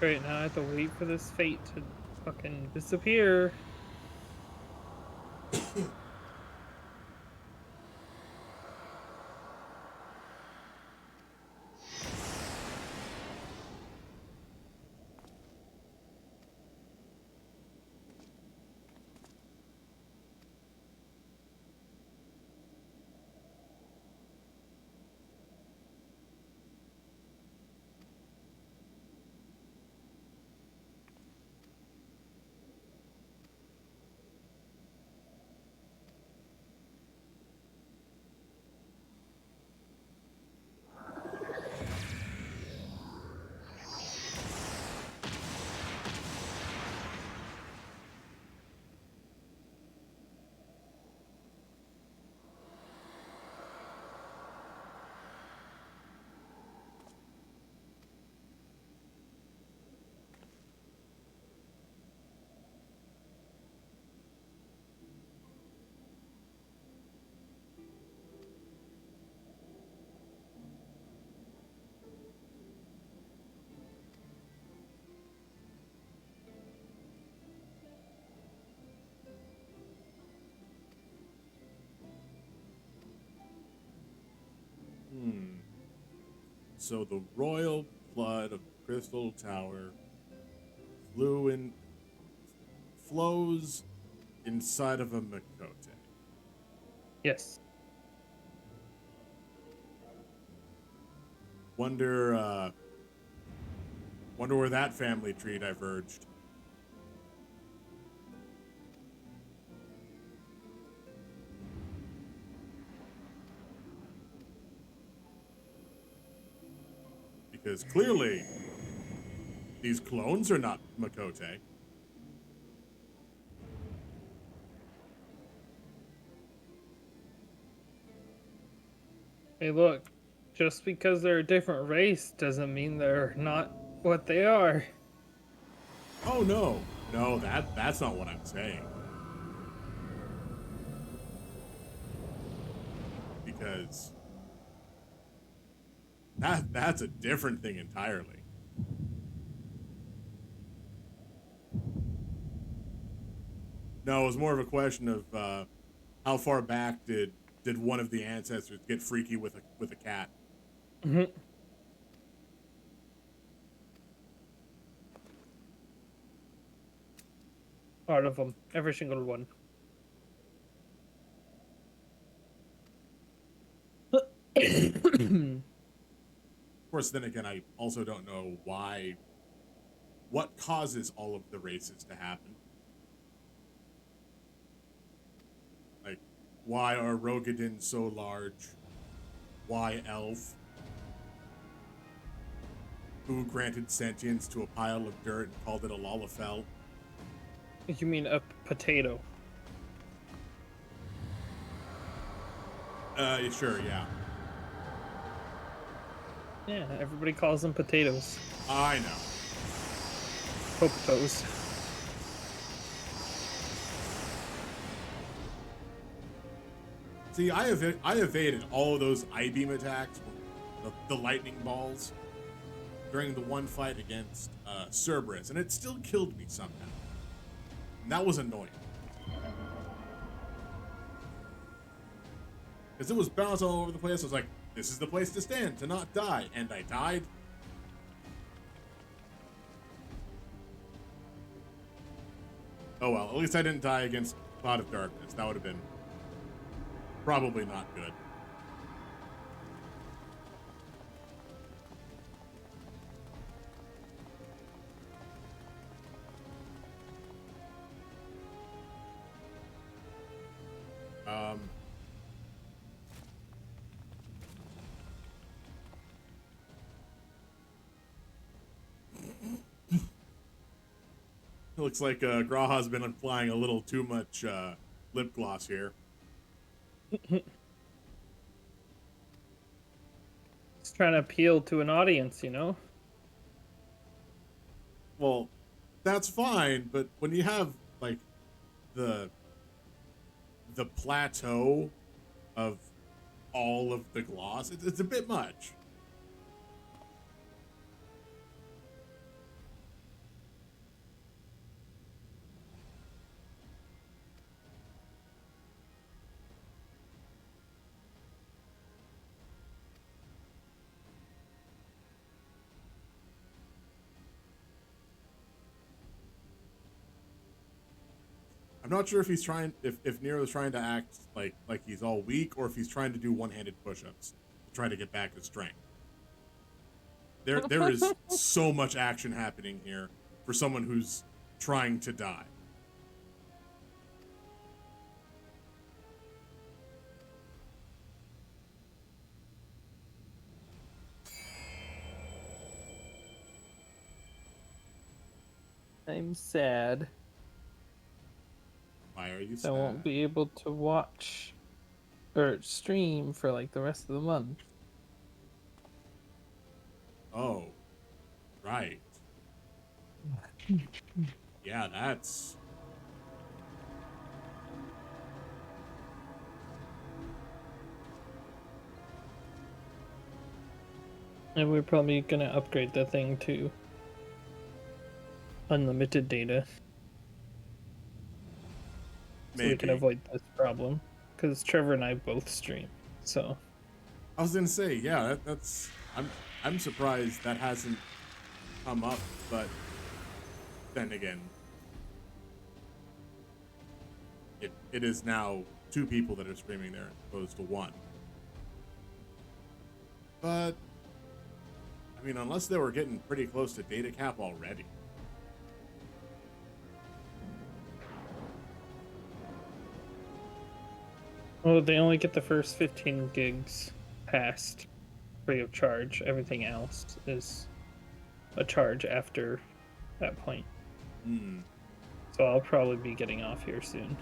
Great, now I have to wait for this fate to fucking disappear. So the royal blood of the Crystal Tower flows inside of a Makote. Yes. Wonder where that family tree diverged. Because clearly, these clones are not Makote. Hey, look, just because they're a different race doesn't mean they're not what they are. Oh no, no, that's not what I'm saying. Because that's a different thing entirely. No, it was more of a question of how far back did one of the ancestors get freaky with a cat? Mhm. Part of them, every single one. Of course, then again, I also don't know what causes all of the races to happen. Like, why are Rogadin so large? Why elf? Who granted sentience to a pile of dirt and called it a Lalafell? You mean a potato? Sure, yeah. Yeah, everybody calls them potatoes. I know. Potatoes. See, I evaded all of those I-beam attacks, the lightning balls, during the one fight against Cerberus, and it still killed me somehow. And that was annoying. Because it was bounced all over the place. I was like, this is the place to stand, to not die. And I died. Oh well, at least I didn't die against Cloud of Darkness. That would have been probably not good. Um, it looks like Graha's been applying a little too much lip gloss here. It's trying to appeal to an audience, you know? Well, that's fine, but when you have like the plateau of all of the gloss, it's a bit much. I'm not sure if he's trying if Nero's trying to act like he's all weak or if he's trying to do one-handed push-ups to try to get back his strength. There is so much action happening here for someone who's trying to die. I'm sad. Why are you I sad? won't be able to watch or stream for like the rest of the month. Oh, right. Yeah, that's... And we're probably gonna upgrade the thing to unlimited data so we can Maybe. avoid this problem. Because Trevor and I both stream, so I was gonna say, yeah, that's... I'm surprised that hasn't come up, but then again, it is now 2 people that are streaming there as opposed to 1. But I mean, unless they were getting pretty close to data cap already. well, they only get the first 15 gigs passed free of charge. Everything else is a charge after that point. Hmm. So I'll probably be getting off here soon.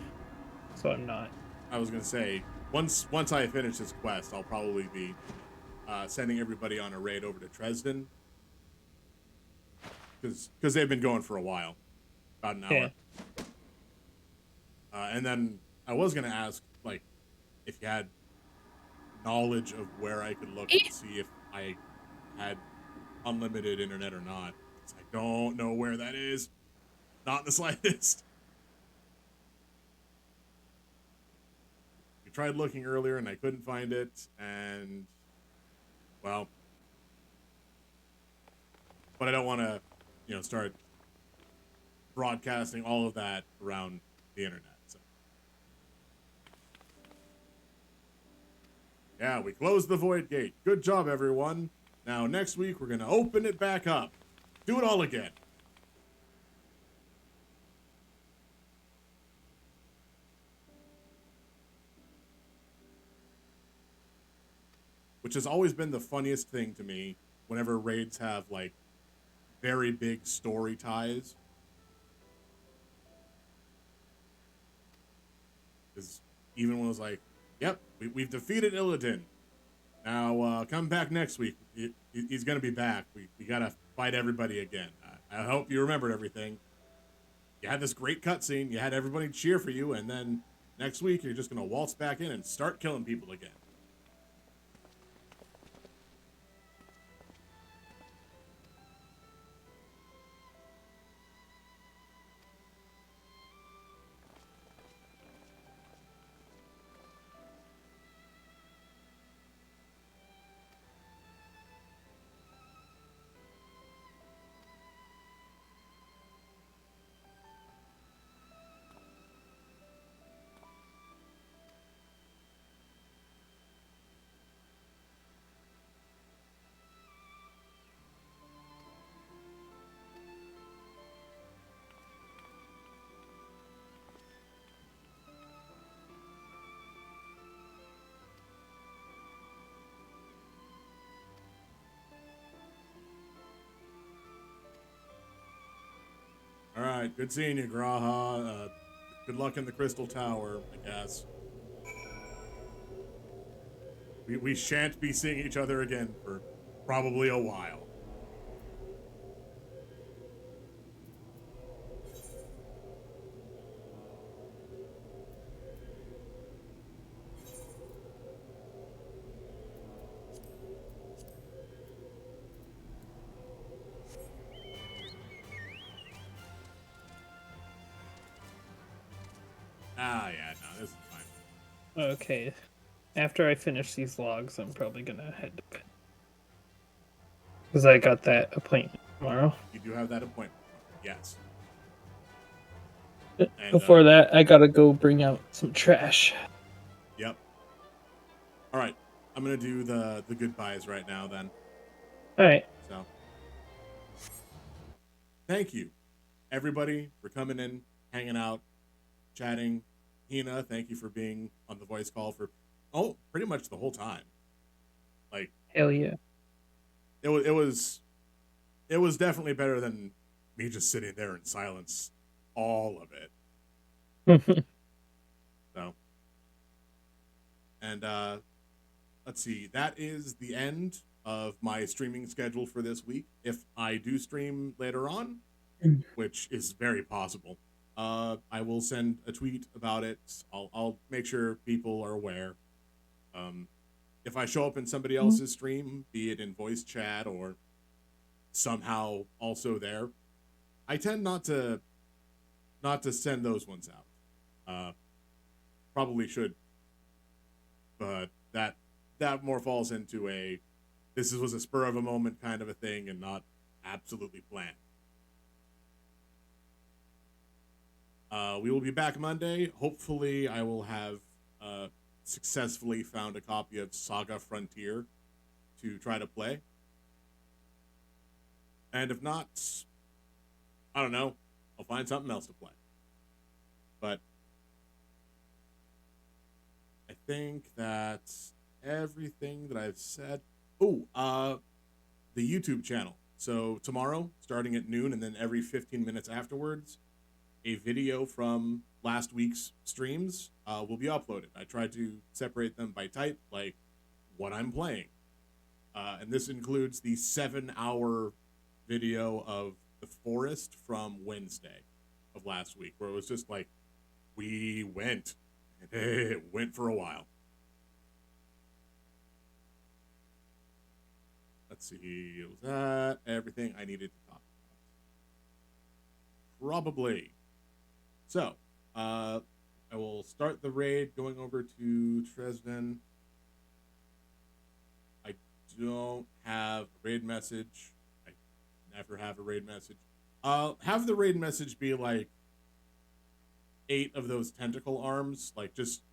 So I'm not. I was gonna say, once I finish this quest, I'll probably be sending everybody on a raid over to Dresden, because they've been going for a while, about an hour. Yeah. And then I was gonna ask, like, if you had knowledge of where I could look and see if I had unlimited internet or not. 'Cause I don't know where that is. Not in the slightest. We tried looking earlier and I couldn't find it, and well, but I don't want to, start broadcasting all of that around the internet. So yeah, we closed the void gate. Good job, everyone. Now next week we're gonna open it back up. Do it all again. Which has always been the funniest thing to me whenever raids have, like, very big story ties. Because even when it was like, yep, we've defeated Illidan. Now, come back next week. He's going to be back. We got to fight everybody again. I hope you remembered everything. You had this great cutscene. You had everybody cheer for you. And then next week, you're just going to waltz back in and start killing people again. All right, good seeing you, Graha. Good luck in the Crystal Tower, I guess. We shan't be seeing each other again for probably a while. Yeah, no, this is fine. Okay. After I finish these logs, I'm probably gonna head to bed. Because I got that appointment tomorrow. You do have that appointment. Yes. And, Before that, I gotta go bring out some trash. Yep. All right, I'm gonna do the goodbyes right now then. All right. So, thank you, everybody, for coming in, hanging out, chatting. Hina, thank you for being on the voice call for pretty much the whole time. Like, Hell yeah. it was definitely better than me just sitting there in silence all of it. So, and let's see, that is the end of my streaming schedule for this week. If I do stream later on, which is very possible, I will send a tweet about it. I'll make sure people are aware. If I show up in somebody else's stream, be it in voice chat or somehow also there, I tend not to send those ones out. Probably should, but that more falls into this was a spur of a moment kind of a thing and not absolutely planned. We will be back Monday. Hopefully, I will have successfully found a copy of Saga Frontier to try to play. And if not, I don't know. I'll find something else to play. But I think that's everything that I've said. Oh, the YouTube channel. So tomorrow, starting at noon, and then every 15 minutes afterwards, a video from last week's streams will be uploaded. I tried to separate them by type, like what I'm playing. And this includes the 7-hour video of the forest from Wednesday of last week, where it was just like, we went, and it went for a while. Let's see, was that everything I needed to talk about? Probably. So, I will start the raid going over to Dresden. I don't have a raid message. I never have a raid message. Have the raid message be like 8 of those tentacle arms, like just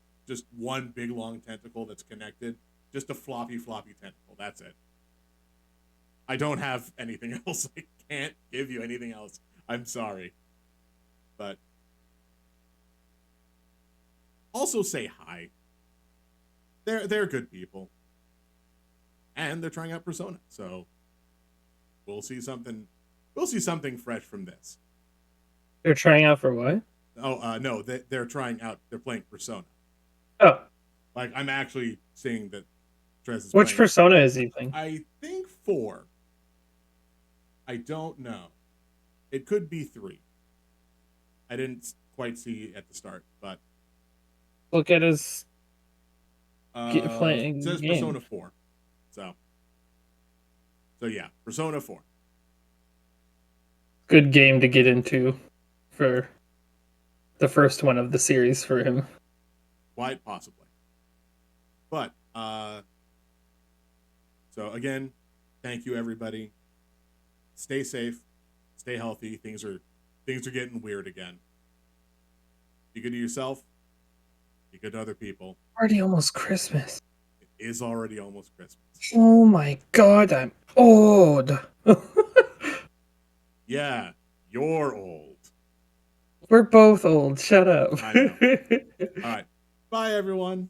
one big long tentacle that's connected. Just a floppy tentacle. That's it. I don't have anything else. I can't give you anything else. I'm sorry. But also say hi. They're good people. And they're trying out Persona. So we'll see something fresh from this. They're trying out for what? Oh, no, they're trying out, they're playing Persona. Oh. Like, I'm actually seeing that Trez is Which playing. Persona is he playing? I think 4. I don't know. It could be 3. I didn't quite see at the start, but Look at his playing it says game. Persona 4. So yeah, Persona 4. Good game to get into for the first one of the series for him. Quite possibly. But so again, thank you everybody. Stay safe, stay healthy. Things are getting weird again. Be good to yourself. Be good to other people. Already almost Christmas. It is already almost Christmas. Oh my god, I'm old. Yeah, you're old. We're both old. Shut up. I know. All right. Bye, everyone.